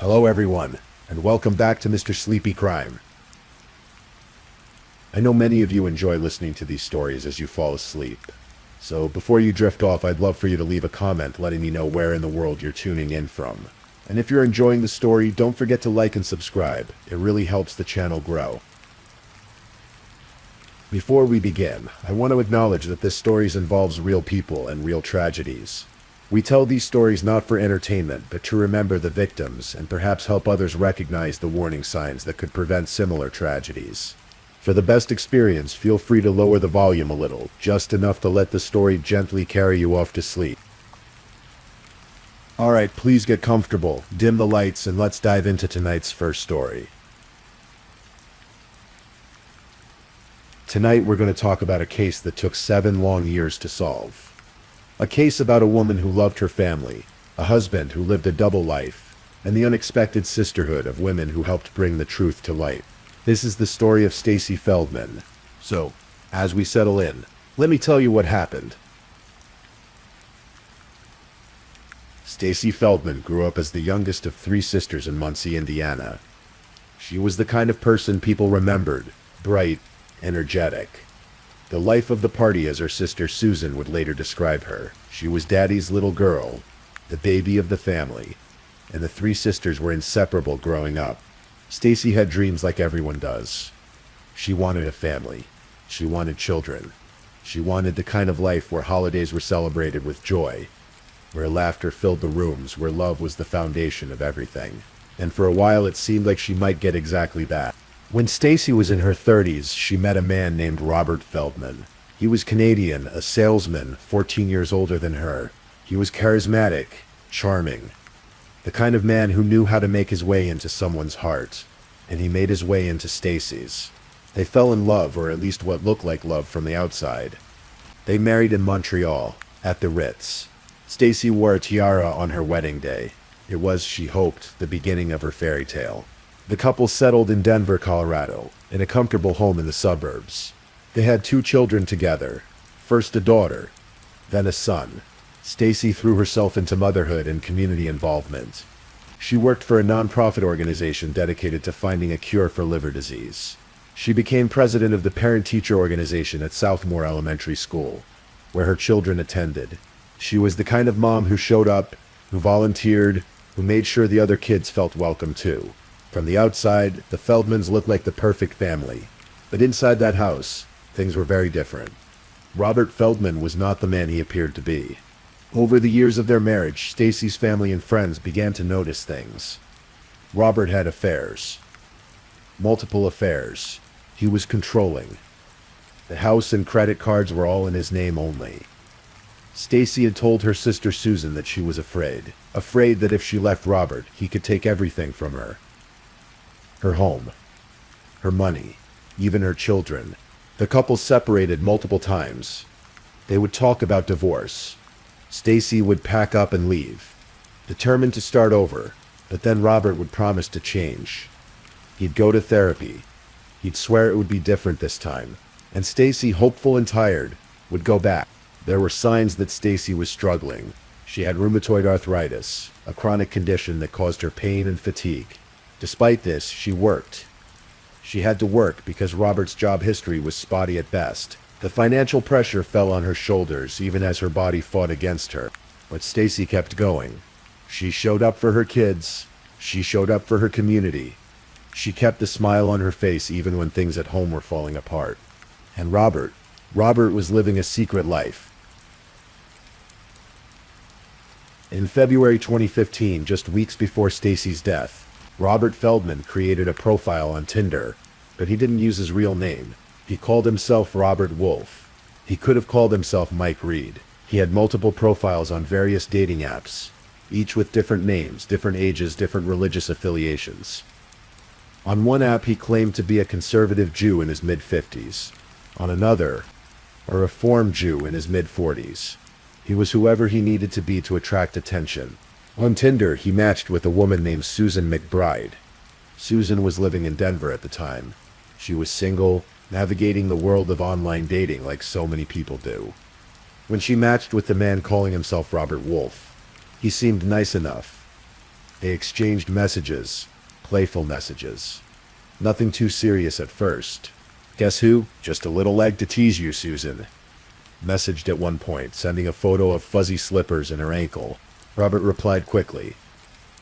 Hello everyone, and welcome back to Mr. Sleepy Crime. I know many of you enjoy listening to these stories as you fall asleep. So before you drift off, I'd love for you to leave a comment letting me know where in the world you're tuning in from. And if you're enjoying the story, don't forget to like and subscribe. It really helps the channel grow. Before we begin, I want to acknowledge that this story involves real people and real tragedies. We tell these stories not for entertainment, but to remember the victims and perhaps help others recognize the warning signs that could prevent similar tragedies. For the best experience, feel free to lower the volume a little, just enough to let the story gently carry you off to sleep. Alright, please get comfortable, dim the lights, and let's dive into tonight's first story. Tonight we're going to talk about a case that took 7 long years to solve. A case about a woman who loved her family, a husband who lived a double life, and the unexpected sisterhood of women who helped bring the truth to light. This is the story of Stacy Feldman. So, as we settle in, let me tell you what happened. Stacy Feldman grew up as the youngest of 3 sisters in Muncie, Indiana. She was the kind of person people remembered, bright, energetic. The life of the party, as her sister Susan would later describe her. She was Daddy's little girl, the baby of the family, and the 3 sisters were inseparable growing up. Stacy had dreams like everyone does. She wanted a family. She wanted children. She wanted the kind of life where holidays were celebrated with joy, where laughter filled the rooms, where love was the foundation of everything. And for a while it seemed like she might get exactly that. When Stacy was in her 30s, she met a man named Robert Feldman. He was Canadian, a salesman, 14 years older than her. He was charismatic, charming, the kind of man who knew how to make his way into someone's heart, and he made his way into Stacy's. They fell in love, or at least what looked like love from the outside. They married in Montreal, at the Ritz. Stacy wore a tiara on her wedding day. It was, she hoped, the beginning of her fairy tale. The couple settled in Denver, Colorado, in a comfortable home in the suburbs. They had 2 children together, first a daughter, then a son. Stacy threw herself into motherhood and community involvement. She worked for a nonprofit organization dedicated to finding a cure for liver disease. She became president of the parent-teacher organization at Southmore Elementary School, where her children attended. She was the kind of mom who showed up, who volunteered, who made sure the other kids felt welcome too. From the outside, the Feldmans looked like the perfect family. But inside that house, things were very different. Robert Feldman was not the man he appeared to be. Over the years of their marriage, Stacy's family and friends began to notice things. Robert had affairs. Multiple affairs. He was controlling. The house and credit cards were all in his name only. Stacy had told her sister Susan that she was afraid. Afraid that if she left Robert, he could take everything from her. Her home, her money, even her children. The couple separated multiple times. They would talk about divorce. Stacy would pack up and leave, determined to start over, but then Robert would promise to change. He'd go to therapy. He'd swear it would be different this time. And Stacy, hopeful and tired, would go back. There were signs that Stacy was struggling. She had rheumatoid arthritis, a chronic condition that caused her pain and fatigue. Despite this, she worked. She had to work because Robert's job history was spotty at best. The financial pressure fell on her shoulders even as her body fought against her. But Stacy kept going. She showed up for her kids. She showed up for her community. She kept a smile on her face even when things at home were falling apart. And Robert was living a secret life. In February 2015, just weeks before Stacy's death, Robert Feldman created a profile on Tinder, but he didn't use his real name. He called himself Robert Wolf. He could have called himself Mike Reed. He had multiple profiles on various dating apps, each with different names, different ages, different religious affiliations. On one app, he claimed to be a conservative Jew in his mid-50s. On another, a Reformed Jew in his mid-40s. He was whoever he needed to be to attract attention. On Tinder, he matched with a woman named Susan McBride. Susan was living in Denver at the time. She was single, navigating the world of online dating like so many people do. When she matched with the man calling himself Robert Wolf, he seemed nice enough. They exchanged messages, playful messages. Nothing too serious at first. Guess who? Just a little egg to tease you, Susan. Messaged at one point, sending a photo of fuzzy slippers in her ankle. Robert replied quickly.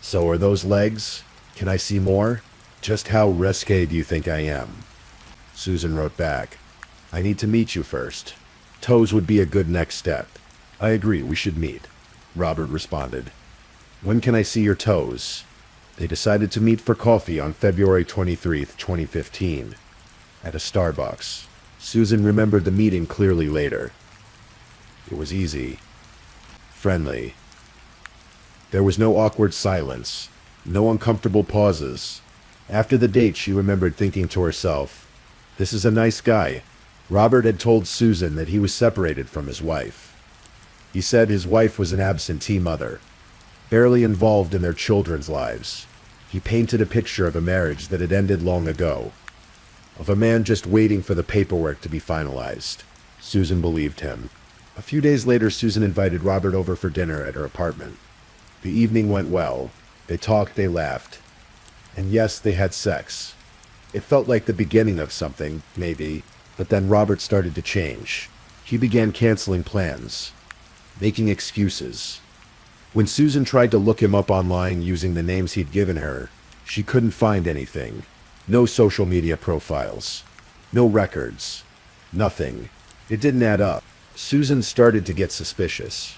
So are those legs? Can I see more? Just how risque do you think I am? Susan wrote back. I need to meet you first. Toes would be a good next step. I agree, we should meet. Robert responded. When can I see your toes? They decided to meet for coffee on February 23rd, 2015. At a Starbucks. Susan remembered the meeting clearly later. It was easy. Friendly. There was no awkward silence. No uncomfortable pauses. After the date, she remembered thinking to herself, this is a nice guy. Robert had told Susan that he was separated from his wife. He said his wife was an absentee mother, barely involved in their children's lives. He painted a picture of a marriage that had ended long ago, of a man just waiting for the paperwork to be finalized. Susan believed him. A few days later, Susan invited Robert over for dinner at her apartment. The evening went well. They talked, they laughed. And yes, they had sex. It felt like the beginning of something, maybe, but then Robert started to change. He began canceling plans, making excuses. When Susan tried to look him up online using the names he'd given her, she couldn't find anything. No social media profiles. No records. Nothing. It didn't add up. Susan started to get suspicious.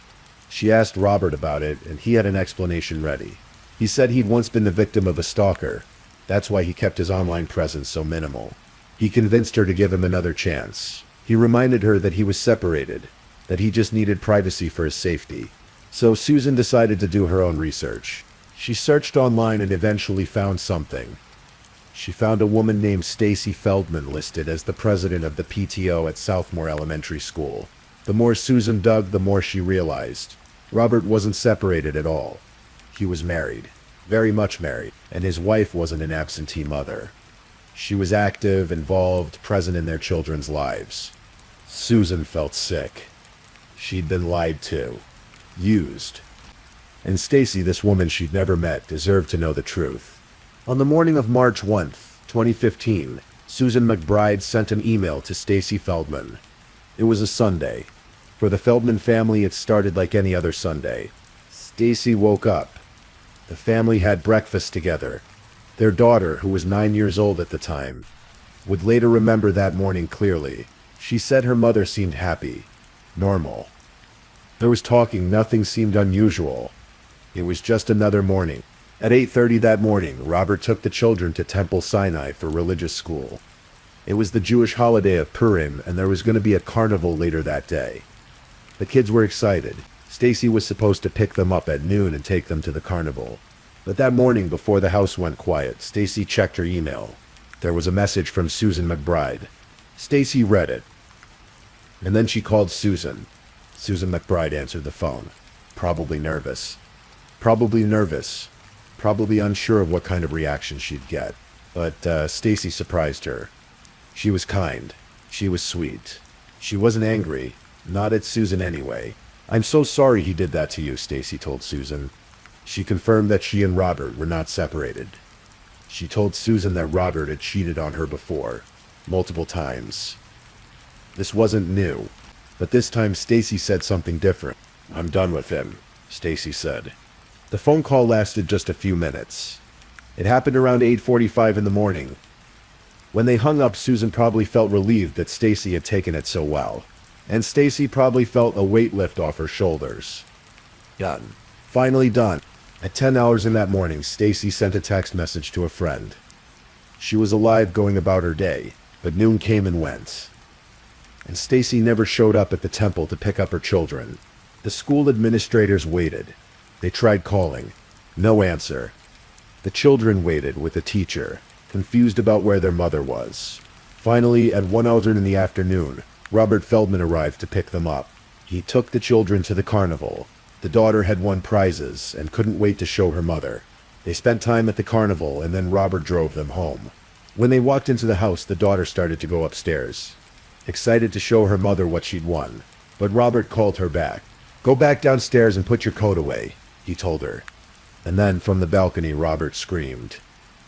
She asked Robert about it, and he had an explanation ready. He said he'd once been the victim of a stalker. That's why he kept his online presence so minimal. He convinced her to give him another chance. He reminded her that he was separated, that he just needed privacy for his safety. So Susan decided to do her own research. She searched online and eventually found something. She found a woman named Stacy Feldman listed as the president of the PTO at Southmore Elementary School. The more Susan dug, the more she realized. Robert wasn't separated at all. He was married, very much married, and his wife wasn't an absentee mother. She was active, involved, present in their children's lives. Susan felt sick. She'd been lied to, used. And Stacy, this woman she'd never met, deserved to know the truth. On the morning of March 1st, 2015, Susan McBride sent an email to Stacy Feldman. It was a Sunday. For the Feldman family, it started like any other Sunday. Stacy woke up. The family had breakfast together. Their daughter, who was 9 years old at the time, would later remember that morning clearly. She said her mother seemed happy, normal. There was talking, nothing seemed unusual. It was just another morning. At 8:30 that morning, Robert took the children to Temple Sinai for religious school. It was the Jewish holiday of Purim, and there was going to be a carnival later that day. The kids were excited. Stacy was supposed to pick them up at noon and take them to the carnival. But that morning, before the house went quiet, Stacy checked her email. There was a message from Susan McBride. Stacy read it. And then she called Susan. Susan McBride answered the phone. Probably nervous. Probably unsure of what kind of reaction she'd get. But Stacy surprised her. She was kind. She was sweet. She wasn't angry. Not at Susan anyway. I'm so sorry he did that to you, Stacy told Susan. She confirmed that she and Robert were not separated. She told Susan that Robert had cheated on her before, multiple times. This wasn't new, but this time Stacy said something different. I'm done with him, Stacy said. The phone call lasted just a few minutes. It happened around 8:45 in the morning. When they hung up, Susan probably felt relieved that Stacy had taken it so well. And Stacy probably felt a weight lift off her shoulders. Done. Finally done. At 10 hours in that morning, Stacy sent a text message to a friend. She was alive, going about her day, but noon came and went. And Stacy never showed up at the temple to pick up her children. The school administrators waited. They tried calling. No answer. The children waited with the teacher, confused about where their mother was. Finally, at 1:00 in the afternoon, Robert Feldman arrived to pick them up. He took the children to the carnival. The daughter had won prizes and couldn't wait to show her mother. They spent time at the carnival, and then Robert drove them home. When they walked into the house, the daughter started to go upstairs, excited to show her mother what she'd won. But Robert called her back. Go back downstairs and put your coat away, he told her. And then, from the balcony, Robert screamed,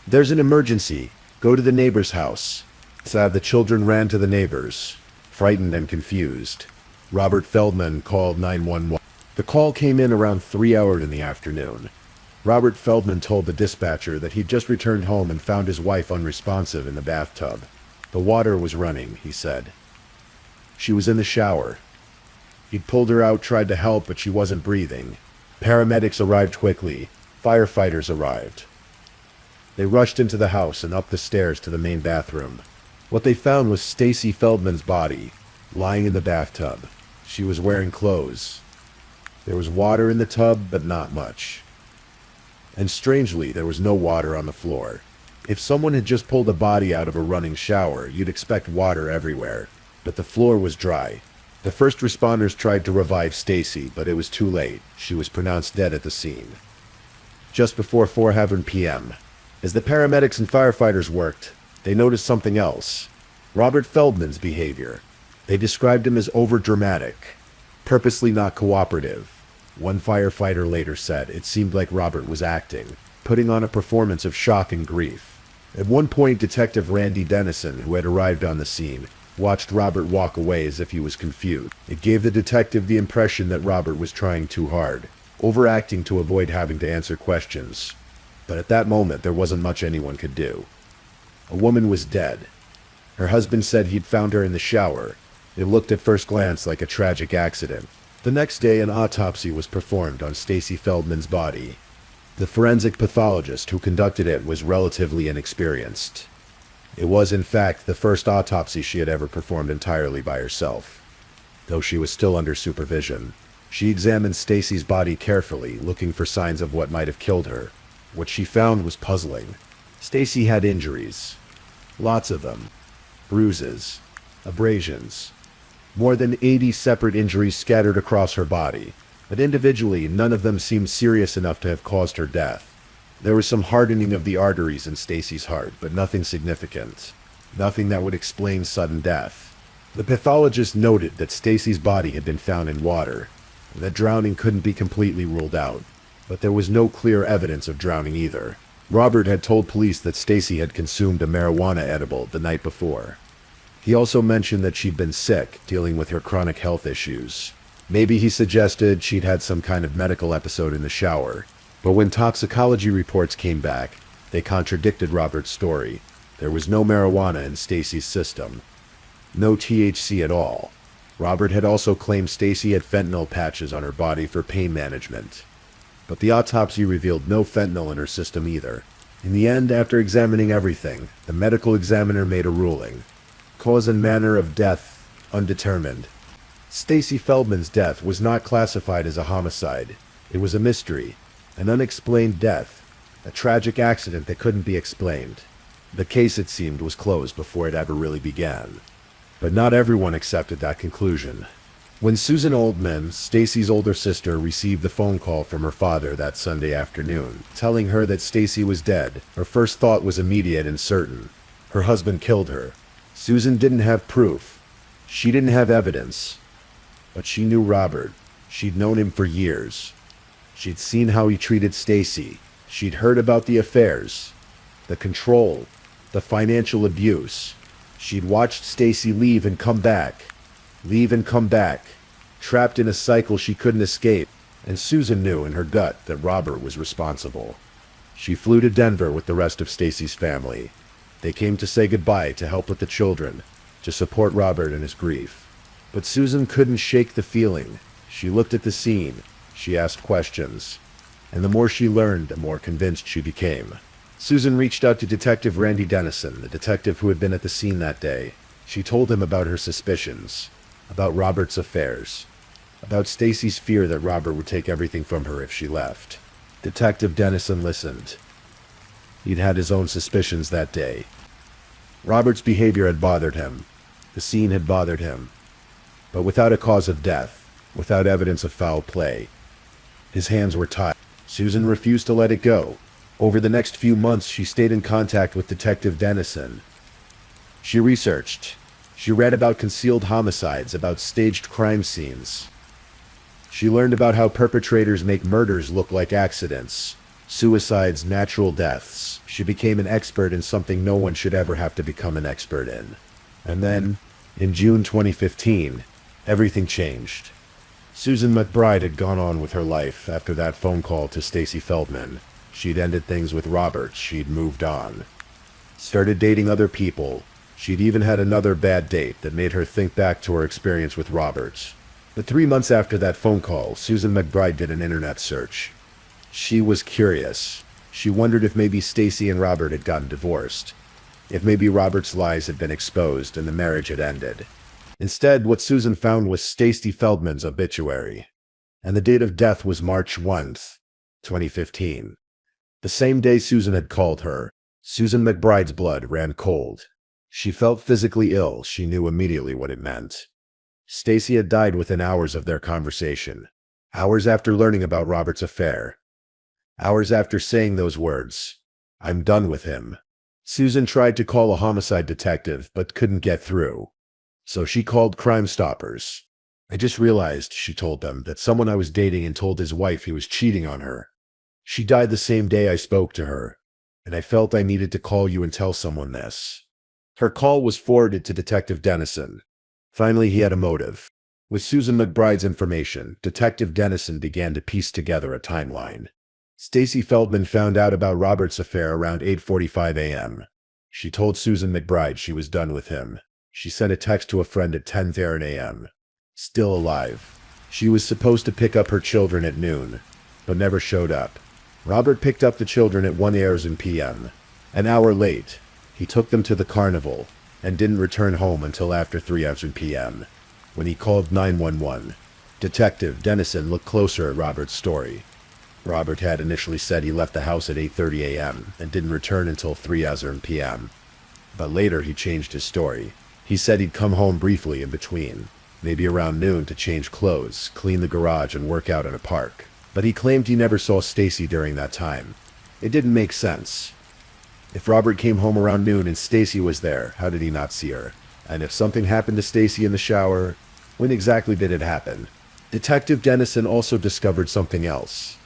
"There's an emergency! Go to the neighbor's house!" So the children ran to the neighbors, frightened and confused. Robert Feldman called 911. The call came in around 3 hours in the afternoon. Robert Feldman told the dispatcher that he'd just returned home and found his wife unresponsive in the bathtub. The water was running, he said. She was in the shower. He'd pulled her out, tried to help, but she wasn't breathing. Paramedics arrived quickly. Firefighters arrived. They rushed into the house and up the stairs to the main bathroom. What they found was Stacy Feldman's body, lying in the bathtub. She was wearing clothes. There was water in the tub, but not much. And strangely, there was no water on the floor. If someone had just pulled a body out of a running shower, you'd expect water everywhere. But the floor was dry. The first responders tried to revive Stacy, but it was too late. She was pronounced dead at the scene. Just before 4:00 p.m., as the paramedics and firefighters worked, they noticed something else. Robert Feldman's behavior. They described him as overdramatic, purposely not cooperative. One firefighter later said it seemed like Robert was acting, putting on a performance of shock and grief. At one point, Detective Randy Dennison, who had arrived on the scene, watched Robert walk away as if he was confused. It gave the detective the impression that Robert was trying too hard, overacting to avoid having to answer questions. But at that moment, there wasn't much anyone could do. A woman was dead. Her husband said he'd found her in the shower. It looked at first glance like a tragic accident. The next day, an autopsy was performed on Stacy Feldman's body. The forensic pathologist who conducted it was relatively inexperienced. It was, in fact, the first autopsy she had ever performed entirely by herself. Though she was still under supervision, she examined Stacy's body carefully, looking for signs of what might have killed her. What she found was puzzling. Stacy had injuries. Lots of them. Bruises. Abrasions. More than 80 separate injuries scattered across her body. But individually, none of them seemed serious enough to have caused her death. There was some hardening of the arteries in Stacy's heart, but nothing significant. Nothing that would explain sudden death. The pathologist noted that Stacy's body had been found in water, and that drowning couldn't be completely ruled out. But there was no clear evidence of drowning either. Robert had told police that Stacy had consumed a marijuana edible the night before. He also mentioned that she'd been sick, dealing with her chronic health issues. Maybe he suggested she'd had some kind of medical episode in the shower. But when toxicology reports came back, they contradicted Robert's story. There was no marijuana in Stacy's system. No THC at all. Robert had also claimed Stacy had fentanyl patches on her body for pain management. But the autopsy revealed no fentanyl in her system either. In the end, after examining everything, the medical examiner made a ruling. Cause and manner of death, undetermined. Stacy Feldman's death was not classified as a homicide. It was a mystery. An unexplained death, a tragic accident that couldn't be explained. The case, it seemed, was closed before it ever really began. But not everyone accepted that conclusion. When Susan Oldman, Stacy's older sister, received the phone call from her father that Sunday afternoon, telling her that Stacy was dead, her first thought was immediate and certain. Her husband killed her. Susan didn't have proof. She didn't have evidence. But she knew Robert. She'd known him for years. She'd seen how he treated Stacy. She'd heard about the affairs, the control, the financial abuse. She'd watched Stacy leave and come back, trapped in a cycle she couldn't escape. And Susan knew in her gut that Robert was responsible. She flew to Denver with the rest of Stacy's family. They came to say goodbye, to help with the children, to support Robert in his grief. But Susan couldn't shake the feeling. She looked at the scene. She asked questions, and the more she learned, the more convinced she became. Susan reached out to Detective Randy Dennison, the detective who had been at the scene that day. She told him about her suspicions, about Robert's affairs, about Stacy's fear that Robert would take everything from her if she left. Detective Dennison listened. He'd had his own suspicions that day. Robert's behavior had bothered him. The scene had bothered him. But without a cause of death, without evidence of foul play, his hands were tied. Susan refused to let it go. Over the next few months, she stayed in contact with Detective Dennison. She researched. She read about concealed homicides, about staged crime scenes. She learned about how perpetrators make murders look like accidents. Suicides, natural deaths. She became an expert in something no one should ever have to become an expert in. And then, in June 2015, everything changed. Susan McBride had gone on with her life after that phone call to Stacy Feldman. She'd ended things with Robert. She'd moved on. Started dating other people. She'd even had another bad date that made her think back to her experience with Robert. But 3 months after that phone call, Susan McBride did an internet search. She was curious. She wondered if maybe Stacy and Robert had gotten divorced. If maybe Robert's lies had been exposed and the marriage had ended. Instead, what Susan found was Stacy Feldman's obituary. And the date of death was March 1st, 2015. The same day Susan had called her, Susan McBride's blood ran cold. She felt physically ill. She knew immediately what it meant. Stacy had died within hours of their conversation. Hours after learning about Robert's affair. Hours after saying those words, "I'm done with him." Susan tried to call a homicide detective, but couldn't get through. So she called Crime Stoppers. "I just realized," she told them, "that someone I was dating and told his wife he was cheating on her. She died the same day I spoke to her, and I felt I needed to call you and tell someone this." Her call was forwarded to Detective Dennison. Finally, he had a motive. With Susan McBride's information, Detective Dennison began to piece together a timeline. Stacy Feldman found out about Robert's affair around 8:45 a.m. She told Susan McBride she was done with him. She sent a text to a friend at 10:30 a.m. Still alive. She was supposed to pick up her children at noon, but never showed up. Robert picked up the children at 1 p.m. An hour late, he took them to the carnival and didn't return home until after 3 p.m. when he called 911. Detective Dennison looked closer at Robert's story. Robert had initially said he left the house at 8:30 a.m. and didn't return until 3 p.m. But later he changed his story. He said he'd come home briefly in between, maybe around noon, to change clothes, clean the garage, and work out in a park. But he claimed he never saw Stacy during that time. It didn't make sense. If Robert came home around noon and Stacy was there, how did he not see her? And if something happened to Stacy in the shower, when exactly did it happen? Detective Dennison also discovered something else.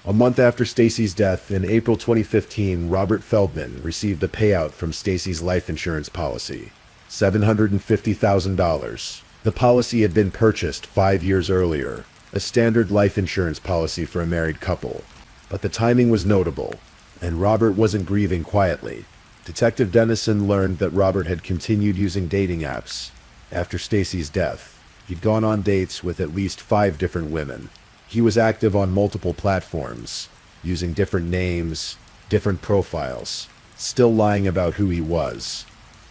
A month after Stacy's death, in April 2015, Robert Feldman received a payout from Stacy's life insurance policy, $750,000. The policy had been purchased 5 years earlier, a standard life insurance policy for a married couple. But the timing was notable, and Robert wasn't grieving quietly. Detective Dennison learned that Robert had continued using dating apps. After Stacy's death, he'd gone on dates with at least 5 different women. He was active on multiple platforms, using different names, different profiles, still lying about who he was.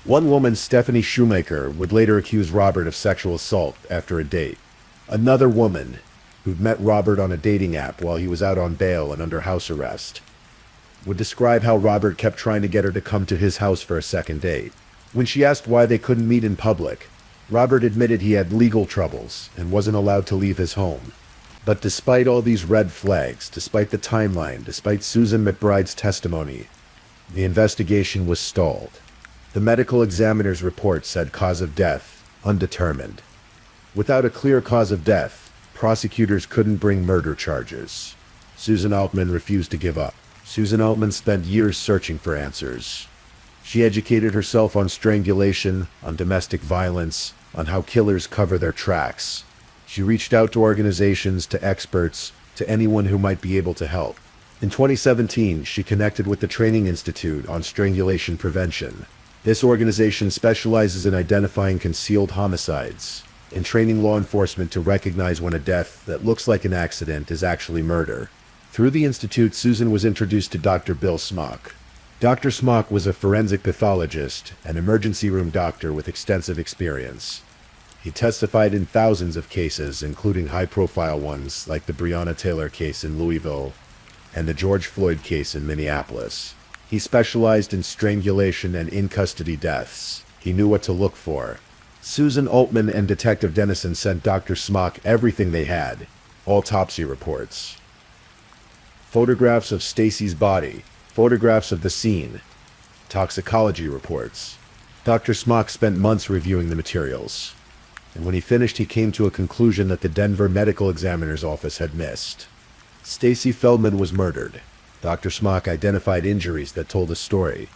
One woman, Stephanie Shoemaker, would later accuse Robert of sexual assault after a date. Another woman, who'd met Robert on a dating app while he was out on bail and under house arrest, would describe how Robert kept trying to get her to come to his house for a second date. When she asked why they couldn't meet in public, Robert admitted he had legal troubles and wasn't allowed to leave his home. But despite all these red flags, despite the timeline, despite Susan McBride's testimony, the investigation was stalled. The medical examiner's report said cause of death, undetermined. Without a clear cause of death, prosecutors couldn't bring murder charges. Susan Altman refused to give up. Susan Altman spent years searching for answers. She educated herself on strangulation, on domestic violence, on how killers cover their tracks. She reached out to organizations, to experts, to anyone who might be able to help. In 2017, she connected with the Training Institute on Strangulation Prevention. This organization specializes in identifying concealed homicides and training law enforcement to recognize when a death that looks like an accident is actually murder. Through the institute, Susan was introduced to Dr. Bill Smock. Dr. Smock was a forensic pathologist and emergency room doctor with extensive experience. He testified in thousands of cases, including high-profile ones like the Breonna Taylor case in Louisville and the George Floyd case in Minneapolis. He specialized in strangulation and in-custody deaths. He knew what to look for. Susan Altman and Detective Dennison sent Dr. Smock everything they had, autopsy reports, photographs of Stacy's body, photographs of the scene, toxicology reports. Dr. Smock spent months reviewing the materials, and when he finished, he came to a conclusion that the Denver Medical Examiner's Office had missed. Stacy Feldman was murdered. Dr. Smock identified injuries that told a story.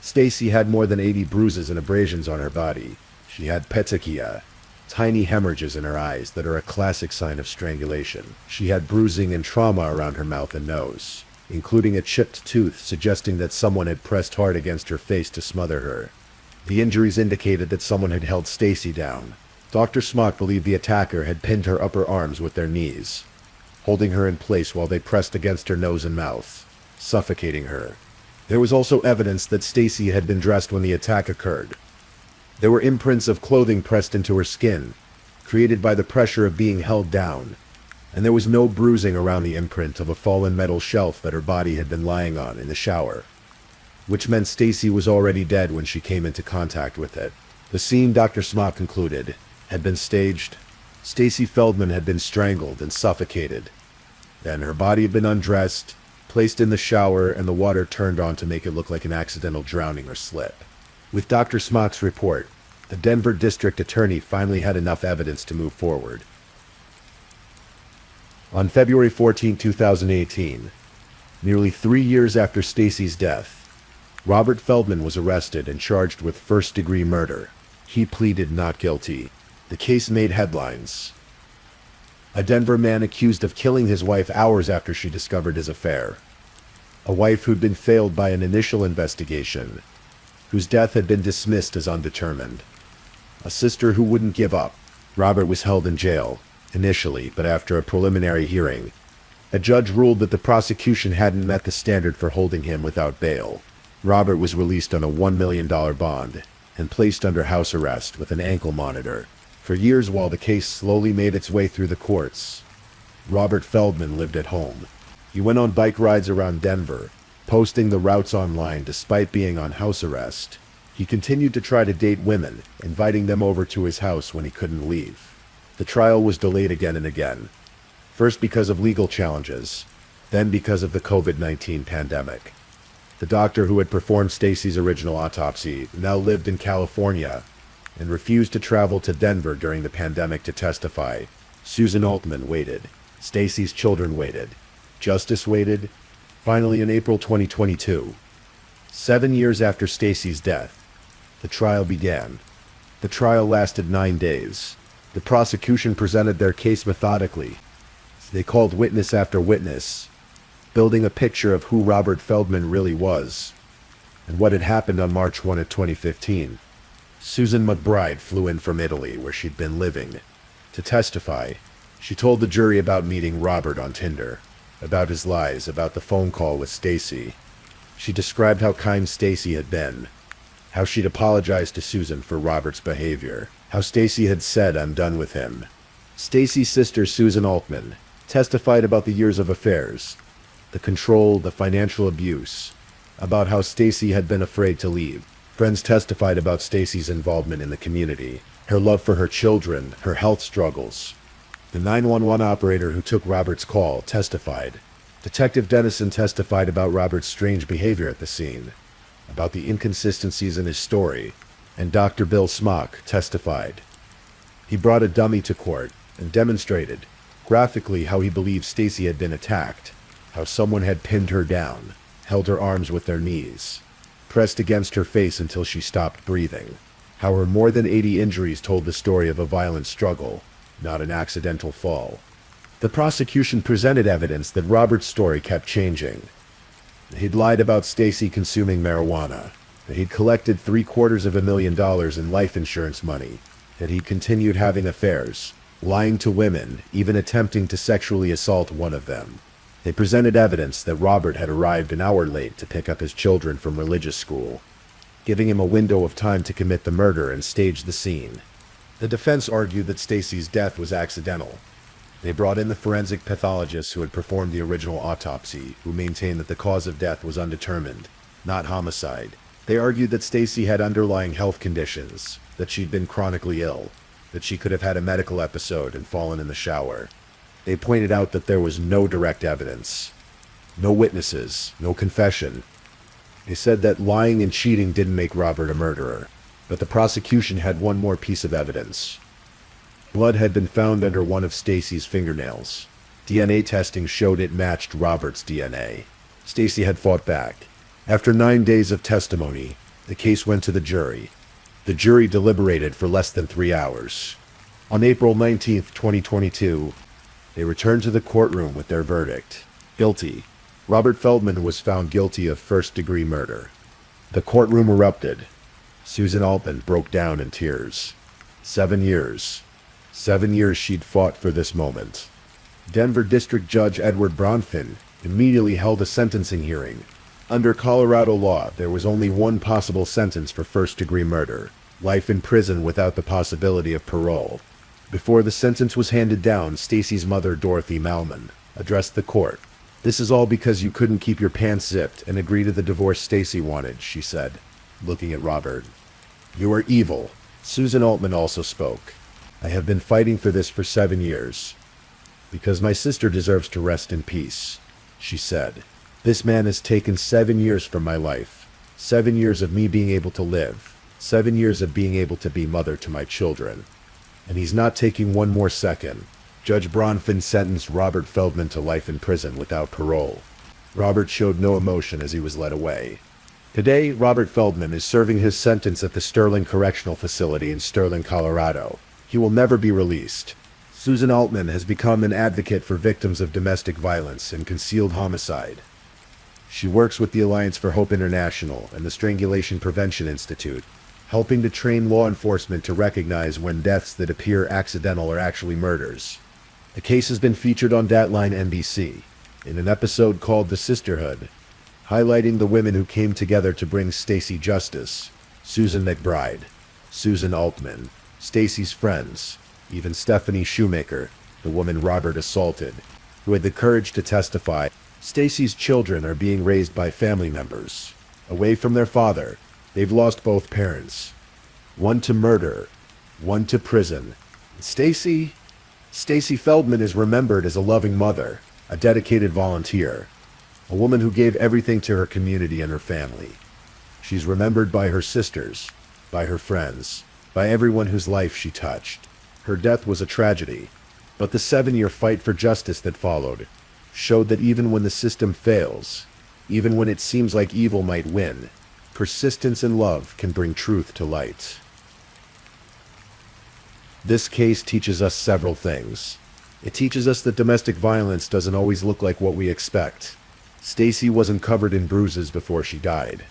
Stacy had more than 80 bruises and abrasions on her body. She had petechia, tiny hemorrhages in her eyes that are a classic sign of strangulation. She had bruising and trauma around her mouth and nose, including a chipped tooth suggesting that someone had pressed hard against her face to smother her. The injuries indicated that someone had held Stacy down. Dr. Smock believed the attacker had pinned her upper arms with their knees, holding her in place while they pressed against her nose and mouth, suffocating her. There was also evidence that Stacy had been dressed when the attack occurred. There were imprints of clothing pressed into her skin, created by the pressure of being held down, and there was no bruising around the imprint of a fallen metal shelf that her body had been lying on in the shower, which meant Stacy was already dead when she came into contact with it. The scene, Dr. Smock concluded, had been staged. Stacy Feldman had been strangled and suffocated. Then her body had been undressed, placed in the shower, and the water turned on to make it look like an accidental drowning or slip. With Dr. Smock's report, the Denver District Attorney finally had enough evidence to move forward. On February 14, 2018, nearly 3 years after Stacy's death, Robert Feldman was arrested and charged with first-degree murder. He pleaded not guilty. The case made headlines. A Denver man accused of killing his wife hours after she discovered his affair. A wife who'd been failed by an initial investigation, whose death had been dismissed as undetermined. A sister who wouldn't give up. Robert was held in jail, initially, but after a preliminary hearing, a judge ruled that the prosecution hadn't met the standard for holding him without bail. Robert was released on a $1 million bond and placed under house arrest with an ankle monitor. For years, while the case slowly made its way through the courts, Robert Feldman lived at home. He went on bike rides around Denver, posting the routes online despite being on house arrest. He continued to try to date women, inviting them over to his house when he couldn't leave. The trial was delayed again and again, first because of legal challenges, then because of the COVID-19 pandemic. The doctor who had performed Stacy's original autopsy now lived in California and refused to travel to Denver during the pandemic to testify. Susan Altman waited. Stacy's children waited. Justice waited. Finally, in April 2022, 7 years after Stacy's death, the trial began. The trial lasted 9 days. The prosecution presented their case methodically. They called witness after witness, building a picture of who Robert Feldman really was and what had happened on March 1 of 2015. Susan McBride flew in from Italy, where she'd been living, to testify. She told the jury about meeting Robert on Tinder, about his lies, about the phone call with Stacy. She described how kind Stacy had been, how she'd apologized to Susan for Robert's behavior, how Stacy had said, "I'm done with him." Stacy's sister, Susan Altman, testified about the years of affairs, the control, the financial abuse, about how Stacy had been afraid to leave. Friends testified about Stacy's involvement in the community, her love for her children, her health struggles. The 911 operator who took Robert's call testified. Detective Dennison testified about Robert's strange behavior at the scene, about the inconsistencies in his story, and Dr. Bill Smock testified. He brought a dummy to court and demonstrated, graphically, how he believed Stacy had been attacked, how someone had pinned her down, held her arms with their knees, pressed against her face until she stopped breathing, how her more than 80 injuries told the story of a violent struggle, not an accidental fall. The prosecution presented evidence that Robert's story kept changing. He'd lied about Stacy consuming marijuana, that he'd collected $750,000 in life insurance money, that he'd continued having affairs, lying to women, even attempting to sexually assault one of them. They presented evidence that Robert had arrived an hour late to pick up his children from religious school, giving him a window of time to commit the murder and stage the scene. The defense argued that Stacy's death was accidental. They brought in the forensic pathologists who had performed the original autopsy, who maintained that the cause of death was undetermined, not homicide. They argued that Stacy had underlying health conditions, that she'd been chronically ill, that she could have had a medical episode and fallen in the shower. They pointed out that there was no direct evidence, no witnesses, no confession. They said that lying and cheating didn't make Robert a murderer, but the prosecution had one more piece of evidence. Blood had been found under one of Stacy's fingernails. DNA testing showed it matched Robert's DNA. Stacy had fought back. After 9 days of testimony, the case went to the jury. The jury deliberated for less than 3 hours. On April 19th, 2022, they returned to the courtroom with their verdict. Guilty. Robert Feldman was found guilty of first-degree murder. The courtroom erupted. Susan Altman broke down in tears. 7 years. 7 years she'd fought for this moment. Denver District Judge Edward Bronfman immediately held a sentencing hearing. Under Colorado law, there was only one possible sentence for first-degree murder: life in prison without the possibility of parole. Before the sentence was handed down, Stacy's mother, Dorothy Malman, addressed the court. "This is all because you couldn't keep your pants zipped and agree to the divorce Stacy wanted," she said, looking at Robert. "You are evil." Susan Altman also spoke. "I have been fighting for this for 7 years. Because my sister deserves to rest in peace," she said. "This man has taken 7 years from my life. 7 years of me being able to live. 7 years of being able to be mother to my children. And he's not taking one more second." Judge Bronfman sentenced Robert Feldman to life in prison without parole. Robert showed no emotion as he was led away. Today, Robert Feldman is serving his sentence at the Sterling Correctional Facility in Sterling, Colorado. He will never be released. Susan Altman has become an advocate for victims of domestic violence and concealed homicide. She works with the Alliance for Hope International and the Strangulation Prevention Institute, helping to train law enforcement to recognize when deaths that appear accidental are actually murders. The case has been featured on Datline NBC in an episode called The Sisterhood, highlighting the women who came together to bring Stacy justice: Susan McBride, Susan Altman, Stacy's friends, even Stephanie Shoemaker, the woman Robert assaulted, who had the courage to testify. Stacy's children are being raised by family members, away from their father. They've lost both parents. One to murder, one to prison. Stacy Feldman is remembered as a loving mother, a dedicated volunteer, a woman who gave everything to her community and her family. She's remembered by her sisters, by her friends, by everyone whose life she touched. Her death was a tragedy, but the 7-year fight for justice that followed showed that even when the system fails, even when it seems like evil might win, persistence and love can bring truth to light. This case teaches us several things. It teaches us that domestic violence doesn't always look like what we expect. Stacy wasn't covered in bruises before she died.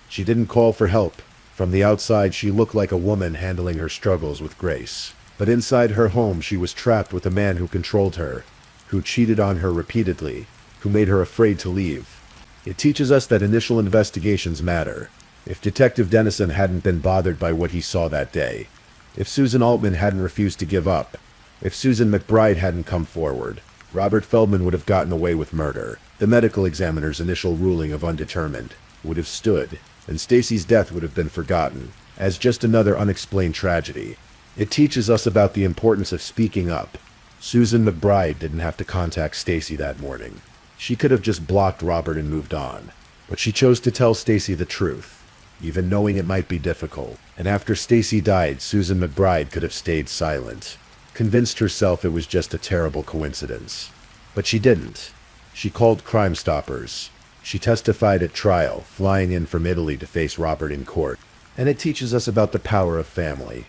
She didn't call for help. From the outside, she looked like a woman handling her struggles with grace. But inside her home, she was trapped with a man who controlled her, who cheated on her repeatedly, who made her afraid to leave. It teaches us that initial investigations matter. If Detective Dennison hadn't been bothered by what he saw that day, if Susan Altman hadn't refused to give up, if Susan McBride hadn't come forward, Robert Feldman would have gotten away with murder. The medical examiner's initial ruling of undetermined would have stood, and Stacy's death would have been forgotten as just another unexplained tragedy. It teaches us about the importance of speaking up. Susan McBride didn't have to contact Stacy that morning. She could have just blocked Robert and moved on, but she chose to tell Stacy the truth, even knowing it might be difficult. And after Stacy died, Susan McBride could have stayed silent, convinced herself it was just a terrible coincidence. But she didn't. She called Crime Stoppers. She testified at trial, flying in from Italy to face Robert in court. And it teaches us about the power of family.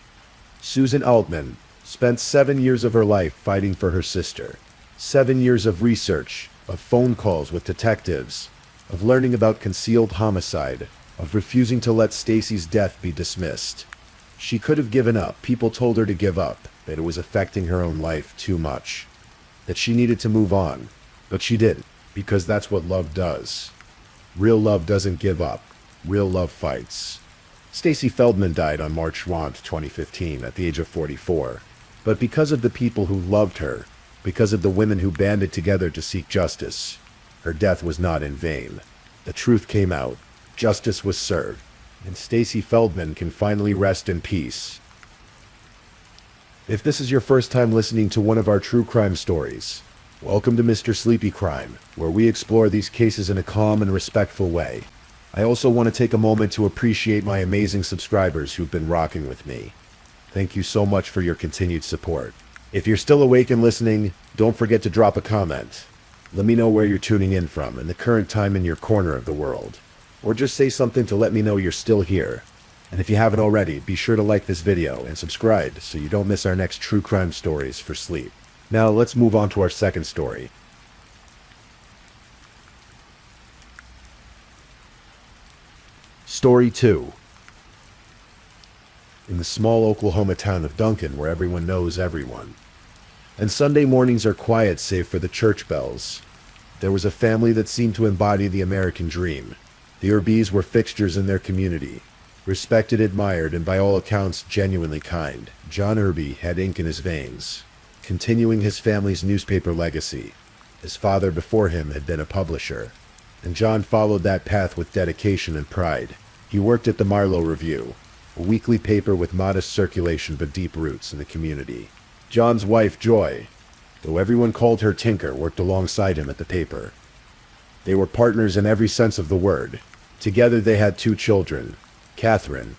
Susan Altman spent 7 years of her life fighting for her sister. 7 years of research, of phone calls with detectives, of learning about concealed homicide, of refusing to let Stacy's death be dismissed. She could have given up. People told her to give up, that it was affecting her own life too much, that she needed to move on. But she didn't, because that's what love does. Real love doesn't give up. Real love fights. Stacy Feldman died on March 1, 2015, at the age of 44. But because of the people who loved her, because of the women who banded together to seek justice, her death was not in vain. The truth came out, justice was served, and Stacy Feldman can finally rest in peace. If this is your first time listening to one of our true crime stories, welcome to Mr. Sleepy Crime, where we explore these cases in a calm and respectful way. I also want to take a moment to appreciate my amazing subscribers who've been rocking with me. Thank you so much for your continued support. If you're still awake and listening, don't forget to drop a comment. Let me know where you're tuning in from and the current time in your corner of the world. Or just say something to let me know you're still here. And if you haven't already, be sure to like this video and subscribe so you don't miss our next true crime stories for sleep. Now let's move on to our second story. Story 2. In the small Oklahoma town of Duncan, where everyone knows everyone, and Sunday mornings are quiet save for the church bells, there was a family that seemed to embody the American dream. The Urbys were fixtures in their community, respected, admired, and by all accounts genuinely kind. John Irby had ink in his veins, continuing his family's newspaper legacy. His father before him had been a publisher, and John followed that path with dedication and pride. He worked at the Marlowe Review, a weekly paper with modest circulation but deep roots in the community. John's wife, Joy, though everyone called her Tinker, worked alongside him at the paper. They were partners in every sense of the word. Together they had 2 children, Catherine,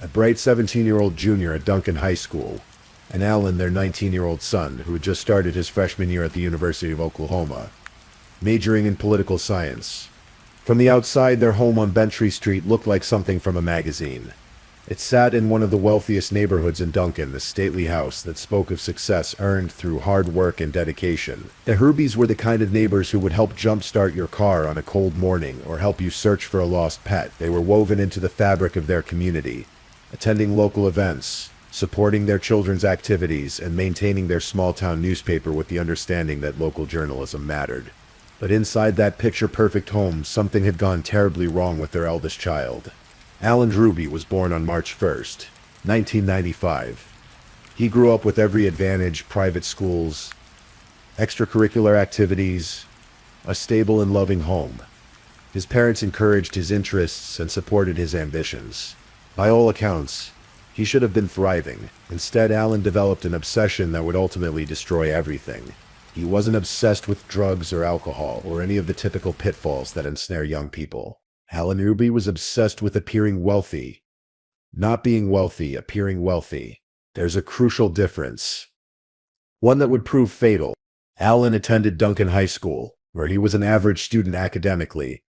a bright 17-year-old junior at Duncan High School, and Alan, their 19-year-old son, who had just started his freshman year at the University of Oklahoma, majoring in political science. From the outside, their home on Bentry Street looked like something from a magazine. It sat in one of the wealthiest neighborhoods in Duncan, the stately house that spoke of success earned through hard work and dedication. The Herbys were the kind of neighbors who would help jumpstart your car on a cold morning or help you search for a lost pet. They were woven into the fabric of their community, attending local events, supporting their children's activities, and maintaining their small-town newspaper with the understanding that local journalism mattered. But inside that picture-perfect home, something had gone terribly wrong with their eldest child. Alan Ruby was born on March 1st, 1995. He grew up with every advantage: private schools, extracurricular activities, a stable and loving home. His parents encouraged his interests and supported his ambitions. By all accounts, he should have been thriving. Instead, Alan developed an obsession that would ultimately destroy everything. He wasn't obsessed with drugs or alcohol or any of the typical pitfalls that ensnare young people. Alan Ruby was obsessed with appearing wealthy. Not being wealthy, appearing wealthy. There's a crucial difference, one that would prove fatal. Alan attended Duncan High School, where he was an average student academically,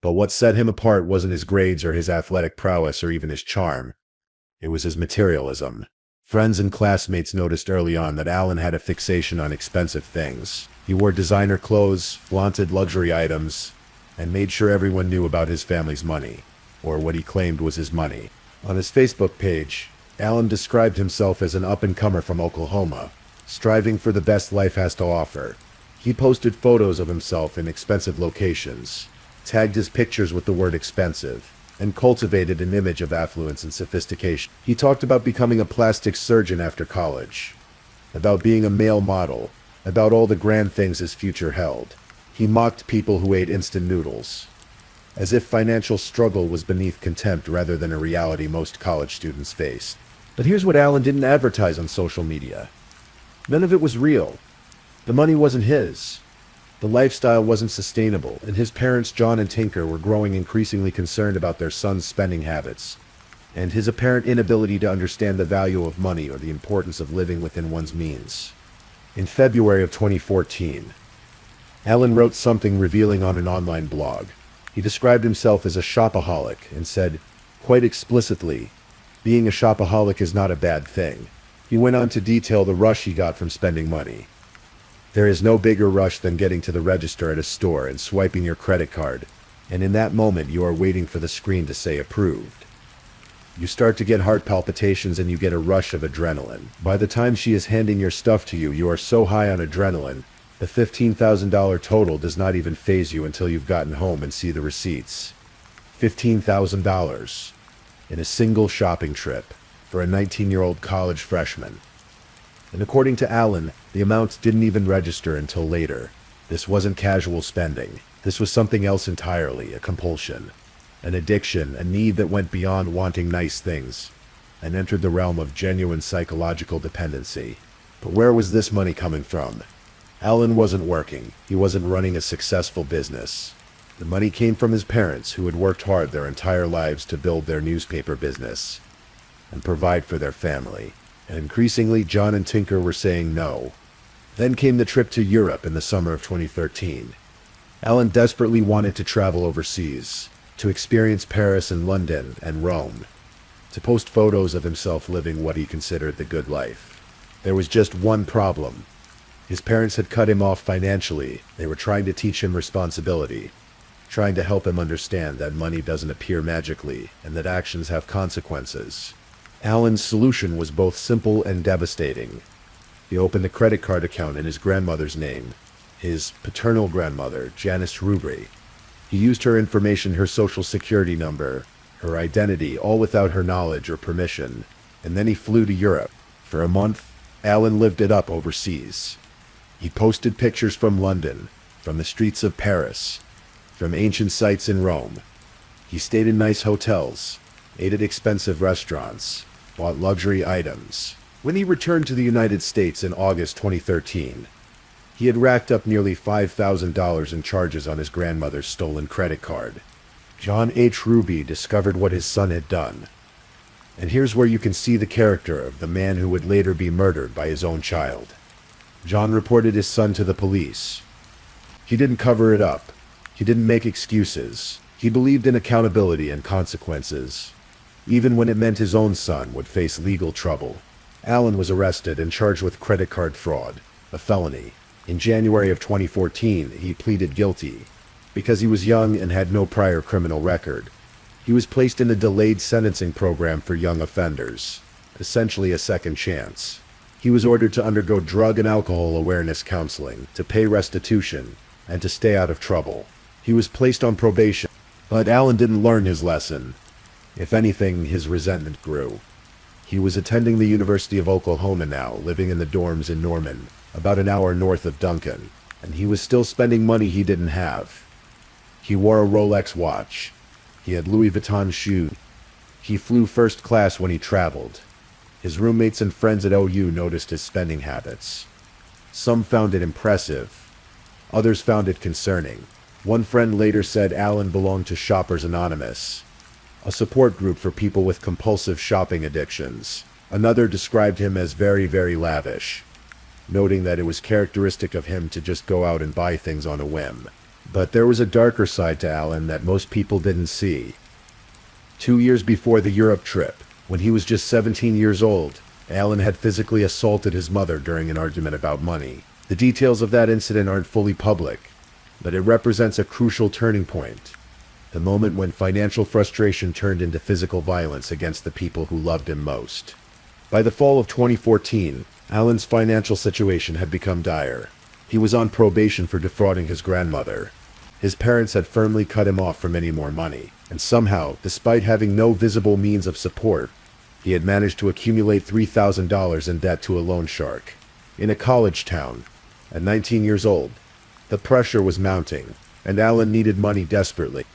but what set him apart wasn't his grades or his athletic prowess or even his charm. It was his materialism. Friends and classmates noticed early on that Alan had a fixation on expensive things. He wore designer clothes, flaunted luxury items, and made sure everyone knew about his family's money, or what he claimed was his money. On his Facebook page, Alan described himself as an up-and-comer from Oklahoma, striving for the best life has to offer. He posted photos of himself in expensive locations, tagged his pictures with the word expensive, and cultivated an image of affluence and sophistication. He talked about becoming a plastic surgeon after college, about being a male model, about all the grand things his future held. He mocked people who ate instant noodles, as if financial struggle was beneath contempt rather than a reality most college students face. But here's what Alan didn't advertise on social media. None of it was real. The money wasn't his. The lifestyle wasn't sustainable, and his parents, John and Tinker, were growing increasingly concerned about their son's spending habits, and his apparent inability to understand the value of money or the importance of living within one's means. In February of 2014, Alan wrote something revealing on an online blog. He described himself as a shopaholic and said, quite explicitly, being a shopaholic is not a bad thing. He went on to detail the rush he got from spending money. There is no bigger rush than getting to the register at a store and swiping your credit card, and in that moment you are waiting for the screen to say approved. You start to get heart palpitations and you get a rush of adrenaline. By the time she is handing your stuff to you, you are so high on adrenaline, the $15,000 total does not even faze you until you've gotten home and see the receipts. $15,000 in a single shopping trip for a 19-year-old college freshman. And according to Alan, the amounts didn't even register until later. This wasn't casual spending. This was something else entirely, a compulsion, an addiction, a need that went beyond wanting nice things and entered the realm of genuine psychological dependency. But where was this money coming from? Alan wasn't working. He wasn't running a successful business. The money came from his parents, who had worked hard their entire lives to build their newspaper business and provide for their family. And increasingly, John and Tinker were saying no. Then came the trip to Europe in the summer of 2013. Alan desperately wanted to travel overseas, to experience Paris and London and Rome, to post photos of himself living what he considered the good life. There was just one problem. His parents had cut him off financially. They were trying to teach him responsibility, trying to help him understand that money doesn't appear magically and that actions have consequences. Alan's solution was both simple and devastating. He opened a credit card account in his grandmother's name, his paternal grandmother, Janice Ruby. He used her information, her social security number, her identity, all without her knowledge or permission. And then he flew to Europe. For a month, Alan lived it up overseas. He posted pictures from London, from the streets of Paris, from ancient sites in Rome. He stayed in nice hotels, ate at expensive restaurants, bought luxury items. When he returned to the United States in August 2013, he had racked up nearly $5,000 in charges on his grandmother's stolen credit card. John H. Ruby discovered what his son had done. And here's where you can see the character of the man who would later be murdered by his own child. John reported his son to the police. He didn't cover it up. He didn't make excuses. He believed in accountability and consequences, even when it meant his own son would face legal trouble. Alan was arrested and charged with credit card fraud, a felony. In January of 2014, he pleaded guilty. Because he was young and had no prior criminal record, he was placed in a delayed sentencing program for young offenders, essentially a second chance. He was ordered to undergo drug and alcohol awareness counseling, to pay restitution, and to stay out of trouble. He was placed on probation, but Alan didn't learn his lesson. If anything, his resentment grew. He was attending the University of Oklahoma now, living in the dorms in Norman, about an hour north of Duncan, and he was still spending money he didn't have. He wore a Rolex watch. He had Louis Vuitton shoes. He flew first class when he traveled. His roommates and friends at OU noticed his spending habits. Some found it impressive. Others found it concerning. One friend later said Alan belonged to Shoppers Anonymous, a support group for people with compulsive shopping addictions. Another described him as very, very lavish, noting that it was characteristic of him to just go out and buy things on a whim. But there was a darker side to Alan that most people didn't see. 2 years before the Europe trip, when he was just 17 years old, Alan had physically assaulted his mother during an argument about money. The details of that incident aren't fully public, but it represents a crucial turning point. The moment when financial frustration turned into physical violence against the people who loved him most. By the fall of 2014, Alan's financial situation had become dire. He was on probation for defrauding his grandmother. His parents had firmly cut him off from any more money, and somehow, despite having no visible means of support, he had managed to accumulate $3,000 in debt to a loan shark. In a college town, at 19 years old, the pressure was mounting, and Alan needed money desperately.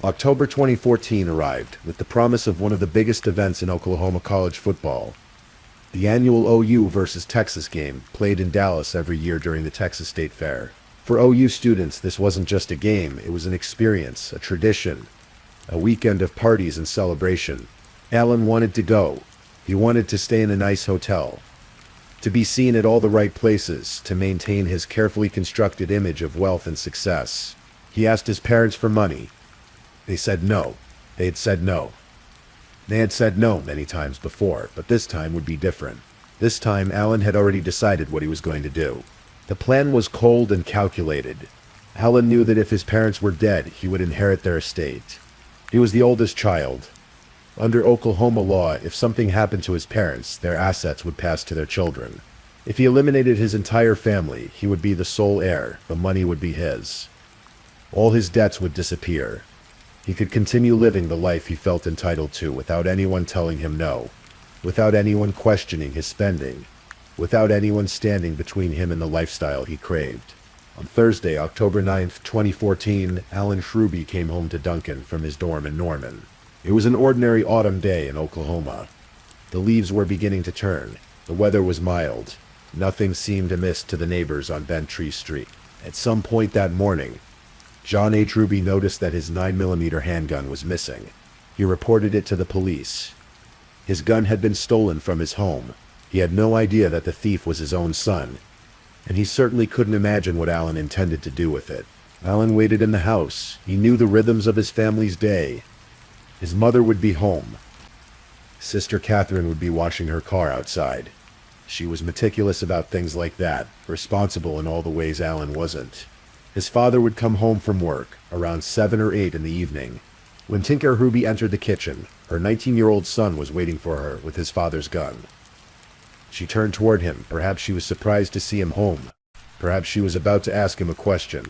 October 2014 arrived with the promise of one of the biggest events in Oklahoma college football. The annual OU versus Texas game, played in Dallas every year during the Texas State Fair. For OU students, this wasn't just a game, it was an experience, a tradition, a weekend of parties and celebration. Alan wanted to go. He wanted to stay in a nice hotel, to be seen at all the right places, to maintain his carefully constructed image of wealth and success. He asked his parents for money. They said no. They had said no. They had said no many times before, but this time would be different. This time, Alan had already decided what he was going to do. The plan was cold and calculated. Alan knew that if his parents were dead, he would inherit their estate. He was the oldest child. Under Oklahoma law, if something happened to his parents, their assets would pass to their children. If he eliminated his entire family, he would be the sole heir. The money would be his. All his debts would disappear. He could continue living the life he felt entitled to without anyone telling him no, without anyone questioning his spending, without anyone standing between him and the lifestyle he craved. On Thursday, October 9th, 2014, Alan Shruby came home to Duncan from his dorm in Norman. It was an ordinary autumn day in Oklahoma. The leaves were beginning to turn. The weather was mild. Nothing seemed amiss to the neighbors on Bent Tree Street. At some point that morning, John H. Ruby noticed that his 9mm handgun was missing. He reported it to the police. His gun had been stolen from his home. He had no idea that the thief was his own son, and he certainly couldn't imagine what Alan intended to do with it. Alan waited in the house. He knew the rhythms of his family's day. His mother would be home. Sister Catherine would be washing her car outside. She was meticulous about things like that, responsible in all the ways Alan wasn't. His father would come home from work around 7 or 8 in the evening. When Tinker Ruby entered the kitchen, her 19-year-old son was waiting for her with his father's gun. She turned toward him. Perhaps she was surprised to see him home. Perhaps she was about to ask him a question.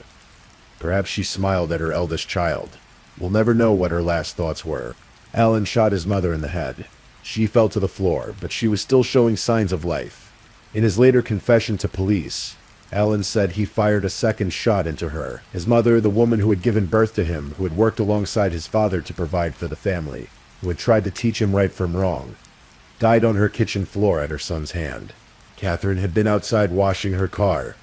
Perhaps she smiled at her eldest child. We'll never know what her last thoughts were. Alan shot his mother in the head. She fell to the floor, but she was still showing signs of life. In his later confession to police, Alan said he fired a second shot into her. His mother, the woman who had given birth to him, who had worked alongside his father to provide for the family, who had tried to teach him right from wrong, died on her kitchen floor at her son's hand. Catherine had been outside washing her car.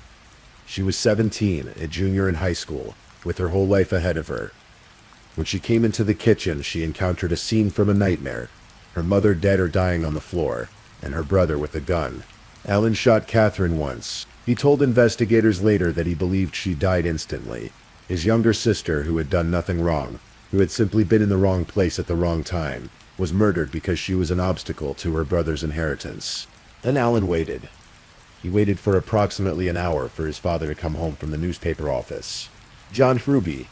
She was 17, a junior in high school, with her whole life ahead of her. When she came into the kitchen, she encountered a scene from a nightmare. Her mother dead or dying on the floor, and her brother with a gun. Alan shot Catherine once. He told investigators later that he believed she died instantly. His younger sister, who had done nothing wrong, who had simply been in the wrong place at the wrong time, was murdered because she was an obstacle to her brother's inheritance. Then Alan waited. He waited for approximately an hour for his father to come home from the newspaper office. John Ruby,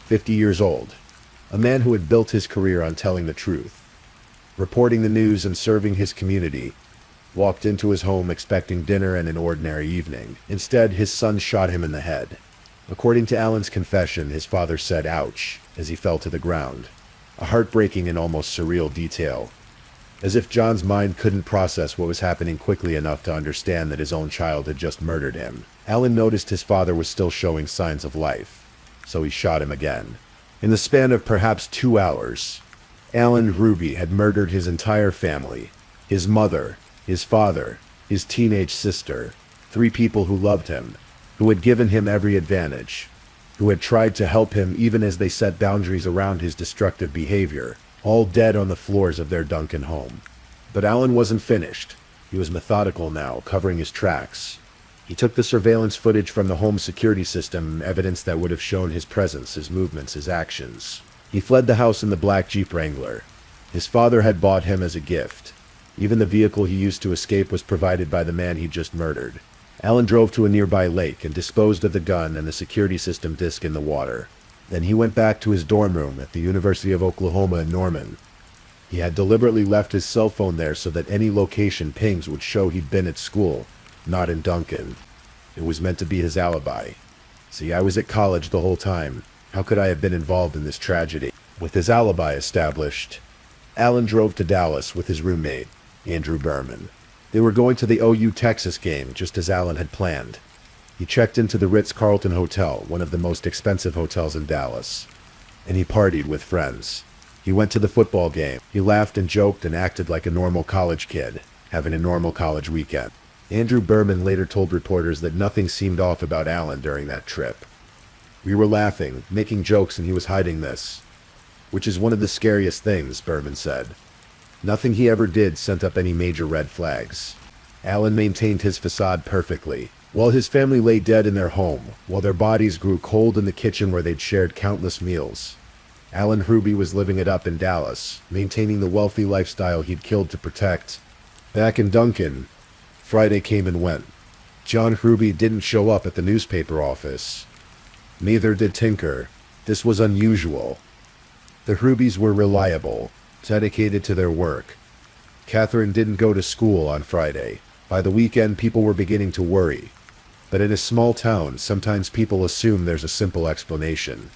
50 years old, a man who had built his career on telling the truth, reporting the news and serving his community, walked into his home expecting dinner and an ordinary evening. Instead, his son shot him in the head. According to Alan's confession, his father said, "Ouch," as he fell to the ground. A heartbreaking and almost surreal detail. As if John's mind couldn't process what was happening quickly enough to understand that his own child had just murdered him. Alan noticed his father was still showing signs of life, so he shot him again. In the span of perhaps 2 hours, Alan Ruby had murdered his entire family, his mother, his father, his teenage sister, 3 people who loved him, who had given him every advantage, who had tried to help him even as they set boundaries around his destructive behavior, all dead on the floors of their Duncan home. But Alan wasn't finished. He was methodical now, covering his tracks. He took the surveillance footage from the home security system, evidence that would have shown his presence, his movements, his actions. He fled the house in the black Jeep Wrangler. His father had bought him as a gift. Even the vehicle he used to escape was provided by the man he just murdered. Alan drove to a nearby lake and disposed of the gun and the security system disc in the water. Then he went back to his dorm room at the University of Oklahoma in Norman. He had deliberately left his cell phone there so that any location pings would show he'd been at school, not in Duncan. It was meant to be his alibi. See, I was at college the whole time. How could I have been involved in this tragedy? With his alibi established, Alan drove to Dallas with his roommate, Andrew Berman. They were going to the OU Texas game, just as Alan had planned. He checked into the Ritz-Carlton Hotel, one of the most expensive hotels in Dallas, and he partied with friends. He went to the football game. He laughed and joked and acted like a normal college kid, having a normal college weekend. Andrew Berman later told reporters that nothing seemed off about Alan during that trip. "We were laughing, making jokes, and he was hiding this, which is one of the scariest things," Berman said. Nothing he ever did sent up any major red flags. Alan maintained his facade perfectly. While his family lay dead in their home, while their bodies grew cold in the kitchen where they'd shared countless meals, Alan Ruby was living it up in Dallas, maintaining the wealthy lifestyle he'd killed to protect. Back in Duncan, Friday came and went. John Ruby didn't show up at the newspaper office. Neither did Tinker. This was unusual. The Rubys were reliable, dedicated to their work. Catherine didn't go to school on Friday. By the weekend, people were beginning to worry. But in a small town, sometimes people assume there's a simple explanation.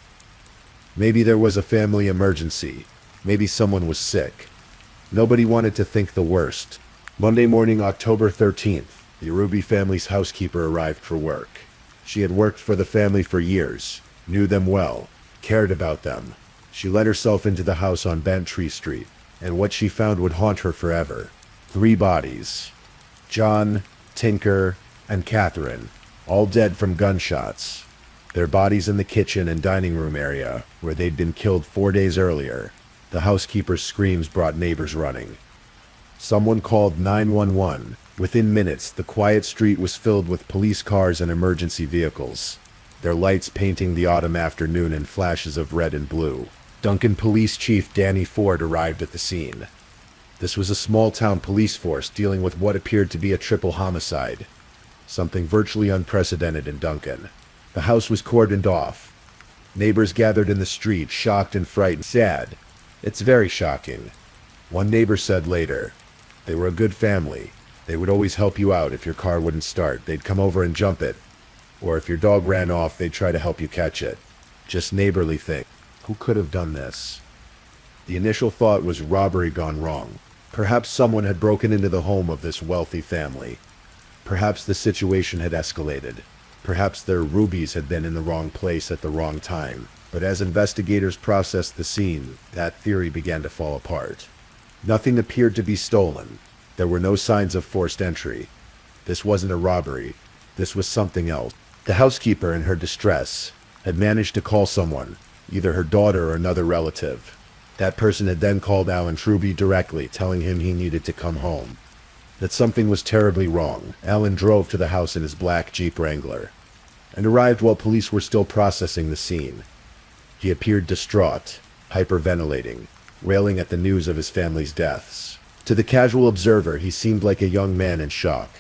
Maybe there was a family emergency. Maybe someone was sick. Nobody wanted to think the worst. Monday morning, October 13th, the Ruby family's housekeeper arrived for work. She had worked for the family for years, knew them well, cared about them. She let herself into the house on Bantry Street, and what she found would haunt her forever. 3 bodies. John, Tinker, and Catherine, all dead from gunshots. Their bodies in the kitchen and dining room area, where they'd been killed 4 days earlier. The housekeeper's screams brought neighbors running. Someone called 911, Within minutes, the quiet street was filled with police cars and emergency vehicles, their lights painting the autumn afternoon in flashes of red and blue. Duncan Police Chief Danny Ford arrived at the scene. This was a small-town police force dealing with what appeared to be a triple homicide, something virtually unprecedented in Duncan. The house was cordoned off. Neighbors gathered in the street, shocked and frightened. Sad. It's very shocking. One neighbor said later, "They were a good family. They would always help you out if your car wouldn't start. They'd come over and jump it. Or if your dog ran off, they'd try to help you catch it. Just neighborly thing." Who could have done this? The initial thought was robbery gone wrong. Perhaps someone had broken into the home of this wealthy family. Perhaps the situation had escalated. Perhaps their rubies had been in the wrong place at the wrong time. But as investigators processed the scene, that theory began to fall apart. Nothing appeared to be stolen. There were no signs of forced entry. This wasn't a robbery. This was something else. The housekeeper, in her distress, had managed to call someone, either her daughter or another relative. That person had then called Alan Truby directly, telling him he needed to come home. That something was terribly wrong. Alan drove to the house in his black Jeep Wrangler, and arrived while police were still processing the scene. He appeared distraught, hyperventilating, railing at the news of his family's deaths. To the casual observer, he seemed like a young man in shock.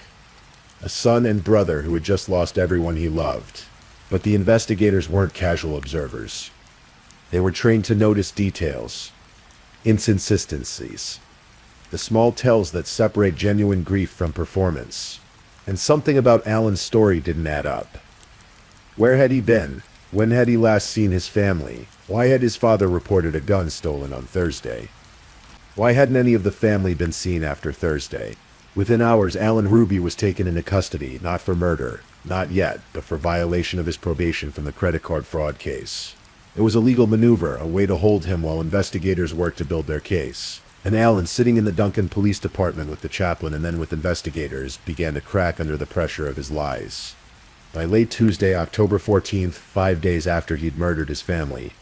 A son and brother who had just lost everyone he loved. But the investigators weren't casual observers. They were trained to notice details, inconsistencies, the small tells that separate genuine grief from performance. And something about Alan's story didn't add up. Where had he been? When had he last seen his family? Why had his father reported a gun stolen on Thursday? Why hadn't any of the family been seen after Thursday? Within hours, Alan Ruby was taken into custody, not for murder, not yet, but for violation of his probation from the credit card fraud case. It was a legal maneuver, a way to hold him while investigators worked to build their case. And Alan, sitting in the Duncan Police Department with the chaplain and then with investigators, began to crack under the pressure of his lies. By late Tuesday, October 14th, 5 days after he'd murdered his family,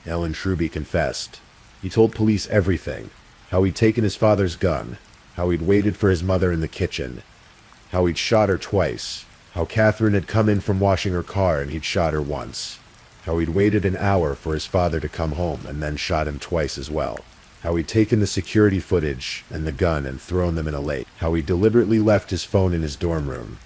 Alan Truby confessed. He told police everything. How he'd taken his father's gun, how he'd waited for his mother in the kitchen, how he'd shot her twice, how Catherine had come in from washing her car and he'd shot her once, how he'd waited an hour for his father to come home and then shot him twice as well, how he'd taken the security footage and the gun and thrown them in a lake, how he deliberately left his phone in his dorm room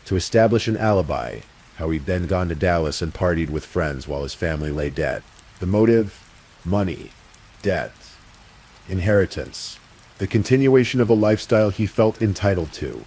to establish an alibi, how he'd then gone to Dallas and partied with friends while his family lay dead. The motive? Money, debt, inheritance, the continuation of a lifestyle he felt entitled to.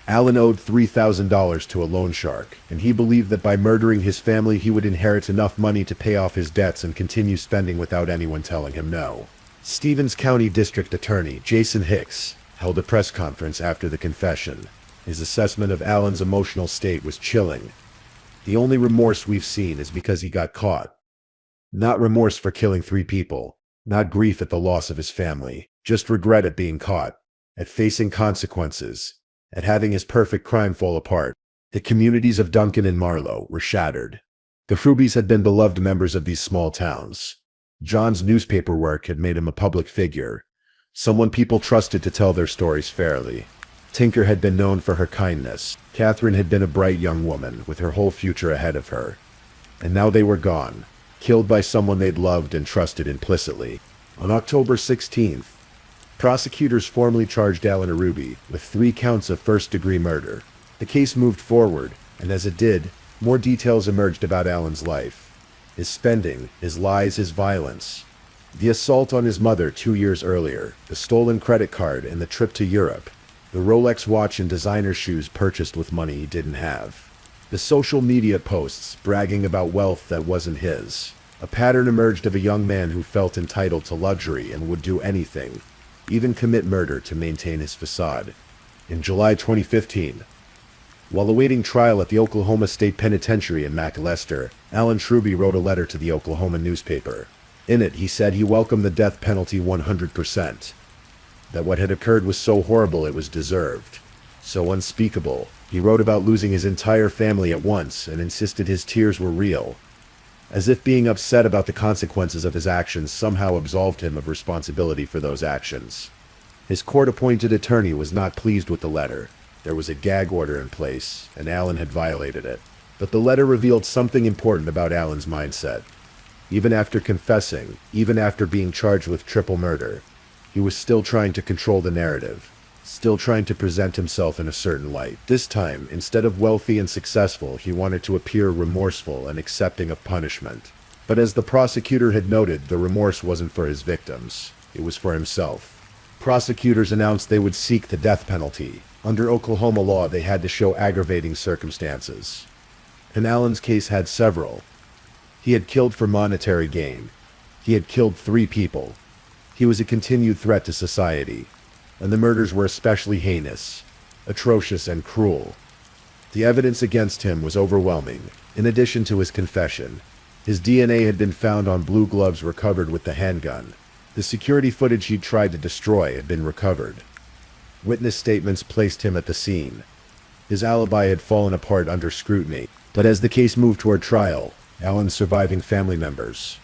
Alan owed $3,000 to a loan shark, and he believed that by murdering his family he would inherit enough money to pay off his debts and continue spending without anyone telling him no. Stevens County District Attorney Jason Hicks held a press conference after the confession. His assessment of Alan's emotional state was chilling. The only remorse we've seen is because he got caught. Not remorse for killing 3 people. Not grief at the loss of his family. Just regret at being caught. At facing consequences. At having his perfect crime fall apart. The communities of Duncan and Marlow were shattered. The Frubys had been beloved members of these small towns. John's newspaper work had made him a public figure. Someone people trusted to tell their stories fairly. Tinker had been known for her kindness. Catherine had been a bright young woman, with her whole future ahead of her. And now they were gone, killed by someone they'd loved and trusted implicitly. On October 16th, prosecutors formally charged Alan Ruby with 3 counts of first-degree murder. The case moved forward, and as it did, more details emerged about Alan's life. His spending, his lies, his violence. The assault on his mother 2 years earlier, the stolen credit card and the trip to Europe. The Rolex watch and designer shoes purchased with money he didn't have. The social media posts bragging about wealth that wasn't his. A pattern emerged of a young man who felt entitled to luxury and would do anything, even commit murder to maintain his facade. In July 2015, while awaiting trial at the Oklahoma State Penitentiary in McAlester, Alan Truby wrote a letter to the Oklahoma newspaper. In it, he said he welcomed the death penalty 100%. That what had occurred was so horrible it was deserved, so unspeakable. He wrote about losing his entire family at once and insisted his tears were real, as if being upset about the consequences of his actions somehow absolved him of responsibility for those actions. His court-appointed attorney was not pleased with the letter. There was a gag order in place, and Alan had violated it. But the letter revealed something important about Alan's mindset. Even after confessing, even after being charged with triple murder, he was still trying to control the narrative, still trying to present himself in a certain light. This time, instead of wealthy and successful, he wanted to appear remorseful and accepting of punishment. But as the prosecutor had noted, the remorse wasn't for his victims. It was for himself. Prosecutors announced they would seek the death penalty. Under Oklahoma law, they had to show aggravating circumstances. And Alan's case had several. He had killed for monetary gain. He had killed 3 people. He was a continued threat to society. And the murders were especially heinous, atrocious, and cruel. The evidence against him was overwhelming. In addition to his confession, his DNA had been found on blue gloves recovered with the handgun. The security footage he'd tried to destroy had been recovered. Witness statements placed him at the scene. His alibi had fallen apart under scrutiny. But as the case moved toward trial, Alan's surviving family members,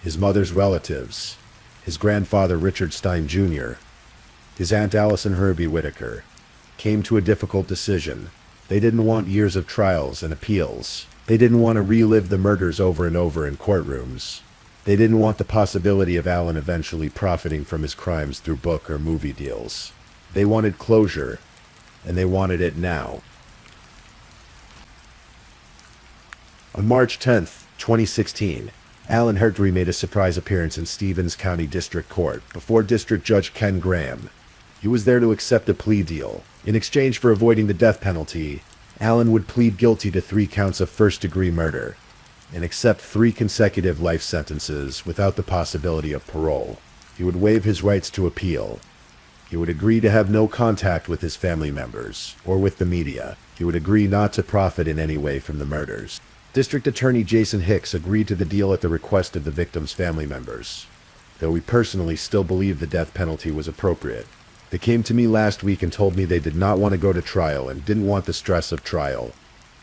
his mother's relatives, his grandfather Richard Stein Jr., his Aunt Allison Herbie Whitaker, came to a difficult decision. They didn't want years of trials and appeals. They didn't want to relive the murders over and over in courtrooms. They didn't want the possibility of Alan eventually profiting from his crimes through book or movie deals. They wanted closure, and they wanted it now. On March 10, 2016, Alan Hertry made a surprise appearance in Stevens County District Court before District Judge Ken Graham. He was there to accept a plea deal. In exchange for avoiding the death penalty, Alan would plead guilty to 3 counts of first-degree murder and accept 3 consecutive life sentences without the possibility of parole. He would waive his rights to appeal. He would agree to have no contact with his family members or with the media. He would agree not to profit in any way from the murders. District Attorney Jason Hicks agreed to the deal at the request of the victims' family members, though we personally still believe the death penalty was appropriate. They came to me last week and told me they did not want to go to trial and didn't want the stress of trial,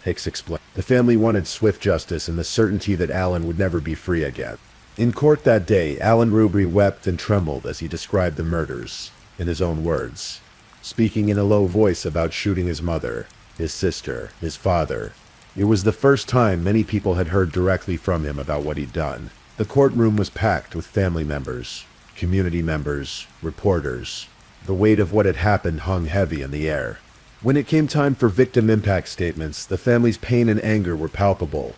Hicks explained. The family wanted swift justice and the certainty that Alan would never be free again. In court that day, Alan Ruby wept and trembled as he described the murders, in his own words, speaking in a low voice about shooting his mother, his sister, his father. It was the first time many people had heard directly from him about what he'd done. The courtroom was packed with family members, community members, reporters. The weight of what had happened hung heavy in the air. When it came time for victim impact statements, the family's pain and anger were palpable.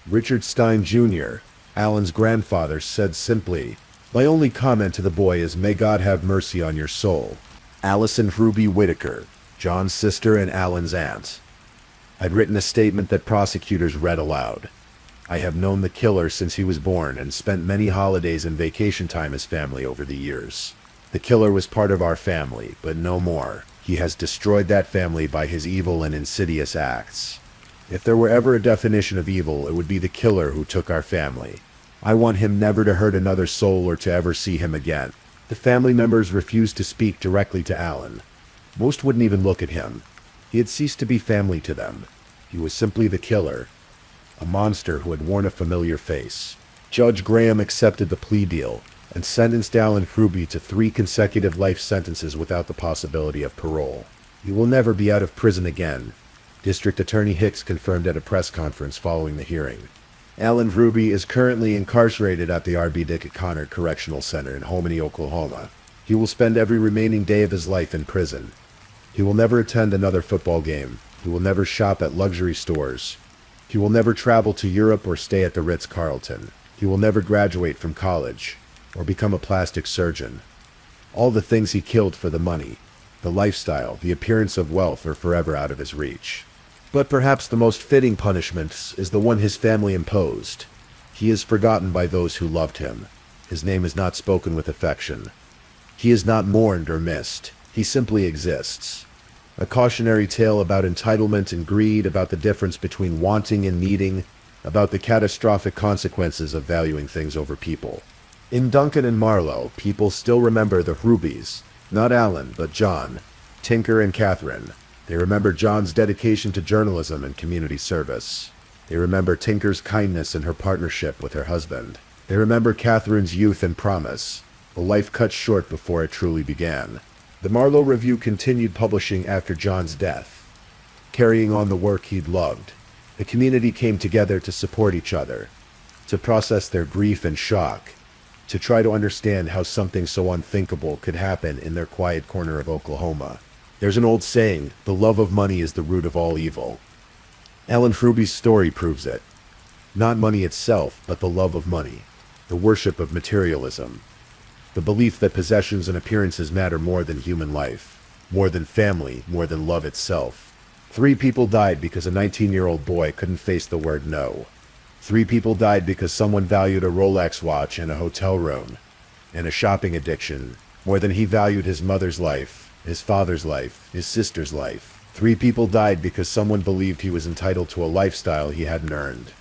Richard Stein Jr., Alan's grandfather, said simply, "My only comment to the boy is, may God have mercy on your soul." Allison Ruby Whitaker, John's sister and Alan's aunt, had written a statement that prosecutors read aloud. "I have known the killer since he was born and spent many holidays and vacation time as family over the years. The killer was part of our family, but no more. He has destroyed that family by his evil and insidious acts. If there were ever a definition of evil, it would be the killer who took our family. I want him never to hurt another soul or to ever see him again." The family members refused to speak directly to Alan. Most wouldn't even look at him. He had ceased to be family to them. He was simply the killer, a monster who had worn a familiar face. Judge Graham accepted the plea deal and sentenced Alan Ruby to 3 consecutive life sentences without the possibility of parole. He will never be out of prison again, District Attorney Hicks confirmed at a press conference following the hearing. Alan Ruby is currently incarcerated at the R.B. Dick Connor Correctional Center in Hominy, Oklahoma. He will spend every remaining day of his life in prison. He will never attend another football game. He will never shop at luxury stores. He will never travel to Europe or stay at the Ritz-Carlton. He will never graduate from college or become a plastic surgeon. All the things he killed for the money, the lifestyle, the appearance of wealth are forever out of his reach. But perhaps the most fitting punishment is the one his family imposed. He is forgotten by those who loved him. His name is not spoken with affection. He is not mourned or missed. He simply exists. A cautionary tale about entitlement and greed, about the difference between wanting and needing, about the catastrophic consequences of valuing things over people. In Duncan and Marlowe, people still remember the Rubys, not Alan, but John, Tinker and Catherine. They remember John's dedication to journalism and community service. They remember Tinker's kindness in her partnership with her husband. They remember Catherine's youth and promise, a life cut short before it truly began. The Marlowe Review continued publishing after John's death, carrying on the work he'd loved. The community came together to support each other, to process their grief and shock, to try to understand how something so unthinkable could happen in their quiet corner of Oklahoma. There's an old saying, the love of money is the root of all evil. Ellen Fruby's story proves it. Not money itself, but the love of money, the worship of materialism, the belief that possessions and appearances matter more than human life, more than family, more than love itself. 3 people died because a 19-year-old boy couldn't face the word no. 3 people died because someone valued a Rolex watch and a hotel room, and a shopping addiction, more than he valued his mother's life, his father's life, his sister's life. 3 people died because someone believed he was entitled to a lifestyle he hadn't earned,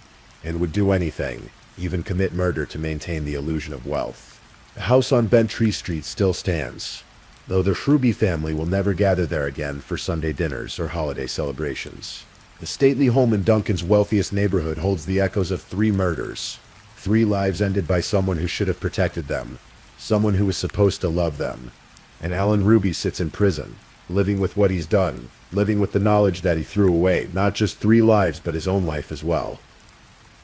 and would do anything, even commit murder to maintain the illusion of wealth. The house on Bent Tree Street still stands, though the Fruby family will never gather there again for Sunday dinners or holiday celebrations. The stately home in Duncan's wealthiest neighborhood holds the echoes of 3 murders, 3 lives ended by someone who should have protected them, someone who was supposed to love them. And Alan Ruby sits in prison, living with what he's done, living with the knowledge that he threw away, not just 3 lives but his own life as well.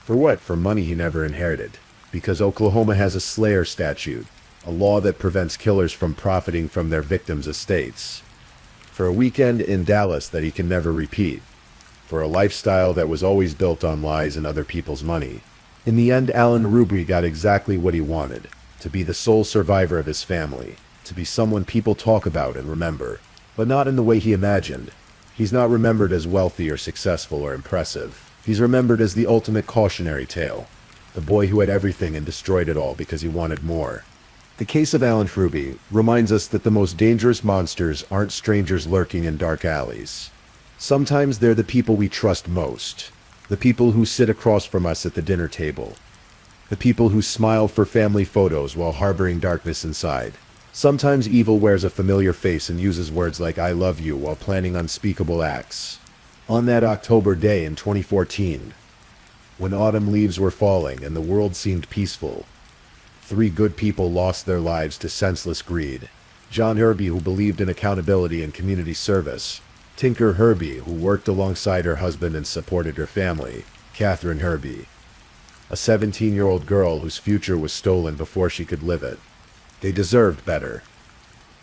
For what? For money he never inherited. Because Oklahoma has a Slayer statute, a law that prevents killers from profiting from their victims' estates. For a weekend in Dallas that he can never repeat. For a lifestyle that was always built on lies and other people's money. In the end, Alan Ruby got exactly what he wanted, to be the sole survivor of his family, to be someone people talk about and remember, but not in the way he imagined. He's not remembered as wealthy or successful or impressive. He's remembered as the ultimate cautionary tale, the boy who had everything and destroyed it all because he wanted more. The case of Alan Fruby reminds us that the most dangerous monsters aren't strangers lurking in dark alleys. Sometimes they're the people we trust most, the people who sit across from us at the dinner table, the people who smile for family photos while harboring darkness inside. Sometimes evil wears a familiar face and uses words like "I love you" while planning unspeakable acts. On that October day in 2014, when autumn leaves were falling and the world seemed peaceful, 3 good people lost their lives to senseless greed. John Herby, who believed in accountability and community service. Tinker Herby, who worked alongside her husband and supported her family. Catherine Herby, a 17-year-old girl whose future was stolen before she could live it. They deserved better.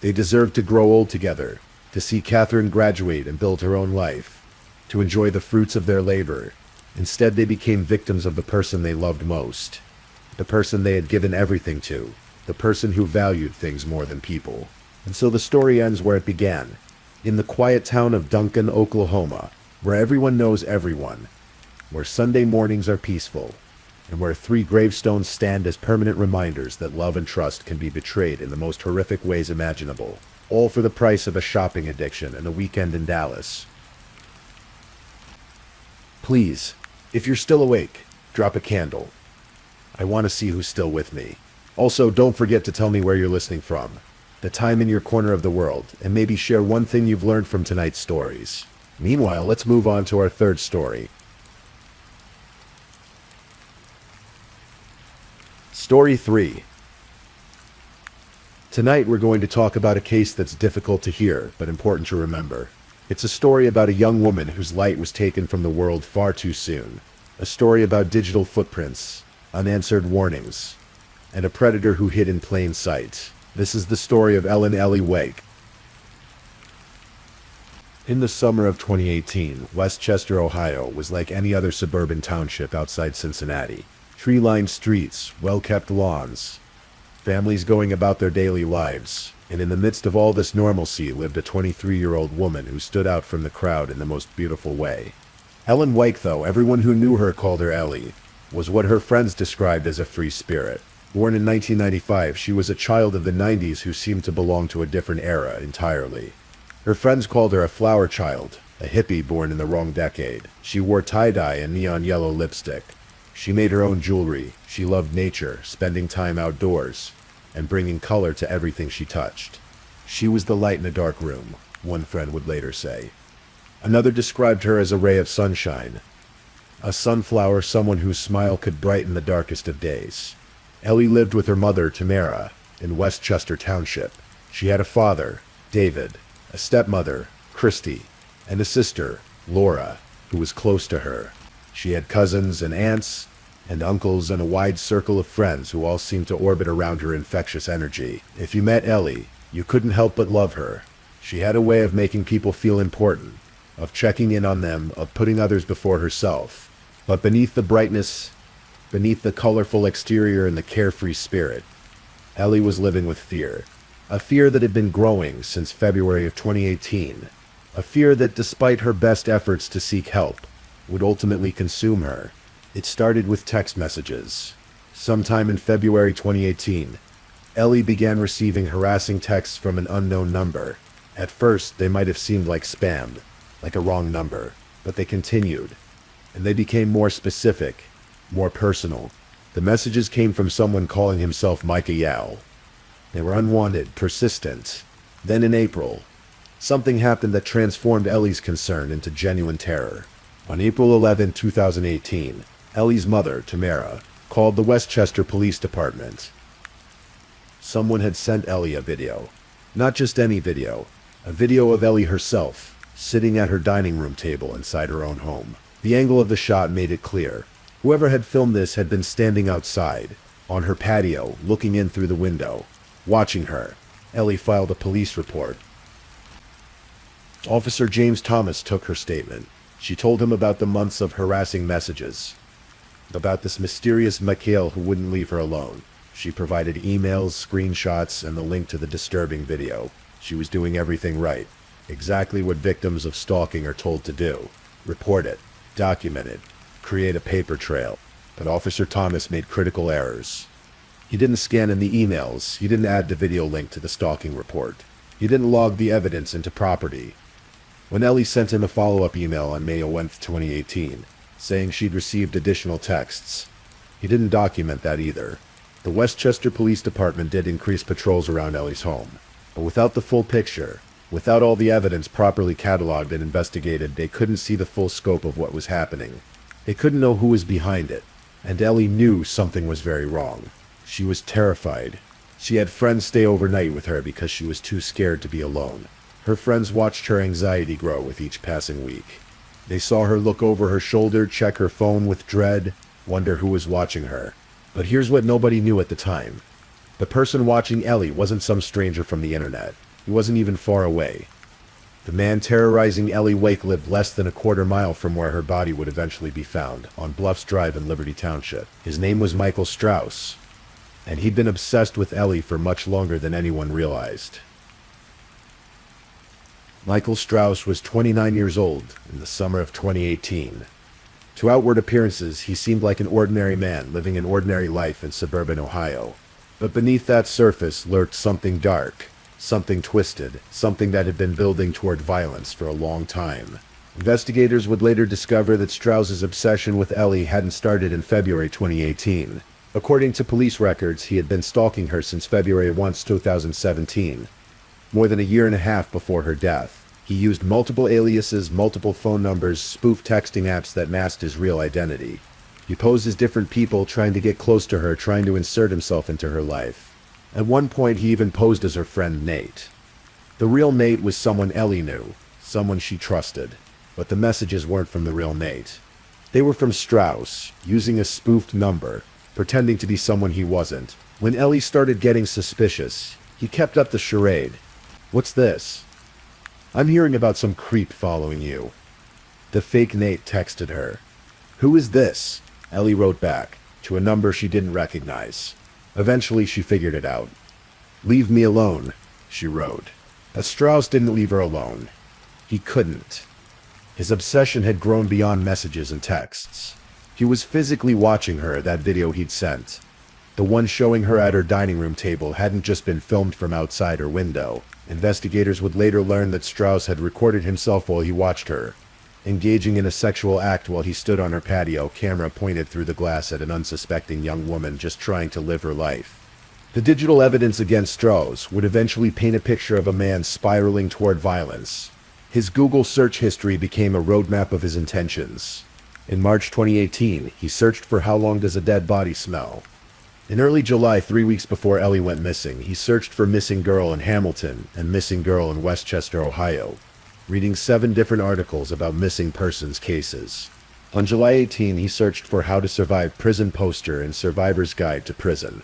They deserved to grow old together, to see Catherine graduate and build her own life, to enjoy the fruits of their labor. Instead, they became victims of the person they loved most, the person they had given everything to, the person who valued things more than people. And so the story ends where it began, in the quiet town of Duncan, Oklahoma, where everyone knows everyone, where Sunday mornings are peaceful, and where 3 gravestones stand as permanent reminders that love and trust can be betrayed in the most horrific ways imaginable, all for the price of a shopping addiction and a weekend in Dallas. Please, if you're still awake, drop a candle. I want to see who's still with me. Also, don't forget to tell me where you're listening from, the time in your corner of the world, and maybe share one thing you've learned from tonight's stories. Meanwhile, let's move on to our 3rd story. Story 3. Tonight we're going to talk about a case that's difficult to hear, but important to remember. It's a story about a young woman whose light was taken from the world far too soon. A story about digital footprints, unanswered warnings, and a predator who hid in plain sight. This is the story of Ellen Ellie Wake. In the summer of 2018, Westchester, Ohio was like any other suburban township outside Cincinnati. Tree-lined streets, well-kept lawns, families going about their daily lives, and in the midst of all this normalcy lived a 23-year-old woman who stood out from the crowd in the most beautiful way. Ellen Wake, though everyone who knew her called her Ellie, was what her friends described as a free spirit. Born in 1995, she was a child of the 90s who seemed to belong to a different era entirely. Her friends called her a flower child, a hippie born in the wrong decade. She wore tie-dye and neon yellow lipstick. She made her own jewelry. She loved nature, spending time outdoors, and bringing color to everything she touched. She was the light in a dark room, one friend would later say. Another described her as a ray of sunshine, a sunflower, someone whose smile could brighten the darkest of days. Ellie lived with her mother, Tamara, in Westchester Township. She had a father, David, a stepmother, Christy, and a sister, Laura, who was close to her. She had cousins and aunts and uncles and a wide circle of friends who all seemed to orbit around her infectious energy. If you met Ellie, you couldn't help but love her. She had a way of making people feel important, of checking in on them, of putting others before herself. But beneath the brightness, beneath the colorful exterior and the carefree spirit, Ellie was living with fear. A fear that had been growing since February of 2018. A fear that, despite her best efforts to seek help, would ultimately consume her. It started with text messages. Sometime in February 2018, Ellie began receiving harassing texts from an unknown number. At first, they might have seemed like spam, like a wrong number, but they continued, and they became more specific, more personal. The messages came from someone calling himself Micah Yao. They were unwanted, persistent. Then in April, something happened that transformed Ellie's concern into genuine terror. On April 11, 2018, Ellie's mother, Tamara, called the Westchester Police Department. Someone had sent Ellie a video. Not just any video. A video of Ellie herself, sitting at her dining room table inside her own home. The angle of the shot made it clear. Whoever had filmed this had been standing outside, on her patio, looking in through the window, watching her. Ellie filed a police report. Officer James Thomas took her statement. She told him about the months of harassing messages, about this mysterious Mikhail who wouldn't leave her alone. She provided emails, screenshots, and the link to the disturbing video. She was doing everything right. Exactly what victims of stalking are told to do. Report it, document it, create a paper trail. But Officer Thomas made critical errors. He didn't scan in the emails. He didn't add the video link to the stalking report. He didn't log the evidence into Property. When Ellie sent him a follow-up email on May 11, 2018, saying she'd received additional texts, he didn't document that either. The Westchester Police Department did increase patrols around Ellie's home, but without the full picture, without all the evidence properly cataloged and investigated, they couldn't see the full scope of what was happening. They couldn't know who was behind it, and Ellie knew something was very wrong. She was terrified. She had friends stay overnight with her because she was too scared to be alone. Her friends watched her anxiety grow with each passing week. They saw her look over her shoulder, check her phone with dread, wonder who was watching her. But here's what nobody knew at the time. The person watching Ellie wasn't some stranger from the internet. He wasn't even far away. The man terrorizing Ellie Wake lived less than a quarter mile from where her body would eventually be found, on Bluffs Drive in Liberty Township. His name was Michael Strauss, and he'd been obsessed with Ellie for much longer than anyone realized. Michael Strauss was 29 years old in the summer of 2018. To outward appearances, he seemed like an ordinary man living an ordinary life in suburban Ohio. But beneath that surface lurked something dark, something twisted, something that had been building toward violence for a long time. Investigators would later discover that Strauss's obsession with Ellie hadn't started in February 2018. According to police records, he had been stalking her since February 1, 2017. More than a year and a half before her death. He used multiple aliases, multiple phone numbers, spoof texting apps that masked his real identity. He posed as different people, trying to get close to her, trying to insert himself into her life. At one point, he even posed as her friend Nate. The real Nate was someone Ellie knew, someone she trusted. But the messages weren't from the real Nate. They were from Strauss, using a spoofed number, pretending to be someone he wasn't. When Ellie started getting suspicious, he kept up the charade. "What's this? I'm hearing about some creep following you." The fake Nate texted her. "Who is this?" Ellie wrote back, to a number she didn't recognize. Eventually she figured it out. "Leave me alone," she wrote. But Strauss didn't leave her alone. He couldn't. His obsession had grown beyond messages and texts. He was physically watching her, that video he'd sent. The one showing her at her dining room table hadn't just been filmed from outside her window. Investigators would later learn that Strauss had recorded himself while he watched her, engaging in a sexual act while he stood on her patio, camera pointed through the glass at an unsuspecting young woman just trying to live her life. The digital evidence against Strauss would eventually paint a picture of a man spiraling toward violence. His Google search history became a roadmap of his intentions. In March 2018, he searched for "How long does a dead body smell?" In early July, 3 weeks before Ellie went missing, he searched for missing girl in Hamilton and missing girl in Westchester, Ohio, reading 7 different articles about missing persons cases. On July 18, he searched for how to survive prison poster in Survivor's Guide to Prison.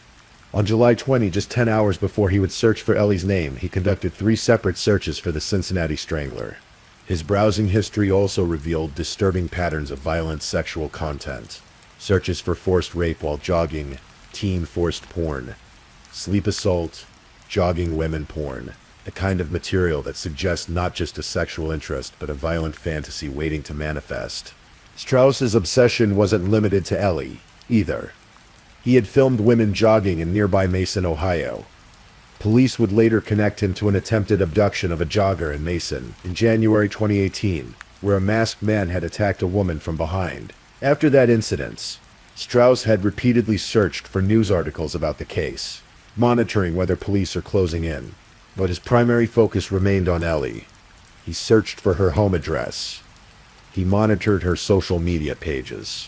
On July 20, just 10 hours before he would search for Ellie's name, he conducted 3 separate searches for the Cincinnati Strangler. His browsing history also revealed disturbing patterns of violent sexual content. Searches for forced rape while jogging, teen forced porn, sleep assault, jogging women porn, the kind of material that suggests not just a sexual interest but a violent fantasy waiting to manifest. Strauss's obsession wasn't limited to Ellie, either. He had filmed women jogging in nearby Mason, Ohio. Police would later connect him to an attempted abduction of a jogger in Mason in January 2018, where a masked man had attacked a woman from behind. After that incident, Strauss had repeatedly searched for news articles about the case, monitoring whether police are closing in. But his primary focus remained on Ellie. He searched for her home address. He monitored her social media pages.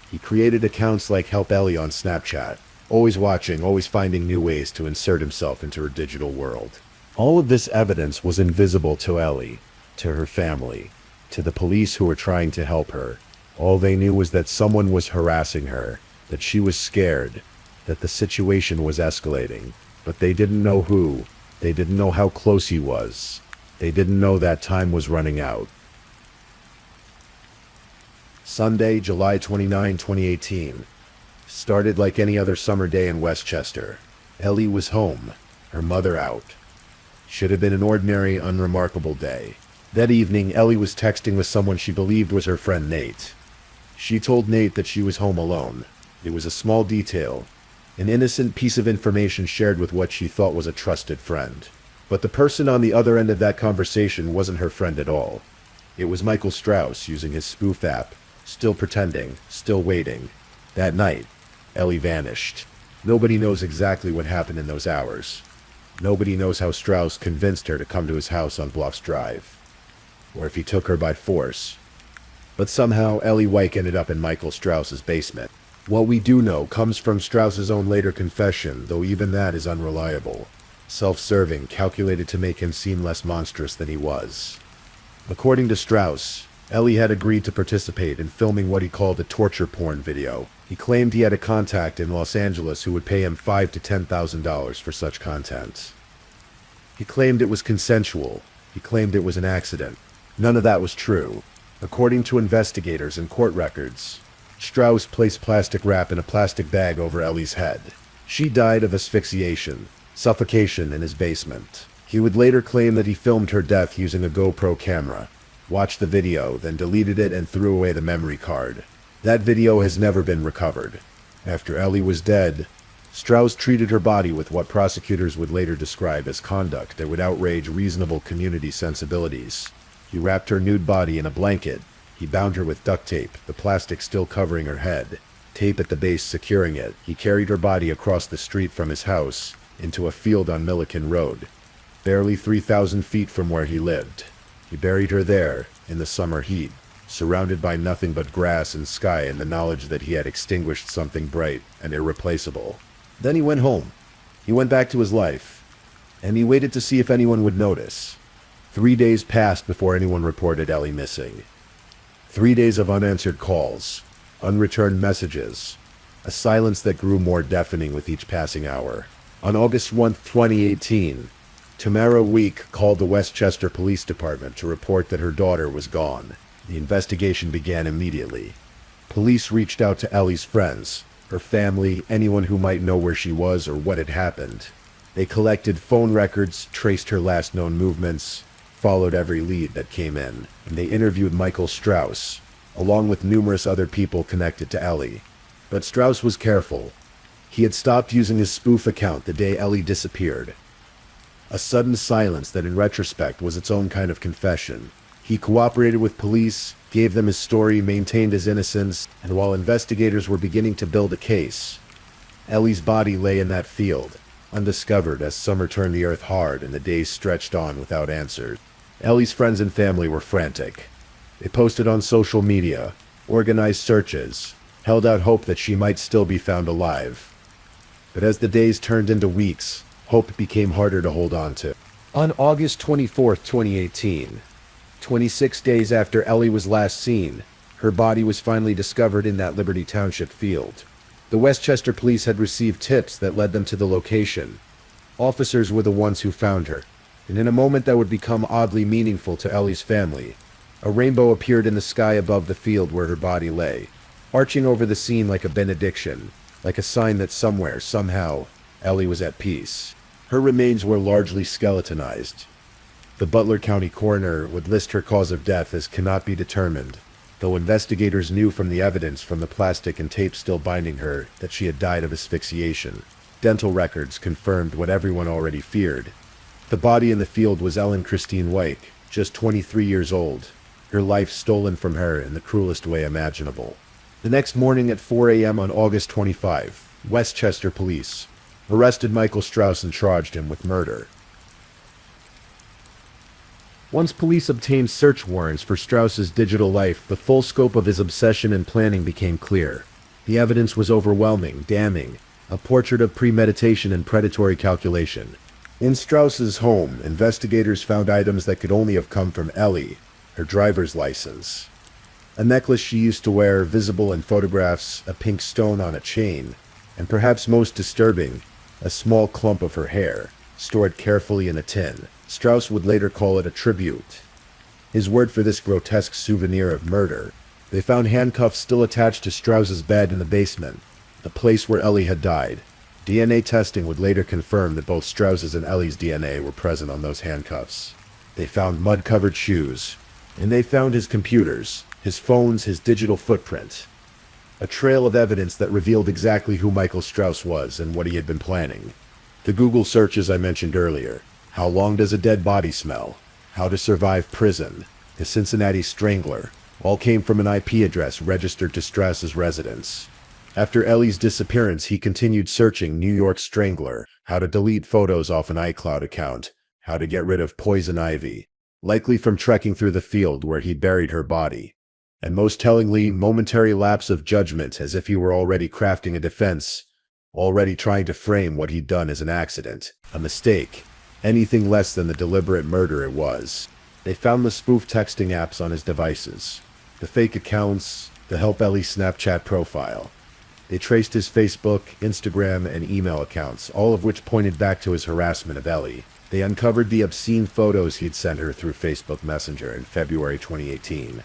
He created accounts like Help Ellie on Snapchat, always watching, always finding new ways to insert himself into her digital world. All of this evidence was invisible to Ellie, to her family, to the police who were trying to help her. All they knew was that someone was harassing her, that she was scared, that the situation was escalating. But they didn't know who. They didn't know how close he was. They didn't know that time was running out. Sunday, July 29, 2018. Started like any other summer day in Westchester. Ellie was home, her mother out. Should have been an ordinary, unremarkable day. That evening, Ellie was texting with someone she believed was her friend Nate. She told Nate that she was home alone. It was a small detail, an innocent piece of information shared with what she thought was a trusted friend. But the person on the other end of that conversation wasn't her friend at all. It was Michael Strauss using his spoof app, still pretending, still waiting. That night, Ellie vanished. Nobody knows exactly what happened in those hours. Nobody knows how Strauss convinced her to come to his house on Bluffs Drive, or if he took her by force. But somehow, Ellie White ended up in Michael Strauss's basement. What we do know comes from Strauss's own later confession, though even that is unreliable. Self-serving, calculated to make him seem less monstrous than he was. According to Strauss, Ellie had agreed to participate in filming what he called a torture porn video. He claimed he had a contact in Los Angeles who would pay him $5,000 to $10,000 for such content. He claimed it was consensual. He claimed it was an accident. None of that was true. According to investigators and court records, Strauss placed plastic wrap in a plastic bag over Ellie's head. She died of asphyxiation, suffocation in his basement. He would later claim that he filmed her death using a GoPro camera, watched the video, then deleted it and threw away the memory card. That video has never been recovered. After Ellie was dead, Strauss treated her body with what prosecutors would later describe as conduct that would outrage reasonable community sensibilities. He wrapped her nude body in a blanket. He bound her with duct tape, the plastic still covering her head, tape at the base securing it. He carried her body across the street from his house into a field on Milliken Road, barely 3,000 feet from where he lived. He buried her there, in the summer heat, surrounded by nothing but grass and sky and the knowledge that he had extinguished something bright and irreplaceable. Then he went home. He went back to his life, and he waited to see if anyone would notice. 3 days passed before anyone reported Ellie missing. 3 days of unanswered calls, unreturned messages, a silence that grew more deafening with each passing hour. On August 1, 2018, Tamara Week called the Westchester Police Department to report that her daughter was gone. The investigation began immediately. Police reached out to Ellie's friends, her family, anyone who might know where she was or what had happened. They collected phone records, traced her last known movements, followed every lead that came in, and they interviewed Michael Strauss, along with numerous other people connected to Ellie. But Strauss was careful. He had stopped using his spoof account the day Ellie disappeared. A sudden silence that in retrospect was its own kind of confession. He cooperated with police, gave them his story, maintained his innocence, and while investigators were beginning to build a case, Ellie's body lay in that field, undiscovered as summer turned the earth hard and the days stretched on without answers. Ellie's friends and family were frantic. They posted on social media, organized searches, held out hope that she might still be found alive. But as the days turned into weeks, hope became harder to hold on to. On August 24, 2018, 26 days after Ellie was last seen, her body was finally discovered in that Liberty Township field. The Westchester police had received tips that led them to the location. Officers were the ones who found her, and in a moment that would become oddly meaningful to Ellie's family, a rainbow appeared in the sky above the field where her body lay, arching over the scene like a benediction, like a sign that somewhere, somehow, Ellie was at peace. Her remains were largely skeletonized. The Butler County coroner would list her cause of death as cannot be determined, though investigators knew from the evidence from the plastic and tape still binding her that she had died of asphyxiation. Dental records confirmed what everyone already feared. The body in the field was Ellen Christine White, just 23 years old, her life stolen from her in the cruelest way imaginable. The next morning at 4 a.m. on August 25, Westchester police arrested Michael Strauss and charged him with murder. Once police obtained search warrants for Strauss's digital life, the full scope of his obsession and planning became clear. The evidence was overwhelming, damning, a portrait of premeditation and predatory calculation. In Strauss's home, investigators found items that could only have come from Ellie, her driver's license. A necklace she used to wear, visible in photographs, a pink stone on a chain, and perhaps most disturbing, a small clump of her hair, stored carefully in a tin. Strauss would later call it a tribute, his word for this grotesque souvenir of murder. They found handcuffs still attached to Strauss's bed in the basement, the place where Ellie had died. DNA testing would later confirm that both Strauss's and Ellie's DNA were present on those handcuffs. They found mud-covered shoes, and they found his computers, his phones, his digital footprint. A trail of evidence that revealed exactly who Michael Strauss was and what he had been planning. The Google searches I mentioned earlier. How long does a dead body smell? How to survive prison? The Cincinnati Strangler, all came from an IP address registered to Strauss's residence. After Ellie's disappearance, he continued searching New York Strangler, how to delete photos off an iCloud account, how to get rid of poison ivy, likely from trekking through the field where he buried her body. And most tellingly, momentary lapse of judgment, as if he were already crafting a defense, already trying to frame what he'd done as an accident, a mistake. Anything less than the deliberate murder it was. They found the spoof texting apps on his devices, the fake accounts, the Help Ellie Snapchat profile. They traced his Facebook, Instagram, and email accounts, all of which pointed back to his harassment of Ellie. They uncovered the obscene photos he'd sent her through Facebook Messenger in February 2018,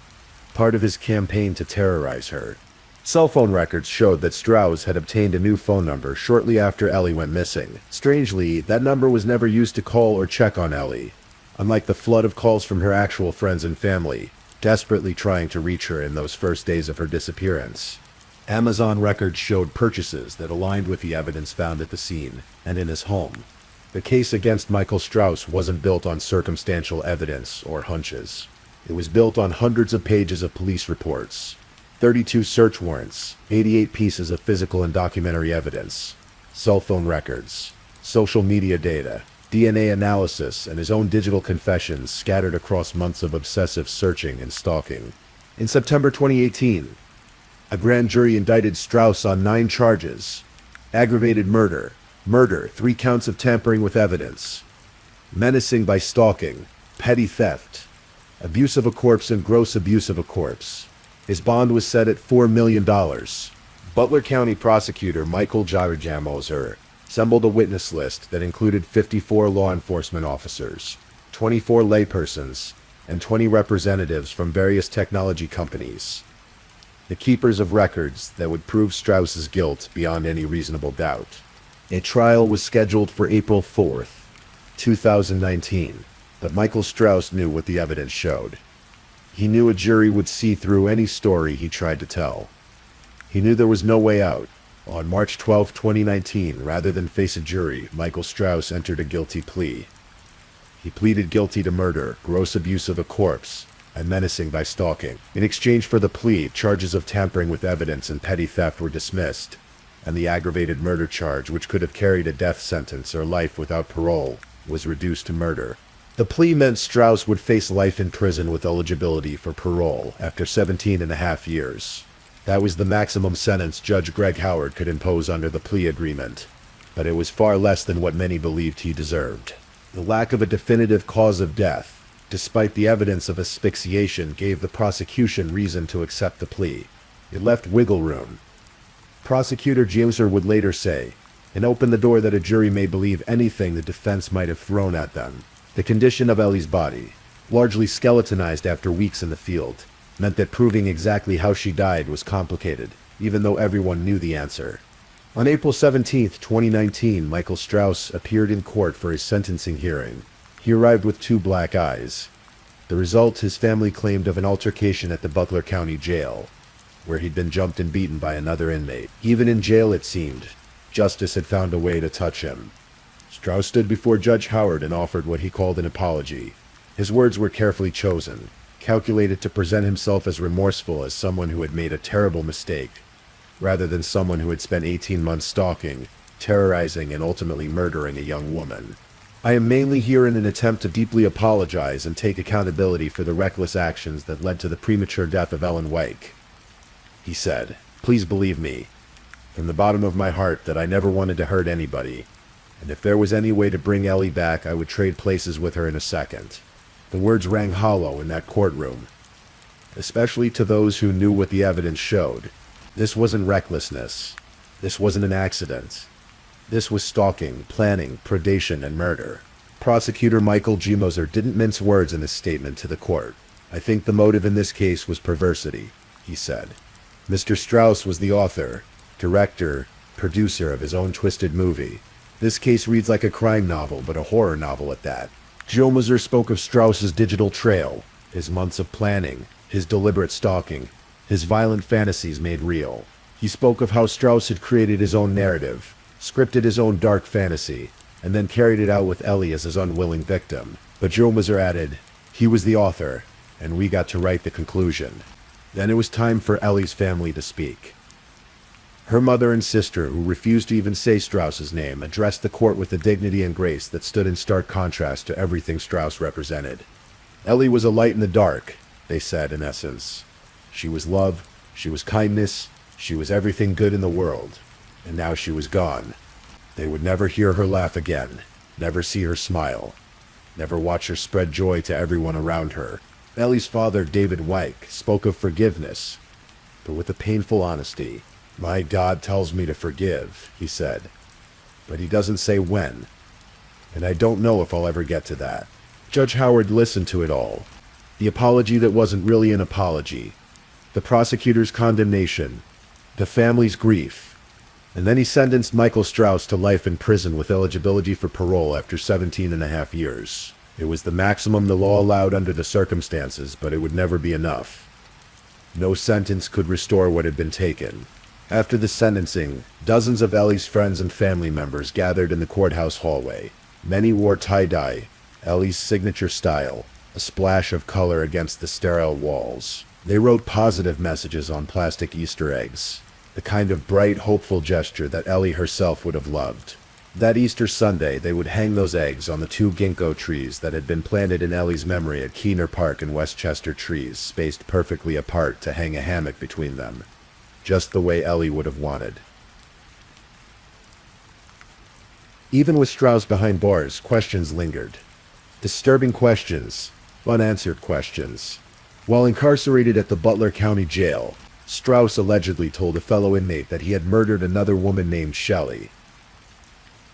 part of his campaign to terrorize her. Cell phone records showed that Strauss had obtained a new phone number shortly after Ellie went missing. Strangely, that number was never used to call or check on Ellie, unlike the flood of calls from her actual friends and family, desperately trying to reach her in those first days of her disappearance. Amazon records showed purchases that aligned with the evidence found at the scene and in his home. The case against Michael Strauss wasn't built on circumstantial evidence or hunches. It was built on hundreds of pages of police reports, 32 search warrants, 88 pieces of physical and documentary evidence, cell phone records, social media data, DNA analysis, and his own digital confessions scattered across months of obsessive searching and stalking. In September 2018, a grand jury indicted Strauss on 9 charges: aggravated murder, 3 counts of tampering with evidence, menacing by stalking, petty theft, abuse of a corpse, and gross abuse of a corpse. His bond was set at $4 million. Butler County prosecutor Michael Jamoser assembled a witness list that included 54 law enforcement officers, 24 laypersons, and 20 representatives from various technology companies, the keepers of records that would prove Strauss's guilt beyond any reasonable doubt. A trial was scheduled for April 4th, 2019, but Michael Strauss knew what the evidence showed. He knew a jury would see through any story he tried to tell. He knew there was no way out. On March 12, 2019, rather than face a jury, Michael Strauss entered a guilty plea. He pleaded guilty to murder, gross abuse of a corpse, and menacing by stalking. In exchange for the plea, charges of tampering with evidence and petty theft were dismissed, and the aggravated murder charge, which could have carried a death sentence or life without parole, was reduced to murder. The plea meant Strauss would face life in prison with eligibility for parole after 17.5 years. That was the maximum sentence Judge Greg Howard could impose under the plea agreement. but it was far less than what many believed he deserved. The lack of a definitive cause of death, despite the evidence of asphyxiation, gave the prosecution reason to accept the plea. It left wiggle room. Prosecutor Jameser would later say, and open the door that a jury may believe anything the defense might have thrown at them. The condition of Ellie's body, largely skeletonized after weeks in the field, meant that proving exactly how she died was complicated, even though everyone knew the answer. On April 17, 2019, Michael Strauss appeared in court for his sentencing hearing. He arrived with 2 black eyes. The result his family claimed of an altercation at the Butler County Jail, where he'd been jumped and beaten by another inmate. Even in jail, it seemed, justice had found a way to touch him. Strauss stood before Judge Howard and offered what he called an apology. His words were carefully chosen, calculated to present himself as remorseful as someone who had made a terrible mistake, rather than someone who had spent 18 months stalking, terrorizing, and ultimately murdering a young woman. I am mainly here in an attempt to deeply apologize and take accountability for the reckless actions that led to the premature death of Ellen Wyke, he said. Please believe me, from the bottom of my heart, that I never wanted to hurt anybody, and if there was any way to bring Ellie back, I would trade places with her in a second. The words rang hollow in that courtroom, especially to those who knew what the evidence showed. This wasn't recklessness. This wasn't an accident. This was stalking, planning, predation, and murder. Prosecutor Michael G. Moser didn't mince words in his statement to the court. I think the motive in this case was perversity, he said. Mr. Strauss was the author, director, producer of his own twisted movie. This case reads like a crime novel, but a horror novel at that. Joe Moser spoke of Strauss's digital trail, his months of planning, his deliberate stalking, his violent fantasies made real. He spoke of how Strauss had created his own narrative, scripted his own dark fantasy, and then carried it out with Ellie as his unwilling victim. But Joe Moser added, he was the author, and we got to write the conclusion. Then it was time for Ellie's family to speak. Her mother and sister, who refused to even say Strauss's name, addressed the court with a dignity and grace that stood in stark contrast to everything Strauss represented. Ellie was a light in the dark, they said in essence. She was love, she was kindness, she was everything good in the world, and now she was gone. They would never hear her laugh again, never see her smile, never watch her spread joy to everyone around her. Ellie's father, David Wyke, spoke of forgiveness, but with a painful honesty. My God tells me to forgive, he said, but he doesn't say when, and I don't know if I'll ever get to that. Judge Howard listened to it all. The apology that wasn't really an apology, the prosecutor's condemnation, the family's grief, and then he sentenced Michael Strauss to life in prison with eligibility for parole after 17.5 years. It was the maximum the law allowed under the circumstances, but it would never be enough. No sentence could restore what had been taken. After the sentencing, dozens of Ellie's friends and family members gathered in the courthouse hallway. Many wore tie-dye, Ellie's signature style, a splash of color against the sterile walls. They wrote positive messages on plastic Easter eggs, the kind of bright, hopeful gesture that Ellie herself would have loved. That Easter Sunday, they would hang those eggs on the 2 ginkgo trees that had been planted in Ellie's memory at Keener Park in Westchester, trees spaced perfectly apart to hang a hammock between them, just the way Ellie would have wanted. Even with Strauss behind bars, questions lingered. Disturbing questions, unanswered questions. While incarcerated at the Butler County Jail, Strauss allegedly told a fellow inmate that he had murdered another woman named Shelley.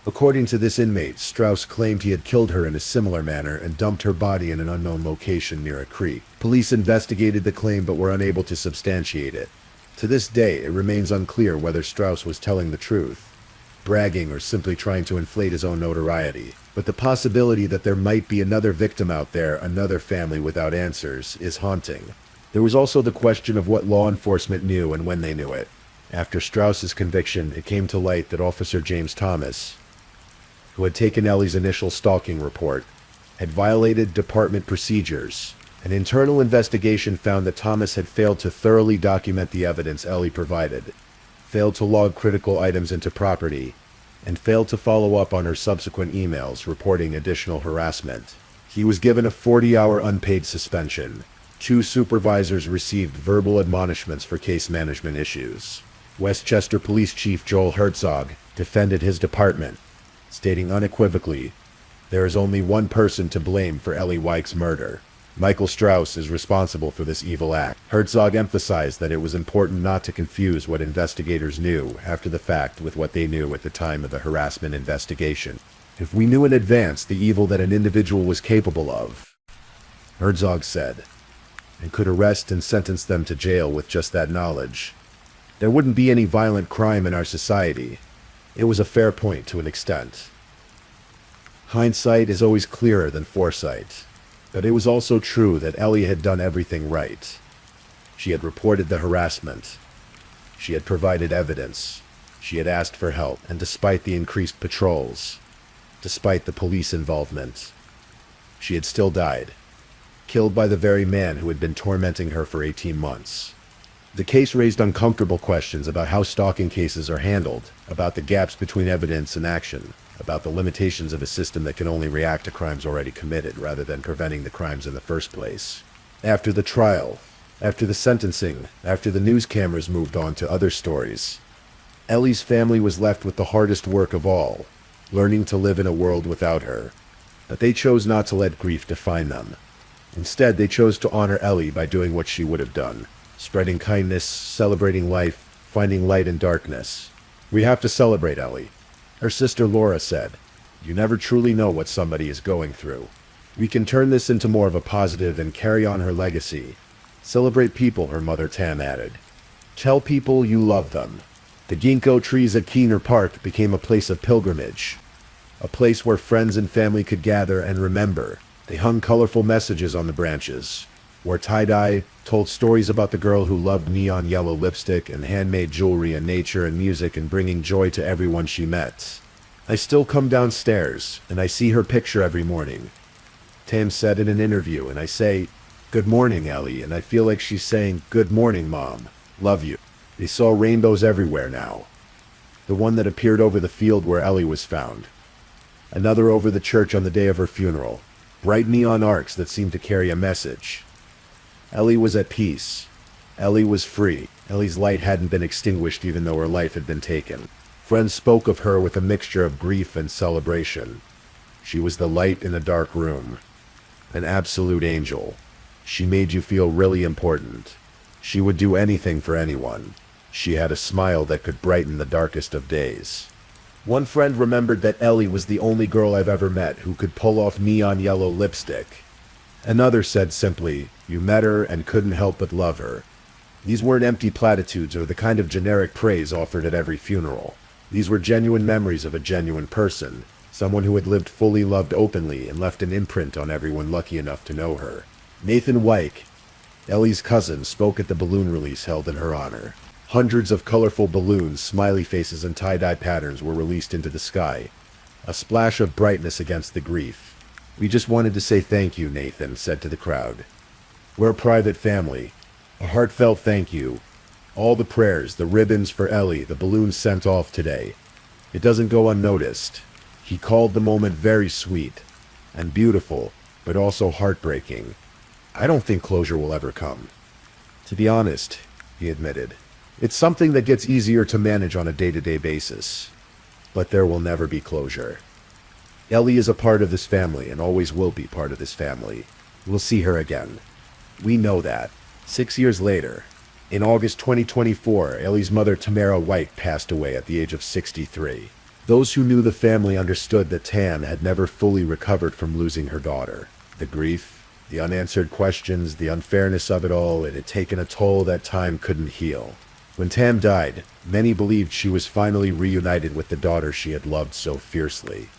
According to this inmate, Strauss claimed he had killed her in a similar manner and dumped her body in an unknown location near a creek. Police investigated the claim but were unable to substantiate it. To this day, it remains unclear whether Strauss was telling the truth, bragging, or simply trying to inflate his own notoriety. But the possibility that there might be another victim out there, another family without answers, is haunting. There was also the question of what law enforcement knew and when they knew it. After Strauss's conviction, it came to light that Officer James Thomas, who had taken Ellie's initial stalking report, had violated department procedures. An internal investigation found that Thomas had failed to thoroughly document the evidence Ellie provided, failed to log critical items into Property, and failed to follow up on her subsequent emails reporting additional harassment. He was given a 40-hour unpaid suspension. 2 supervisors received verbal admonishments for case management issues. Westchester Police Chief Joel Herzog defended his department, stating unequivocally, "There is only one person to blame for Ellie Weich's murder. Michael Strauss is responsible for this evil act." Herzog emphasized that it was important not to confuse what investigators knew after the fact with what they knew at the time of the harassment investigation. "If we knew in advance the evil that an individual was capable of," Herzog said, "and could arrest and sentence them to jail with just that knowledge, there wouldn't be any violent crime in our society." It was a fair point to an extent. Hindsight is always clearer than foresight. But it was also true that Ellie had done everything right. She had reported the harassment. She had provided evidence. She had asked for help, and despite the increased patrols, despite the police involvement, she had still died, killed by the very man who had been tormenting her for 18 months. The case raised uncomfortable questions about how stalking cases are handled, about the gaps between evidence and action, about the limitations of a system that can only react to crimes already committed rather than preventing the crimes in the first place. After the trial, after the sentencing, after the news cameras moved on to other stories, Ellie's family was left with the hardest work of all, learning to live in a world without her. But they chose not to let grief define them. Instead, they chose to honor Ellie by doing what she would have done, spreading kindness, celebrating life, finding light in darkness. "We have to celebrate Ellie," her sister Laura said. "You never truly know what somebody is going through. We can turn this into more of a positive and carry on her legacy. Celebrate people," her mother Tam added. "Tell people you love them." The ginkgo trees at Keener Park became a place of pilgrimage, a place where friends and family could gather and remember. They hung colorful messages on the branches, wore tie-dye, told stories about the girl who loved neon yellow lipstick and handmade jewelry and nature and music and bringing joy to everyone she met. "I still come downstairs, and I see her picture every morning," Tam said in an interview, "and I say, 'Good morning, Ellie,' and I feel like she's saying, 'Good morning, Mom. Love you.'" They saw rainbows everywhere now. The one that appeared over the field where Ellie was found. Another over the church on the day of her funeral. Bright neon arcs that seemed to carry a message. Ellie was at peace. Ellie was free. Ellie's light hadn't been extinguished even though her life had been taken. Friends spoke of her with a mixture of grief and celebration. She was the light in a dark room. An absolute angel. She made you feel really important. She would do anything for anyone. She had a smile that could brighten the darkest of days. One friend remembered that Ellie was the only girl I've ever met who could pull off neon yellow lipstick. Another said simply, "You met her and couldn't help but love her." These weren't empty platitudes or the kind of generic praise offered at every funeral. These were genuine memories of a genuine person, someone who had lived fully, loved openly, and left an imprint on everyone lucky enough to know her. Nathan Weich, Ellie's cousin, spoke at the balloon release held in her honor. Hundreds of colorful balloons, smiley faces, and tie-dye patterns were released into the sky, a splash of brightness against the grief. "We just wanted to say thank you," Nathan said to the crowd. "We're a private family. A heartfelt thank you. All the prayers, the ribbons for Ellie, the balloons sent off today. It doesn't go unnoticed." He called the moment very sweet and beautiful, but also heartbreaking. "I don't think closure will ever come. To be honest," he admitted, "it's something that gets easier to manage on a day-to-day basis. But there will never be closure. Ellie is a part of this family and always will be part of this family. We'll see her again. We know that." 6 years later, in August 2024, Ellie's mother Tamara White passed away at the age of 63. Those who knew the family understood that Tam had never fully recovered from losing her daughter. The grief, the unanswered questions, the unfairness of it all, it had taken a toll that time couldn't heal. When Tam died, many believed she was finally reunited with the daughter she had loved so fiercely,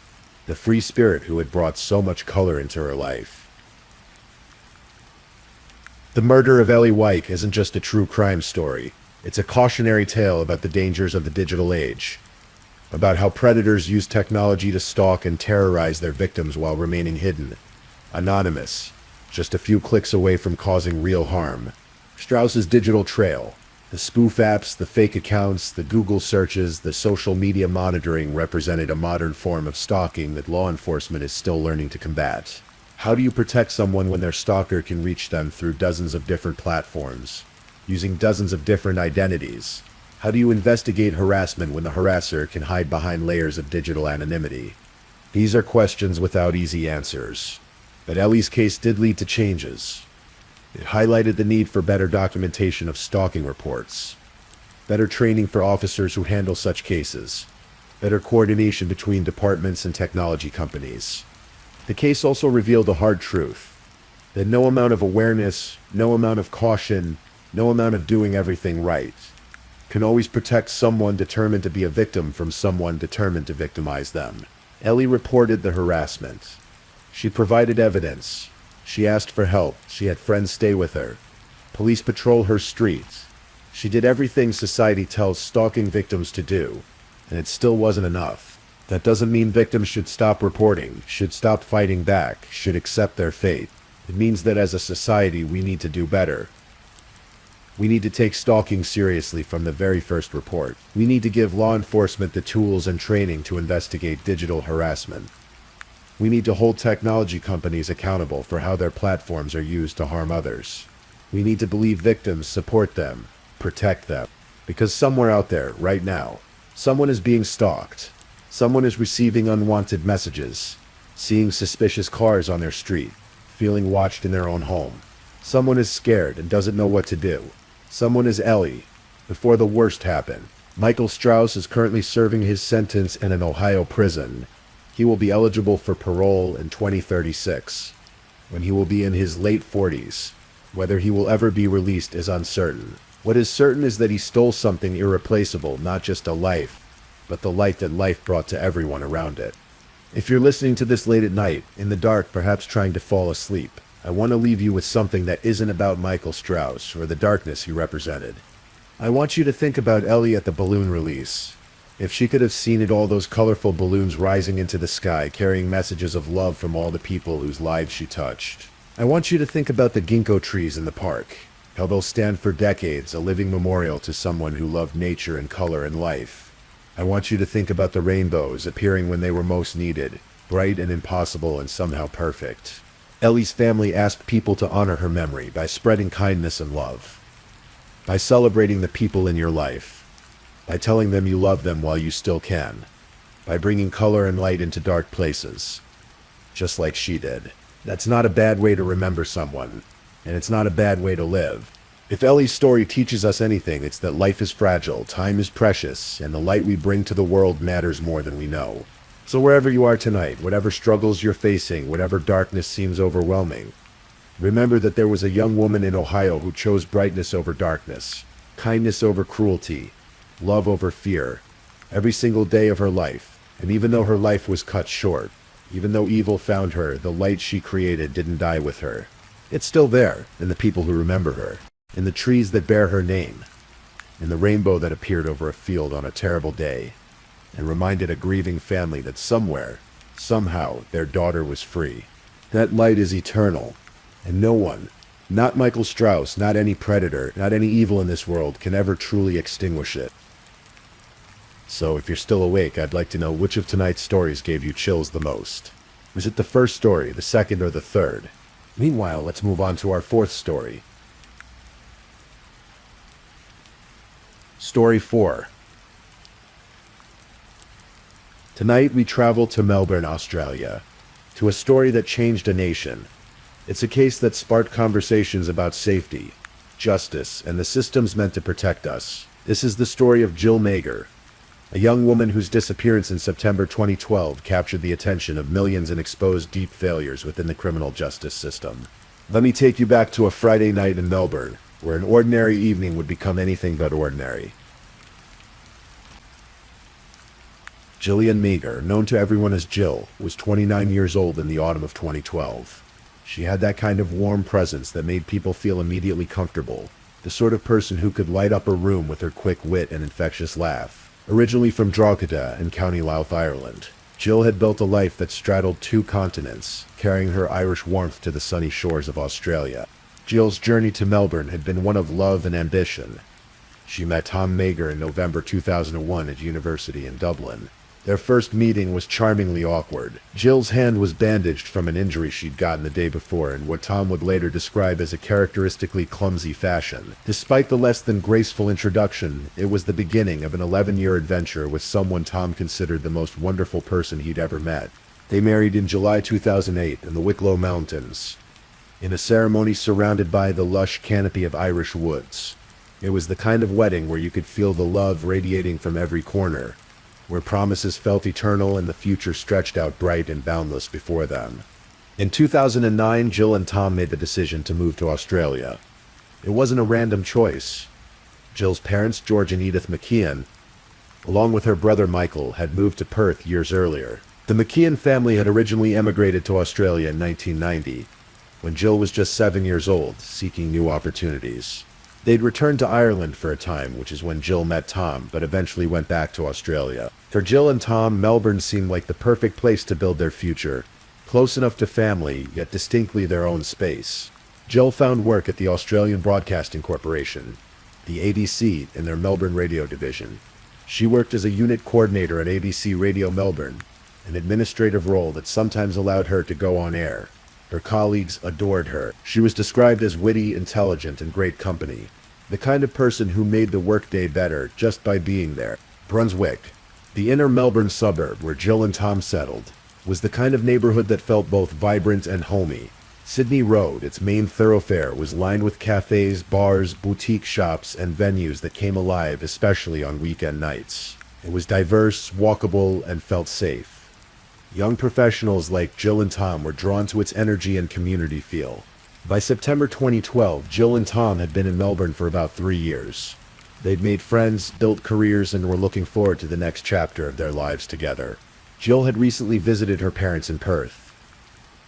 the free spirit who had brought so much color into her life. The murder of Ellie Weich isn't just a true crime story. It's a cautionary tale about the dangers of the digital age, about how predators use technology to stalk and terrorize their victims while remaining hidden, anonymous, just a few clicks away from causing real harm. Strauss's digital trail, the spoof apps, the fake accounts, the Google searches, the social media monitoring represented a modern form of stalking that law enforcement is still learning to combat. How do you protect someone when their stalker can reach them through dozens of different platforms, using dozens of different identities? How do you investigate harassment when the harasser can hide behind layers of digital anonymity? These are questions without easy answers. But Ellie's case did lead to changes. It highlighted the need for better documentation of stalking reports, better training for officers who handle such cases, better coordination between departments and technology companies. The case also revealed a hard truth, that no amount of awareness, no amount of caution, no amount of doing everything right can always protect someone determined to be a victim from someone determined to victimize them. Ellie reported the harassment. She provided evidence. She asked for help. She had friends stay with her. Police patrol her streets. She did everything society tells stalking victims to do, and it still wasn't enough. That doesn't mean victims should stop reporting, should stop fighting back, should accept their fate. It means that as a society we need to do better. We need to take stalking seriously from the very first report. We need to give law enforcement the tools and training to investigate digital harassment. We need to hold technology companies accountable for how their platforms are used to harm others. We need to believe victims, support them, protect them. Because somewhere out there, right now, someone is being stalked. Someone is receiving unwanted messages, seeing suspicious cars on their street, feeling watched in their own home. Someone is scared and doesn't know what to do. Someone is Ellie. Before the worst happened, Michael Strauss is currently serving his sentence in an Ohio prison. He will be eligible for parole in 2036, when he will be in his late 40s. Whether he will ever be released is uncertain. What is certain is that he stole something irreplaceable, not just a life, but the light that life brought to everyone around it. If you're listening to this late at night, in the dark, perhaps trying to fall asleep, I want to leave you with something that isn't about Michael Strauss or the darkness he represented. I want you to think about Ellie at the balloon release. If she could have seen it, all those colorful balloons rising into the sky, carrying messages of love from all the people whose lives she touched. I want you to think about the ginkgo trees in the park, how they'll stand for decades, a living memorial to someone who loved nature and color and life. I want you to think about the rainbows appearing when they were most needed, bright and impossible and somehow perfect. Ellie's family asked people to honor her memory by spreading kindness and love, by celebrating the people in your life, by telling them you love them while you still can, by bringing color and light into dark places, just like she did. That's not a bad way to remember someone, and it's not a bad way to live. If Ellie's story teaches us anything, it's that life is fragile, time is precious, and the light we bring to the world matters more than we know. So wherever you are tonight, whatever struggles you're facing, whatever darkness seems overwhelming, remember that there was a young woman in Ohio who chose brightness over darkness, kindness over cruelty, love over fear, every single day of her life. And even though her life was cut short, even though evil found her, the light she created didn't die with her. It's still there, in the people who remember her, in the trees that bear her name, in the rainbow that appeared over a field on a terrible day, and reminded a grieving family that somewhere, somehow, their daughter was free. That light is eternal, and no one, not Michael Strauss, not any predator, not any evil in this world, can ever truly extinguish it. So if you're still awake, I'd like to know which of tonight's stories gave you chills the most. Was it the first story, the second, or the third? Meanwhile, let's move on to our fourth story. Story 4. Tonight we travel to Melbourne, Australia, to a story that changed a nation. It's a case that sparked conversations about safety, justice, and the systems meant to protect us. This is the story of Jill Mager, a young woman whose disappearance in September 2012 captured the attention of millions and exposed deep failures within the criminal justice system. Let me take you back to a Friday night in Melbourne, where an ordinary evening would become anything but ordinary. Jillian Mager, known to everyone as Jill, was 29 years old in the autumn of 2012. She had that kind of warm presence that made people feel immediately comfortable, the sort of person who could light up a room with her quick wit and infectious laugh. Originally from Drogheda in County Louth, Ireland, Jill had built a life that straddled 2 continents, carrying her Irish warmth to the sunny shores of Australia. Jill's journey to Melbourne had been one of love and ambition. She met Tom Mager in November 2001 at university in Dublin. Their first meeting was charmingly awkward. Jill's hand was bandaged from an injury she'd gotten the day before in what Tom would later describe as a characteristically clumsy fashion. Despite the less than graceful introduction, it was the beginning of an 11-year adventure with someone Tom considered the most wonderful person he'd ever met. They married in July 2008 in the Wicklow Mountains, in a ceremony surrounded by the lush canopy of Irish woods. It was the kind of wedding where you could feel the love radiating from every corner, where promises felt eternal and the future stretched out bright and boundless before them. In 2009, Jill and Tom made the decision to move to Australia. It wasn't a random choice. Jill's parents, George and Edith McKeon, along with her brother Michael, had moved to Perth years earlier. The McKeon family had originally emigrated to Australia in 1990, when Jill was just 7 years old, seeking new opportunities. They'd returned to Ireland for a time, which is when Jill met Tom, but eventually went back to Australia. For Jill and Tom, Melbourne seemed like the perfect place to build their future. Close enough to family, yet distinctly their own space. Jill found work at the Australian Broadcasting Corporation, the ABC, in their Melbourne radio division. She worked as a unit coordinator at ABC Radio Melbourne, an administrative role that sometimes allowed her to go on air. Her colleagues adored her. She was described as witty, intelligent, and great company. The kind of person who made the workday better just by being there. Brunswick, the inner Melbourne suburb where Jill and Tom settled, was the kind of neighborhood that felt both vibrant and homey. Sydney Road, its main thoroughfare, was lined with cafes, bars, boutique shops, and venues that came alive, especially on weekend nights. It was diverse, walkable, and felt safe. Young professionals like Jill and Tom were drawn to its energy and community feel. By September 2012, Jill and Tom had been in Melbourne for about 3 years. They'd made friends, built careers, and were looking forward to the next chapter of their lives together. Jill had recently visited her parents in Perth.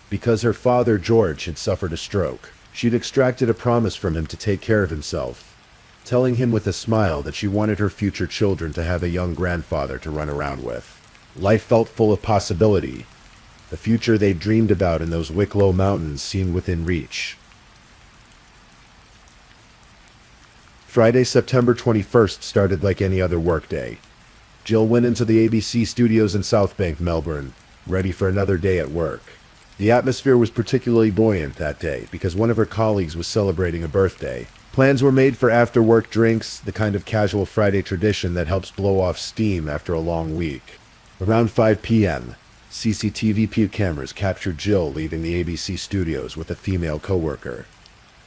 Because her father, George, had suffered a stroke, she'd extracted a promise from him to take care of himself, telling him with a smile that she wanted her future children to have a young grandfather to run around with. Life felt full of possibility. The future they dreamed about in those Wicklow Mountains seemed within reach. Friday, September 21st started like any other workday. Jill went into the ABC studios in Southbank, Melbourne, ready for another day at work. The atmosphere was particularly buoyant that day because one of her colleagues was celebrating a birthday. Plans were made for after-work drinks, the kind of casual Friday tradition that helps blow off steam after a long week. Around 5 p.m., CCTV cameras captured Jill leaving the ABC studios with a female coworker.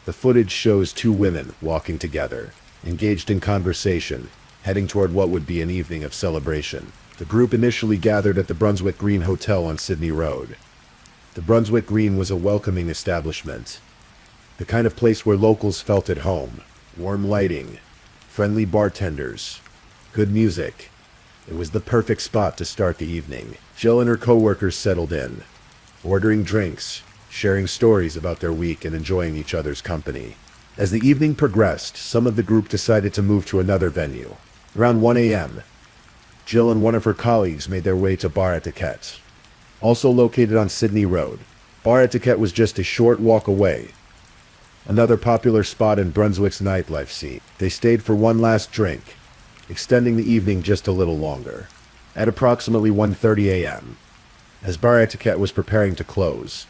The footage shows two women walking together, engaged in conversation, heading toward what would be an evening of celebration. The group initially gathered at the Brunswick Green Hotel on Sydney Road. The Brunswick Green was a welcoming establishment, the kind of place where locals felt at home. Warm lighting, friendly bartenders, good music. It was the perfect spot to start the evening. Jill and her coworkers settled in, ordering drinks, sharing stories about their week, and enjoying each other's company. As the evening progressed, some of the group decided to move to another venue. Around 1 a.m., Jill and one of her colleagues made their way to Bar Etiquette, also located on Sydney Road. Bar Etiquette was just a short walk away, another popular spot in Brunswick's nightlife scene. They stayed for one last drink, extending the evening just a little longer. At approximately 1:30 a.m., as Bar Etiquette was preparing to close,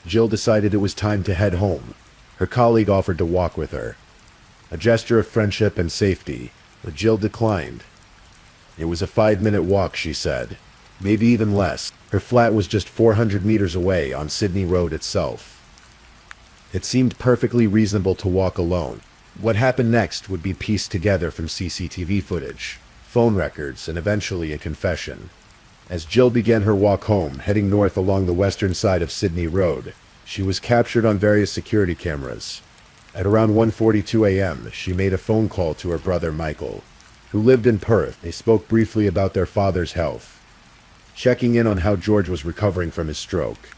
Jill decided it was time to head home. Her colleague offered to walk with her, a gesture of friendship and safety, but Jill declined. It was a 5-minute walk, she said, maybe even less. Her flat was just 400 meters away on Sydney Road itself. It seemed perfectly reasonable to walk alone. What happened next would be pieced together from CCTV footage, phone records, and eventually a confession. As Jill began her walk home, heading north along the western side of Sydney Road, she was captured on various security cameras. At around 1:42 a.m., she made a phone call to her brother Michael, who lived in Perth. They spoke briefly about their father's health, checking in on how George was recovering from his stroke.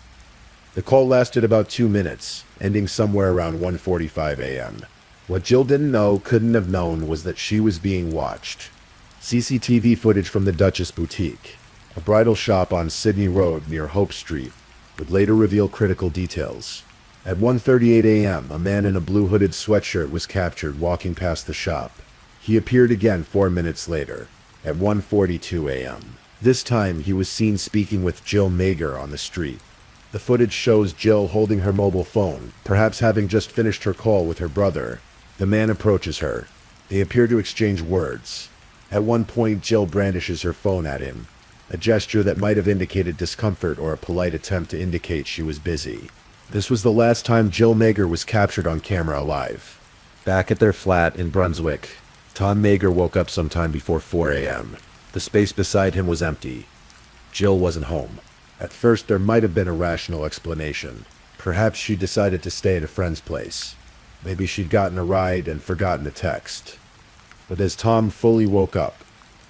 The call lasted about 2 minutes, ending somewhere around 1:45 a.m. What Jill didn't know, couldn't have known, was that she was being watched. CCTV footage from the Duchess Boutique, a bridal shop on Sydney Road near Hope Street, would later reveal critical details. At 1:38 a.m., a man in a blue hooded sweatshirt was captured walking past the shop. He appeared again 4 minutes later, at 1:42 a.m. This time, he was seen speaking with Jill Mager on the street. The footage shows Jill holding her mobile phone, perhaps having just finished her call with her brother. The man approaches her. They appear to exchange words. At one point, Jill brandishes her phone at him, a gesture that might have indicated discomfort or a polite attempt to indicate she was busy. This was the last time Jill Mager was captured on camera alive. Back at their flat in Brunswick, Tom Mager woke up sometime before 4 a.m. The space beside him was empty. Jill wasn't home. At first, there might have been a rational explanation. Perhaps she decided to stay at a friend's place. Maybe she'd gotten a ride and forgotten to text. But as Tom fully woke up,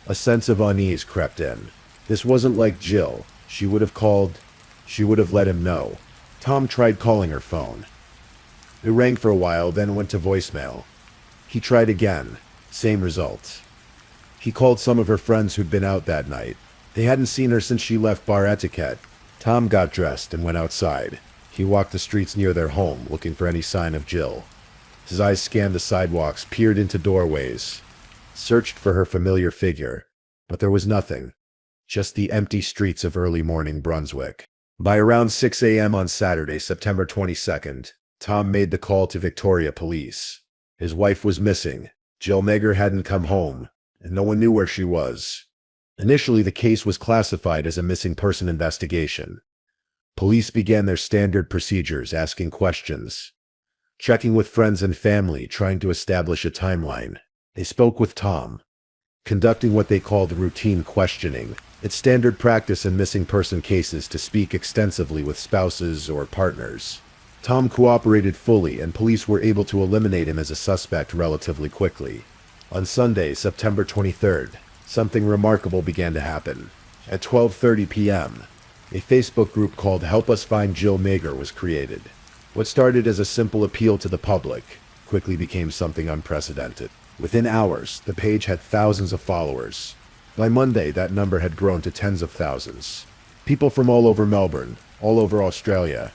a sense of unease crept in. This wasn't like Jill. She would have called. She would have let him know. Tom tried calling her phone. It rang for a while, then went to voicemail. He tried again. Same result. He called some of her friends who'd been out that night. They hadn't seen her since she left bar etiquette. Tom got dressed and went outside. He walked the streets near their home, looking for any sign of Jill. His eyes scanned the sidewalks, peered into doorways, searched for her familiar figure. But there was nothing. Just the empty streets of early morning Brunswick. By around 6 a.m. on Saturday, September 22nd, Tom made the call to Victoria Police. His wife was missing. Jill Mager hadn't come home, and no one knew where she was. Initially, the case was classified as a missing person investigation. Police began their standard procedures, asking questions, checking with friends and family, trying to establish a timeline. They spoke with Tom, conducting what they called routine questioning. It's standard practice in missing person cases to speak extensively with spouses or partners. Tom cooperated fully, and police were able to eliminate him as a suspect relatively quickly. On Sunday, September 23rd, something remarkable began to happen. At 12:30 p.m., a Facebook group called Help Us Find Jill Mager was created. What started as a simple appeal to the public quickly became something unprecedented. Within hours, the page had thousands of followers. By Monday, that number had grown to tens of thousands. People from all over Melbourne, all over Australia,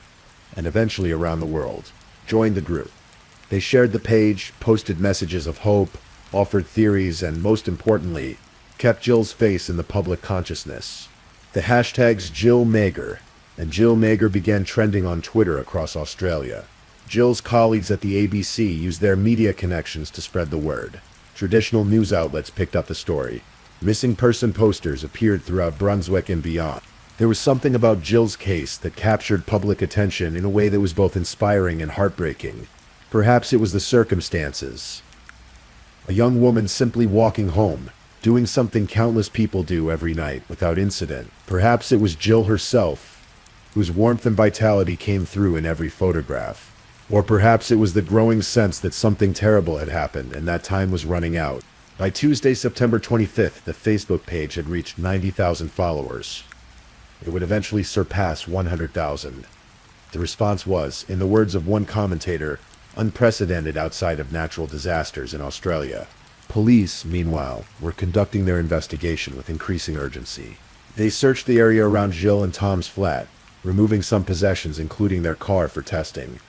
and eventually around the world, joined the group. They shared the page, posted messages of hope, offered theories, and most importantly, kept Jill's face in the public consciousness. The hashtags Jill Mager and Jill Mager began trending on Twitter across Australia. Jill's colleagues at the ABC used their media connections to spread the word. Traditional news outlets picked up the story. Missing person posters appeared throughout Brunswick and beyond. There was something about Jill's case that captured public attention in a way that was both inspiring and heartbreaking. Perhaps it was the circumstances. A young woman simply walking home, doing something countless people do every night without incident. Perhaps it was Jill herself, whose warmth and vitality came through in every photograph. Or perhaps it was the growing sense that something terrible had happened and that time was running out. By Tuesday, September 25th, the Facebook page had reached 90,000 followers. It would eventually surpass 100,000. The response was, in the words of one commentator, unprecedented outside of natural disasters in Australia. Police, meanwhile, were conducting their investigation with increasing urgency. They searched the area around Jill and Tom's flat, removing some possessions including their car for testing.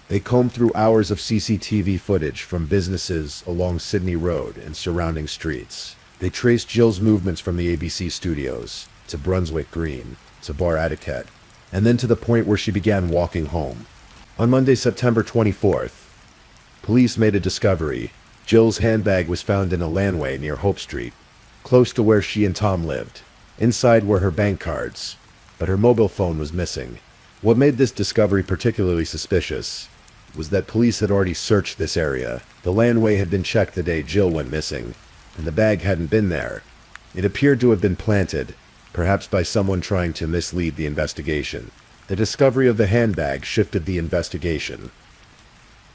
They combed through hours of CCTV footage from businesses along Sydney Road and surrounding streets. They traced Jill's movements from the ABC studios, to Brunswick Green, to Bar Etiquette, and then to the point where she began walking home. On Monday, September 24th, police made a discovery. Jill's handbag was found in a landway near Hope Street, close to where she and Tom lived. Inside were her bank cards, but her mobile phone was missing. What made this discovery particularly suspicious was that police had already searched this area. The landway had been checked the day Jill went missing, and the bag hadn't been there. It appeared to have been planted, perhaps by someone trying to mislead the investigation. The discovery of the handbag shifted the investigation.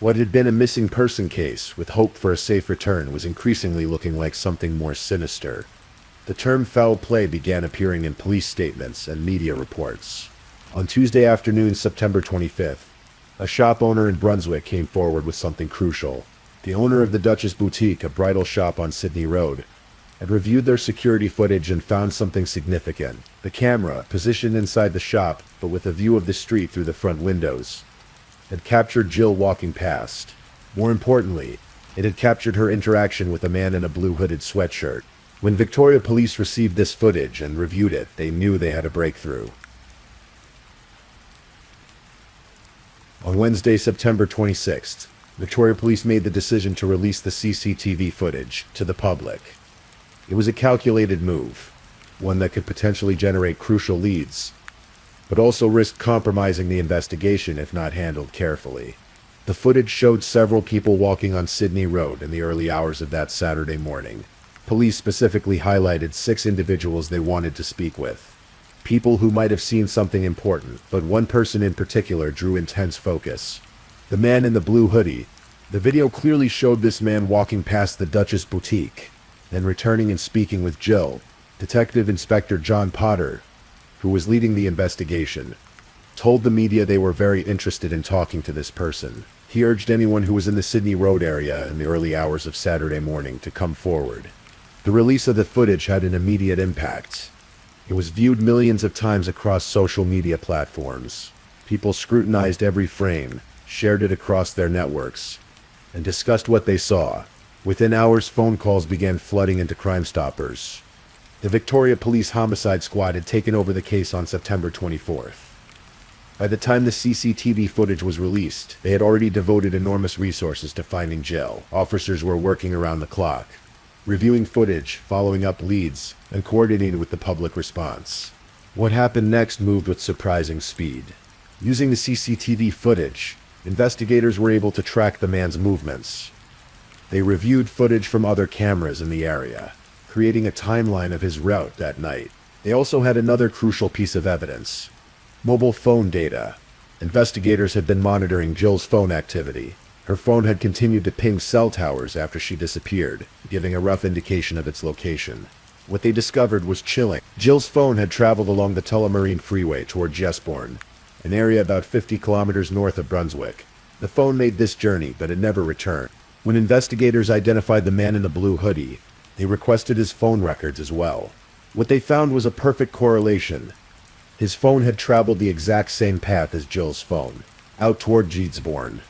What had been a missing person case with hope for a safe return was increasingly looking like something more sinister. The term foul play began appearing in police statements and media reports. On Tuesday afternoon, September 25th, a shop owner in Brunswick came forward with something crucial. The owner of the Duchess Boutique, a bridal shop on Sydney Road, had reviewed their security footage and found something significant. The camera, positioned inside the shop but with a view of the street through the front windows, had captured Jill walking past. More importantly, it had captured her interaction with a man in a blue hooded sweatshirt. When Victoria police received this footage and reviewed it, they knew they had a breakthrough. On Wednesday, September 26th, Victoria police made the decision to release the CCTV footage to the public. It was a calculated move, one that could potentially generate crucial leads, but also risked compromising the investigation if not handled carefully. The footage showed several people walking on Sydney Road in the early hours of that Saturday morning. Police specifically highlighted 6 individuals they wanted to speak with. People who might have seen something important, but one person in particular drew intense focus. The man in the blue hoodie. The video clearly showed this man walking past the Duchess boutique, then returning and speaking with Jill. Detective Inspector John Potter, who was leading the investigation, told the media they were very interested in talking to this person. He urged anyone who was in the Sydney Road area in the early hours of Saturday morning to come forward. The release of the footage had an immediate impact. It was viewed millions of times across social media platforms. People scrutinized every frame, shared it across their networks, and discussed what they saw. Within hours, phone calls began flooding into Crime Stoppers. The Victoria Police Homicide Squad had taken over the case on September 24th. By the time the CCTV footage was released, they had already devoted enormous resources to finding Jill. Officers were working around the clock, reviewing footage, following up leads, and coordinating with the public response. What happened next moved with surprising speed. Using the CCTV footage, investigators were able to track the man's movements. They reviewed footage from other cameras in the area, creating a timeline of his route that night. They also had another crucial piece of evidence: mobile phone data. Investigators had been monitoring Jill's phone activity. Her phone had continued to ping cell towers after she disappeared, giving a rough indication of its location. What they discovered was chilling. Jill's phone had traveled along the Tullamarine Freeway toward Jesborne, an area about 50 kilometers north of Brunswick. The phone made this journey, but it never returned. When investigators identified the man in the blue hoodie, they requested his phone records as well. What they found was a perfect correlation. His phone had traveled the exact same path as Jill's phone, out toward Jesborne.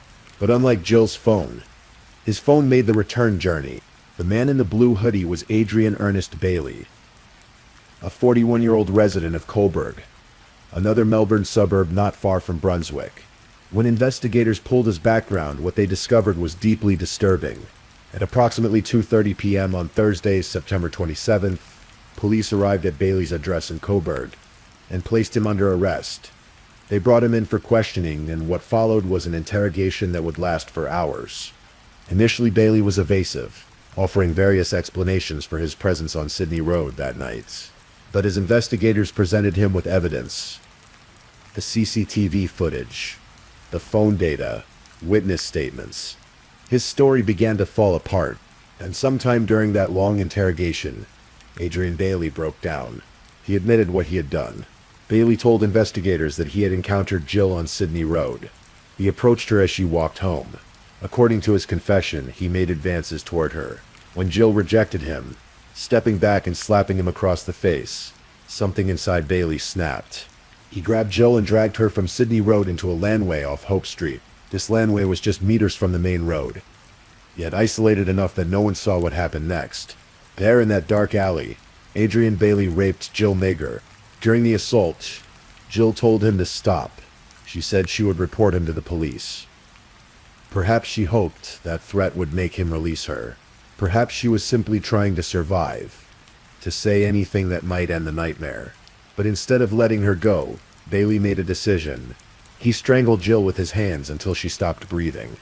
But unlike Jill's phone, his phone made the return journey. The man in the blue hoodie was Adrian Ernest Bailey, a 41-year-old resident of Coburg, another Melbourne suburb not far from Brunswick. When investigators pulled his background, what they discovered was deeply disturbing. At approximately 2:30 p.m. on Thursday, September 27th, police arrived at Bailey's address in Coburg and placed him under arrest. They brought him in for questioning, and what followed was an interrogation that would last for hours. Initially, Bailey was evasive, offering various explanations for his presence on Sydney Road that night. But as investigators presented him with evidence, the CCTV footage, the phone data, witness statements, his story began to fall apart, and sometime during that long interrogation, Adrian Bailey broke down. He admitted what he had done. Bailey told investigators that he had encountered Jill on Sydney Road. He approached her as she walked home. According to his confession, he made advances toward her. When Jill rejected him, stepping back and slapping him across the face, something inside Bailey snapped. He grabbed Jill and dragged her from Sydney Road into a landway off Hope Street. This landway was just meters from the main road, yet isolated enough that no one saw what happened next. There in that dark alley, Adrian Bailey raped Jill Mager. During the assault, Jill told him to stop. She said she would report him to the police. Perhaps she hoped that threat would make him release her. Perhaps she was simply trying to survive, to say anything that might end the nightmare. But instead of letting her go, Bailey made a decision. He strangled Jill with his hands until she stopped breathing.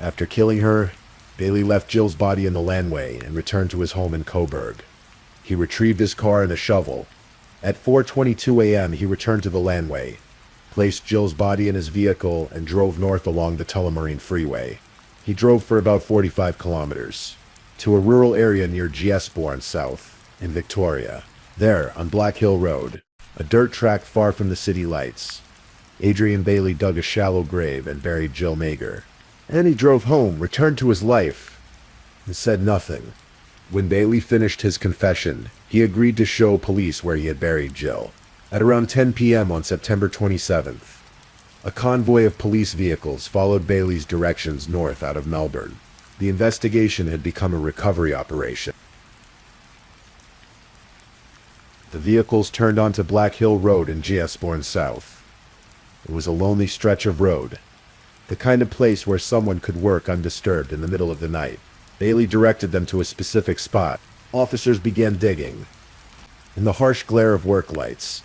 After killing her, Bailey left Jill's body in the landway and returned to his home in Coburg. He retrieved his car and a shovel. At 4:22 a.m., he returned to the landway, placed Jill's body in his vehicle, and drove north along the Tullamarine Freeway. He drove for about 45 kilometers, to a rural area near Jesborne South, in Victoria. There, on Black Hill Road, a dirt track far from the city lights, Adrian Bailey dug a shallow grave and buried Jill Mager. And he drove home, returned to his life, and said nothing. When Bailey finished his confession, he agreed to show police where he had buried Jill. At around 10 p.m. on September 27th, a convoy of police vehicles followed Bailey's directions north out of Melbourne. The investigation had become a recovery operation. The vehicles turned onto Black Hill Road in Giasborne South. It was a lonely stretch of road, the kind of place where someone could work undisturbed in the middle of the night. Bailey directed them to a specific spot. Officers began digging. In the harsh glare of work lights,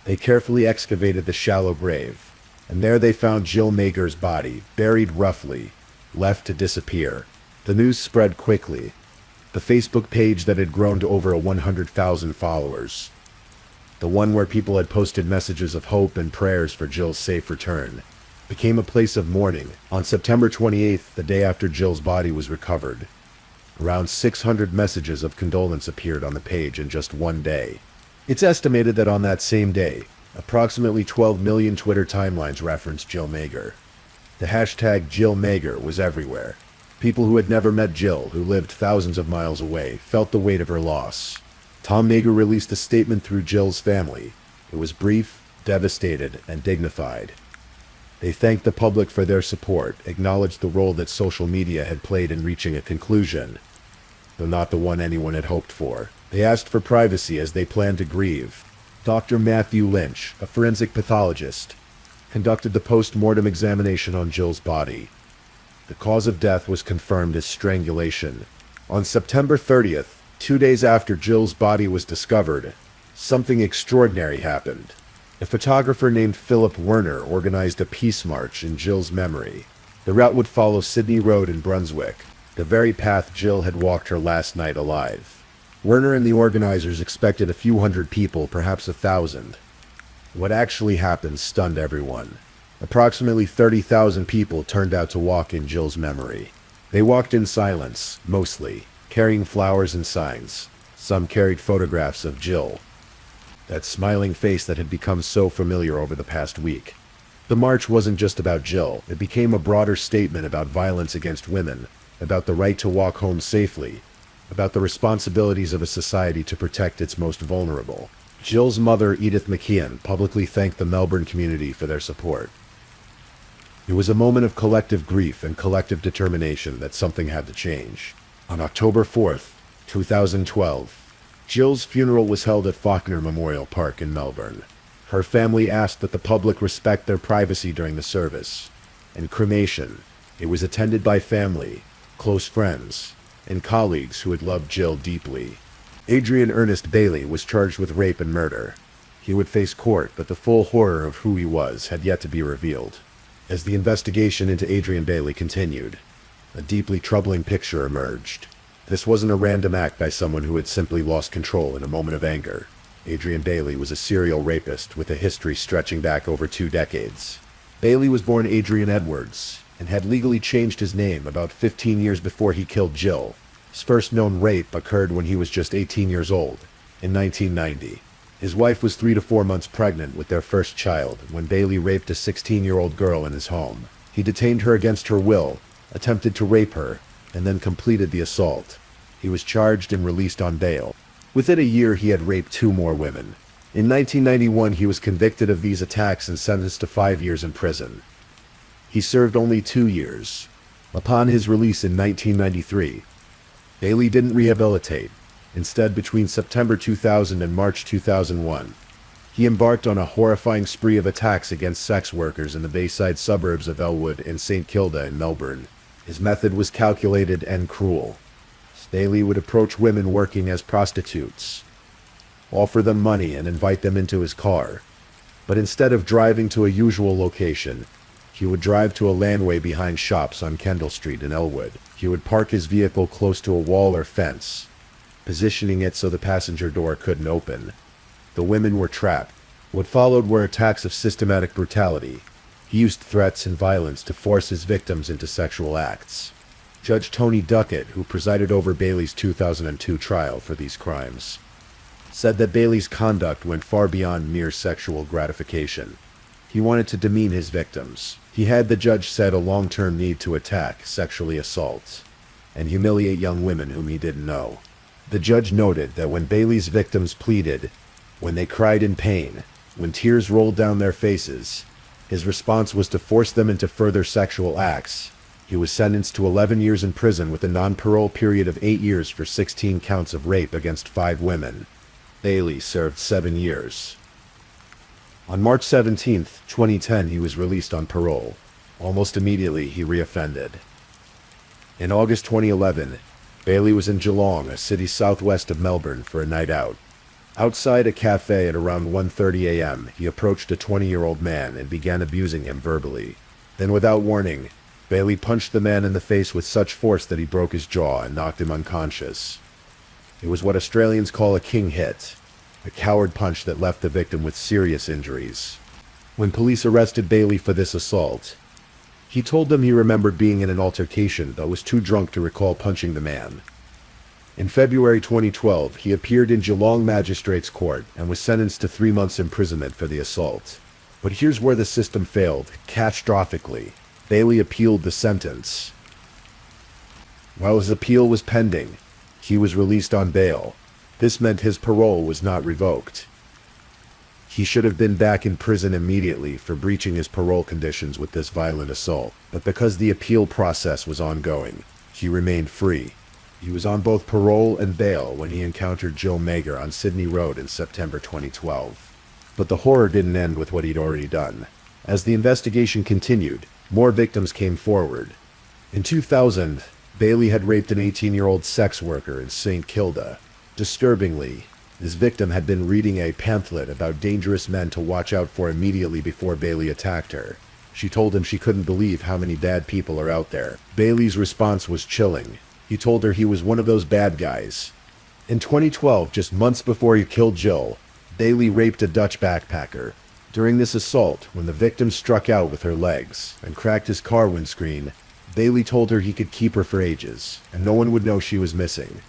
they carefully excavated the shallow grave, and there they found Jill Mager's body, buried roughly, left to disappear. The news spread quickly. The Facebook page that had grown to over 100,000 followers, the one where people had posted messages of hope and prayers for Jill's safe return, became a place of mourning. On September 28th, the day after Jill's body was recovered, around 600 messages of condolence appeared on the page in just one day. It's estimated that on that same day, approximately 12 million Twitter timelines referenced Jill Mager. The hashtag Jill Mager was everywhere. People who had never met Jill, who lived thousands of miles away, felt the weight of her loss. Tom Mager released a statement through Jill's family. It was brief, devastated, and dignified. They thanked the public for their support, acknowledged the role that social media had played in reaching a conclusion, though not the one anyone had hoped for. They asked for privacy as they planned to grieve. Dr. Matthew Lynch, a forensic pathologist, conducted the post-mortem examination on Jill's body. The cause of death was confirmed as strangulation. On September 30th, 2 days after Jill's body was discovered, something extraordinary happened. A photographer named Philip Werner organized a peace march in Jill's memory. The route would follow Sydney Road in Brunswick, the very path Jill had walked her last night alive. Werner and the organizers expected a few hundred people, perhaps 1,000. What actually happened stunned everyone. Approximately 30,000 people turned out to walk in Jill's memory. They walked in silence, mostly, carrying flowers and signs. Some carried photographs of Jill, that smiling face that had become so familiar over the past week. The march wasn't just about Jill. It became a broader statement about violence against women, about the right to walk home safely, about the responsibilities of a society to protect its most vulnerable. Jill's mother, Edith McKeon, publicly thanked the Melbourne community for their support. It was a moment of collective grief and collective determination that something had to change. On October 4th, 2012, Jill's funeral was held at Faulkner Memorial Park in Melbourne. Her family asked that the public respect their privacy during the service. And cremation, it was attended by family, close friends, and colleagues who had loved Jill deeply. Adrian Ernest Bailey was charged with rape and murder. He would face court, but the full horror of who he was had yet to be revealed. As the investigation into Adrian Bailey continued, a deeply troubling picture emerged. This wasn't a random act by someone who had simply lost control in a moment of anger. Adrian Bailey was a serial rapist with a history stretching back over 2 decades. Bailey was born Adrian Edwards and had legally changed his name about 15 years before he killed Jill. His first known rape occurred when he was just 18 years old, in 1990. His wife was 3 to 4 months pregnant with their first child when Bailey raped a 16-year-old girl in his home. He detained her against her will, attempted to rape her, and then completed the assault. He was charged and released on bail. Within a year, he had raped 2 more women. In 1991, he was convicted of these attacks and sentenced to 5 years in prison. He served only 2 years. Upon his release in 1993, Bailey didn't rehabilitate. Instead, between September 2000 and March 2001, he embarked on a horrifying spree of attacks against sex workers in the Bayside suburbs of Elwood and St. Kilda in Melbourne. His method was calculated and cruel. Bailey would approach women working as prostitutes, offer them money and invite them into his car. But instead of driving to a usual location, he would drive to a landway behind shops on Kendall Street in Elwood. He would park his vehicle close to a wall or fence, positioning it so the passenger door couldn't open. The women were trapped. What followed were attacks of systematic brutality. He used threats and violence to force his victims into sexual acts. Judge Tony Duckett, who presided over Bailey's 2002 trial for these crimes, said that Bailey's conduct went far beyond mere sexual gratification. He wanted to demean his victims. He had, the judge said, a long-term need to attack, sexually assault, and humiliate young women whom he didn't know. The judge noted that when Bailey's victims pleaded, when they cried in pain, when tears rolled down their faces, his response was to force them into further sexual acts. He was sentenced to 11 years in prison with a non-parole period of 8 years for 16 counts of rape against 5 women. Bailey served 7 years. On March 17, 2010, he was released on parole. Almost immediately, he reoffended. In August 2011, Bailey was in Geelong, a city southwest of Melbourne, for a night out. Outside a cafe at around 1:30 a.m., he approached a 20-year-old man and began abusing him verbally. Then, without warning, Bailey punched the man in the face with such force that he broke his jaw and knocked him unconscious. It was what Australians call a king hit, a coward punch that left the victim with serious injuries. When police arrested Bailey for this assault, he told them he remembered being in an altercation but was too drunk to recall punching the man. In February 2012, he appeared in Geelong Magistrates Court and was sentenced to 3 months imprisonment for the assault. But here's where the system failed, catastrophically. Bailey appealed the sentence. While his appeal was pending, he was released on bail. This meant his parole was not revoked. He should have been back in prison immediately for breaching his parole conditions with this violent assault, but because the appeal process was ongoing, he remained free. He was on both parole and bail when he encountered Jill Mager on Sydney Road in September 2012. But the horror didn't end with what he'd already done. As the investigation continued, more victims came forward. In 2000, Bailey had raped an 18-year-old sex worker in St. Kilda. Disturbingly, this victim had been reading a pamphlet about dangerous men to watch out for immediately before Bailey attacked her. She told him she couldn't believe how many bad people are out there. Bailey's response was chilling. He told her he was one of those bad guys. In 2012, just months before he killed Jill, Bailey raped a Dutch backpacker. During this assault, when the victim struck out with her legs and cracked his car windscreen, Bailey told her he could keep her for ages, and no one would know she was missing.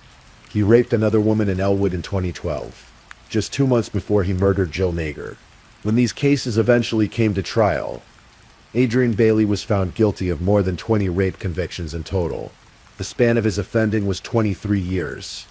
He raped another woman in Elwood in 2012, just 2 months before he murdered Jill Mager. When these cases eventually came to trial, Adrian Bailey was found guilty of more than 20 rape convictions in total. The span of his offending was 23 years,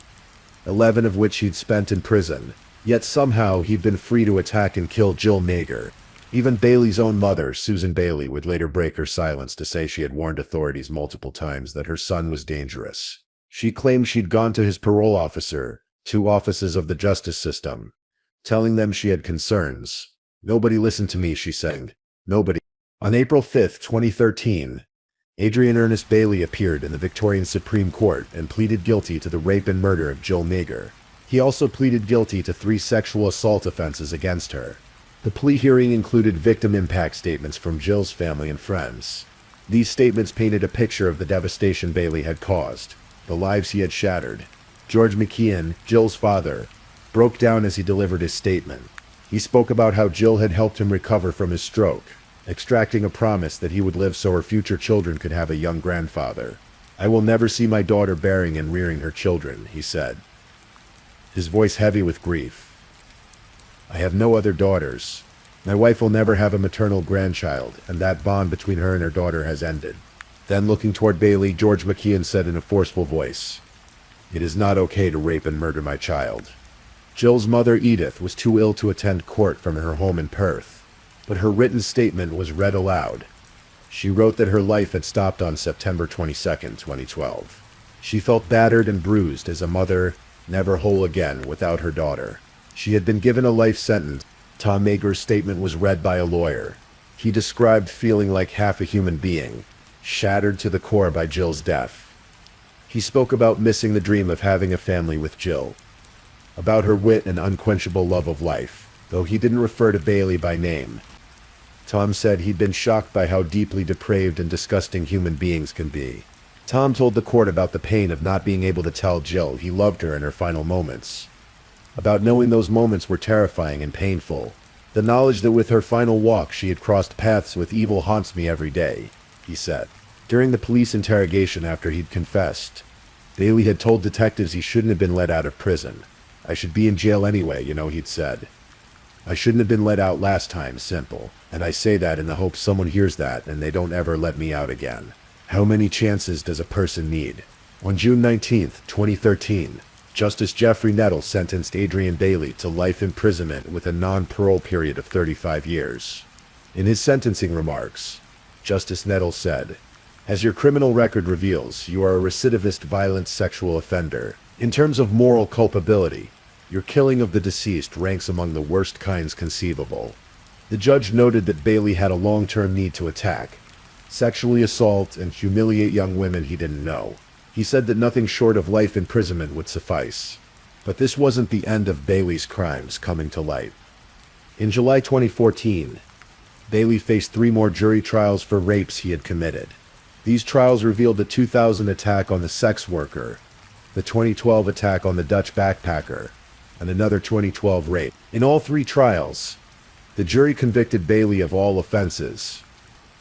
11 of which he'd spent in prison. Yet somehow he'd been free to attack and kill Jill Mager. Even Bailey's own mother, Susan Bailey, would later break her silence to say she had warned authorities multiple times that her son was dangerous. She claimed she'd gone to his parole officer, 2 offices of the justice system, telling them she had concerns. "Nobody listened to me," she said. "Nobody." On April 5, 2013, Adrian Ernest Bailey appeared in the Victorian Supreme Court and pleaded guilty to the rape and murder of Jill Mager. He also pleaded guilty to 3 sexual assault offenses against her. The plea hearing included victim impact statements from Jill's family and friends. These statements painted a picture of the devastation Bailey had caused, the lives he had shattered. George McKeon, Jill's father, broke down as he delivered his statement. He spoke about how Jill had helped him recover from his stroke, extracting a promise that he would live so her future children could have a young grandfather. "I will never see my daughter bearing and rearing her children," he said, his voice heavy with grief. "I have no other daughters. My wife will never have a maternal grandchild, and that bond between her and her daughter has ended." Then, looking toward Bailey, George McKeon said in a forceful voice, "It is not okay to rape and murder my child." Jill's mother, Edith, was too ill to attend court from her home in Perth, but her written statement was read aloud. She wrote that her life had stopped on September 22, 2012. She felt battered and bruised as a mother, never whole again without her daughter. She had been given a life sentence. Tom Mager's statement was read by a lawyer. He described feeling like half a human being, shattered to the core by Jill's death. He spoke about missing the dream of having a family with Jill, about her wit and unquenchable love of life, though he didn't refer to Bailey by name. Tom said he'd been shocked by how deeply depraved and disgusting human beings can be. Tom told the court about the pain of not being able to tell Jill he loved her in her final moments, about knowing those moments were terrifying and painful, the knowledge that with her final walk she had crossed paths with evil haunts me every day, he said. During the police interrogation after he'd confessed, Bailey had told detectives he shouldn't have been let out of prison. "I should be in jail anyway, he'd said. "I shouldn't have been let out last time, simple. And I say that in the hope someone hears that and they don't ever let me out again. How many chances does a person need?" On June 19, 2013, Justice Jeffrey Nettle sentenced Adrian Bailey to life imprisonment with a non-parole period of 35 years. In his sentencing remarks, Justice Nettle said, "As your criminal record reveals, you are a recidivist violent sexual offender. In terms of moral culpability, Your killing of the deceased ranks among the worst kinds conceivable. The judge noted that Bailey had a long-term need to attack, sexually assault, and humiliate young women he didn't know. He said that nothing short of life imprisonment would suffice. But this wasn't the end of Bailey's crimes coming to light. In July 2014, Bailey faced 3 more jury trials for rapes he had committed. These trials revealed the 2000 attack on the sex worker, the 2012 attack on the Dutch backpacker, and another 2012 rape. In all 3 trials, the jury convicted Bailey of all offenses.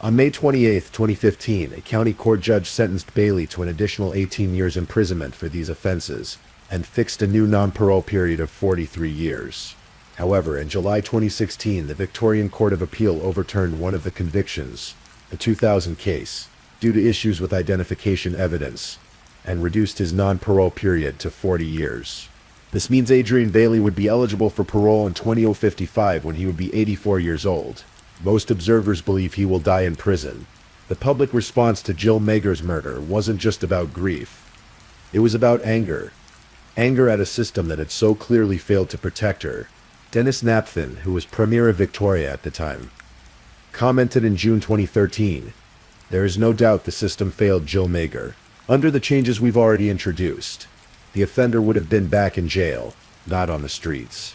On May 28, 2015, a county court judge sentenced Bailey to an additional 18 years imprisonment for these offenses and fixed a new non-parole period of 43 years. However, in July 2016, the Victorian Court of Appeal overturned one of the convictions, the 2000 case, due to issues with identification evidence, and reduced his non-parole period to 40 years. This means Adrian Bailey would be eligible for parole in 2055 when he would be 84 years old. Most observers believe he will die in prison. The public response to Jill Mager's murder wasn't just about grief. It was about anger. Anger at a system that had so clearly failed to protect her. Dennis Napthine, who was Premier of Victoria at the time, commented in June 2013, "There is no doubt the system failed Jill Mager. Under the changes we've already introduced, the offender would have been back in jail, not on the streets."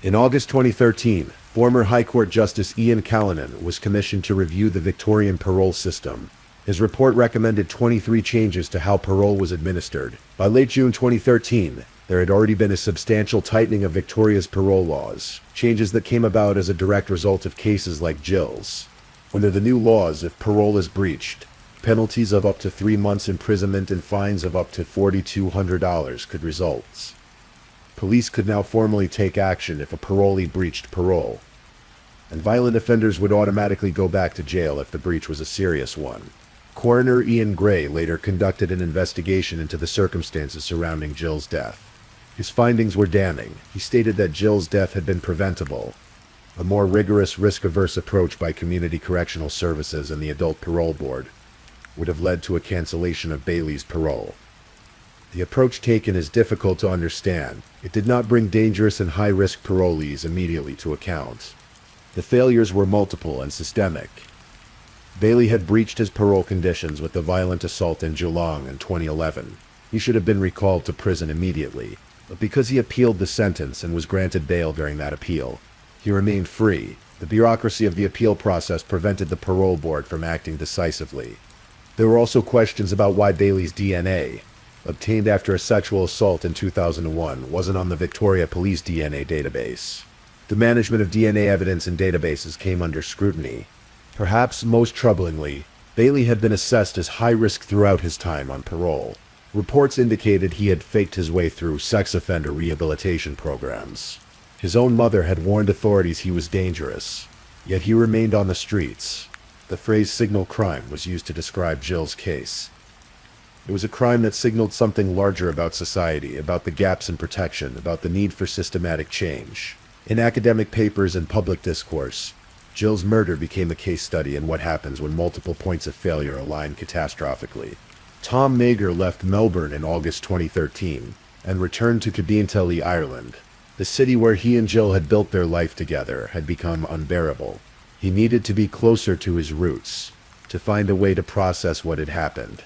In August 2013, former High Court Justice Ian Callanan was commissioned to review the Victorian parole system. His report recommended 23 changes to how parole was administered. By late June 2013, there had already been a substantial tightening of Victoria's parole laws, changes that came about as a direct result of cases like Jill's. Under the new laws, if parole is breached, penalties of up to 3 months imprisonment and fines of up to $4,200 could result. Police could now formally take action if a parolee breached parole, and violent offenders would automatically go back to jail if the breach was a serious one. Coroner Ian Gray later conducted an investigation into the circumstances surrounding Jill's death. His findings were damning. He stated that Jill's death had been preventable. A more rigorous, risk-averse approach by Community Correctional Services and the Adult Parole Board would have led to a cancellation of Bailey's parole. The approach taken is difficult to understand. It did not bring dangerous and high-risk parolees immediately to account. The failures were multiple and systemic. Bailey had breached his parole conditions with the violent assault in Geelong in 2011. He should have been recalled to prison immediately, but because he appealed the sentence and was granted bail during that appeal, he remained free. The bureaucracy of the appeal process prevented the parole board from acting decisively. There were also questions about why Bailey's DNA, obtained after a sexual assault in 2001, wasn't on the Victoria Police DNA database. The management of DNA evidence in databases came under scrutiny. Perhaps most troublingly, Bailey had been assessed as high risk throughout his time on parole. Reports indicated he had faked his way through sex offender rehabilitation programs. His own mother had warned authorities he was dangerous, yet he remained on the streets. The phrase signal crime was used to describe Jill's case. It was a crime that signaled something larger about society, about the gaps in protection, about the need for systematic change. In academic papers and public discourse, Jill's murder became a case study in what happens when multiple points of failure align catastrophically. Tom Mager left Melbourne in August 2013 and returned to Cabintelly, Ireland. The city where he and Jill had built their life together had become unbearable. He needed to be closer to his roots, to find a way to process what had happened.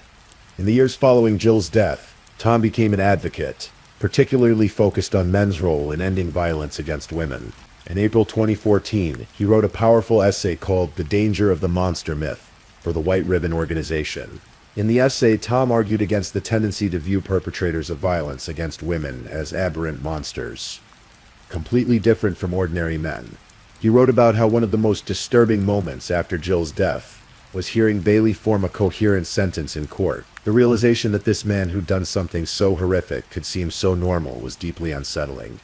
In the years following Jill's death, Tom became an advocate, particularly focused on men's role in ending violence against women. In April 2014, he wrote a powerful essay called "The Danger of the Monster Myth" for the White Ribbon Organization. In the essay, Tom argued against the tendency to view perpetrators of violence against women as aberrant monsters, completely different from ordinary men. He wrote about how one of the most disturbing moments after Jill's death was hearing Bailey form a coherent sentence in court. The realization that this man who'd done something so horrific could seem so normal was deeply unsettling.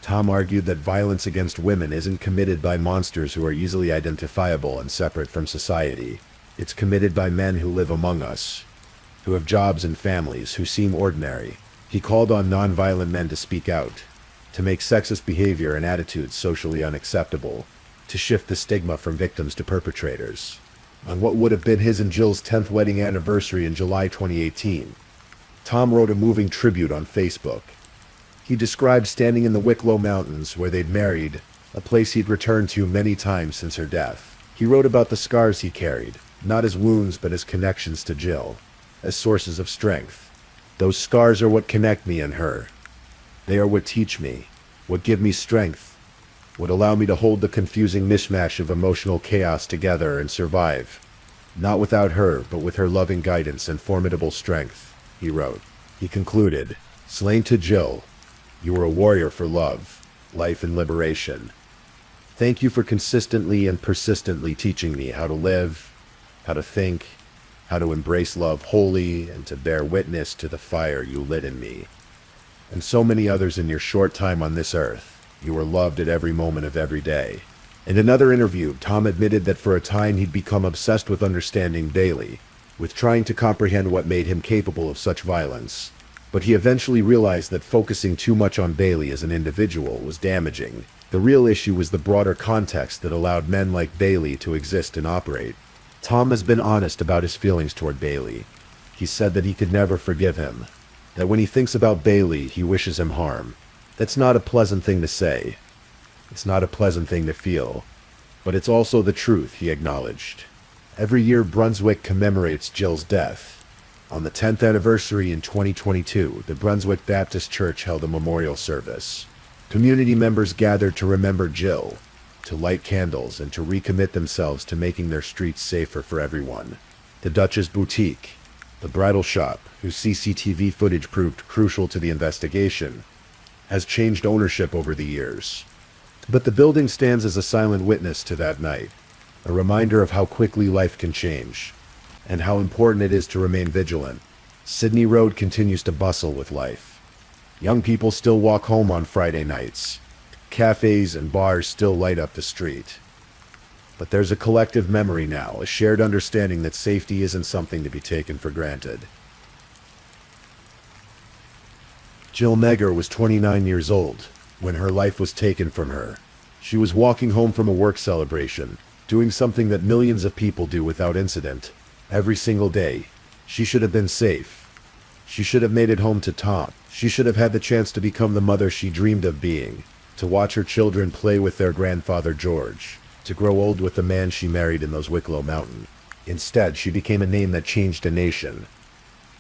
Tom argued that violence against women isn't committed by monsters who are easily identifiable and separate from society. It's committed by men who live among us, who have jobs and families, who seem ordinary. He called on nonviolent men to speak out, to make sexist behavior and attitudes socially unacceptable, to shift the stigma from victims to perpetrators. On what would have been his and Jill's 10th wedding anniversary in July 2018, Tom wrote a moving tribute on Facebook. He described standing in the Wicklow Mountains where they'd married, a place he'd returned to many times since her death. He wrote about the scars he carried, not as wounds but as connections to Jill, as sources of strength. Those scars are what connect me and her. They are what teach me, what give me strength, what allow me to hold the confusing mishmash of emotional chaos together and survive. Not without her, but with her loving guidance and formidable strength, he wrote. He concluded, "Slain to Jill, you were a warrior for love, life, and liberation. Thank you for consistently and persistently teaching me how to live, how to think, how to embrace love wholly, and to bear witness to the fire you lit in me. And so many others in your short time on this earth. You were loved at every moment of every day." In another interview, Tom admitted that for a time he'd become obsessed with understanding Bailey, with trying to comprehend what made him capable of such violence. But he eventually realized that focusing too much on Bailey as an individual was damaging. The real issue was the broader context that allowed men like Bailey to exist and operate. Tom has been honest about his feelings toward Bailey. He said that he could never forgive him, that when he thinks about Bailey, he wishes him harm. That's not a pleasant thing to say. It's not a pleasant thing to feel. But it's also the truth, he acknowledged. Every year, Brunswick commemorates Jill's death. On the 10th anniversary in 2022, the Brunswick Baptist Church held a memorial service. Community members gathered to remember Jill, to light candles, and to recommit themselves to making their streets safer for everyone. The Duchess Boutique, the bridal shop, whose CCTV footage proved crucial to the investigation, has changed ownership over the years. But the building stands as a silent witness to that night, a reminder of how quickly life can change, and how important it is to remain vigilant. Sydney Road continues to bustle with life. Young people still walk home on Friday nights. Cafes and bars still light up the street. But there's a collective memory now, a shared understanding that safety isn't something to be taken for granted. Jill Megger was 29 years old when her life was taken from her. She was walking home from a work celebration, doing something that millions of people do without incident. Every single day, she should have been safe. She should have made it home to Tom. She should have had the chance to become the mother she dreamed of being, to watch her children play with their grandfather George, to grow old with the man she married in those Wicklow Mountains. Instead, she became a name that changed a nation.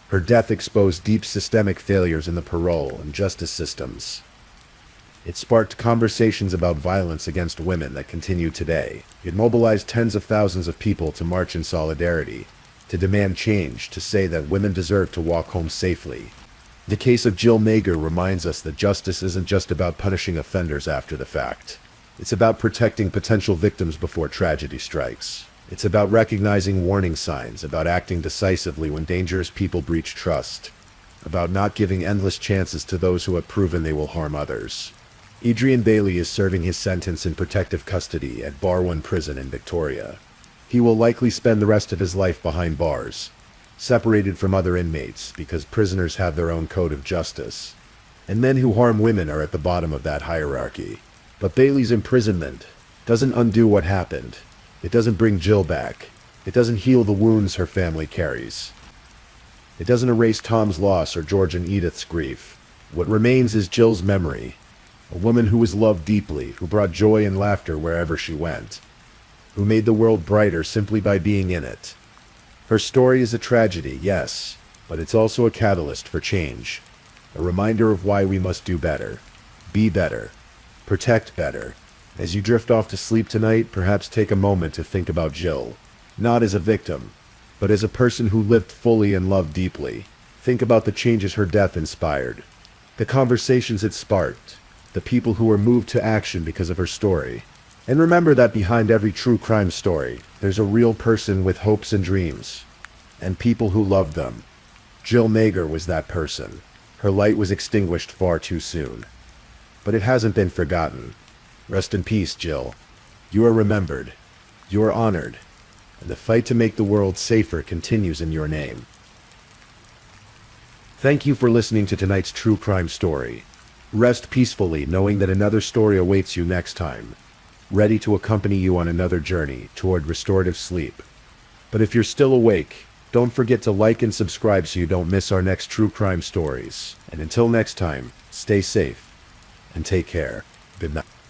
Her death exposed deep systemic failures in the parole and justice systems. It sparked conversations about violence against women that continue today. It mobilized tens of thousands of people to march in solidarity, to demand change, to say that women deserve to walk home safely. The case of Jill Megger reminds us that justice isn't just about punishing offenders after the fact. It's about protecting potential victims before tragedy strikes. It's about recognizing warning signs, about acting decisively when dangerous people breach trust, about not giving endless chances to those who have proven they will harm others. Adrian Bailey is serving his sentence in protective custody at Barwon Prison in Victoria. He will likely spend the rest of his life behind bars, separated from other inmates because prisoners have their own code of justice, and men who harm women are at the bottom of that hierarchy. But Bailey's imprisonment doesn't undo what happened. It doesn't bring Jill back. It doesn't heal the wounds her family carries. It doesn't erase Tom's loss or George and Edith's grief. What remains is Jill's memory, a woman who was loved deeply, who brought joy and laughter wherever she went, who made the world brighter simply by being in it. Her story is a tragedy, yes, but it's also a catalyst for change, a reminder of why we must do better, be better, protect better. As you drift off to sleep tonight, perhaps take a moment to think about Jill, not as a victim, but as a person who lived fully and loved deeply. Think about the changes her death inspired, the conversations it sparked, the people who were moved to action because of her story. And remember that behind every true crime story, there's a real person with hopes and dreams, and people who loved them. Jill Megger was that person. Her light was extinguished far too soon. But it hasn't been forgotten. Rest in peace, Jill. You are remembered. You are honored. And the fight to make the world safer continues in your name. Thank you for listening to tonight's true crime story. Rest peacefully knowing that another story awaits you next time, ready to accompany you on another journey toward restorative sleep. But if you're still awake, Don't forget to like and subscribe so you don't miss our next true crime stories. And until next time, stay safe and take care. Good night.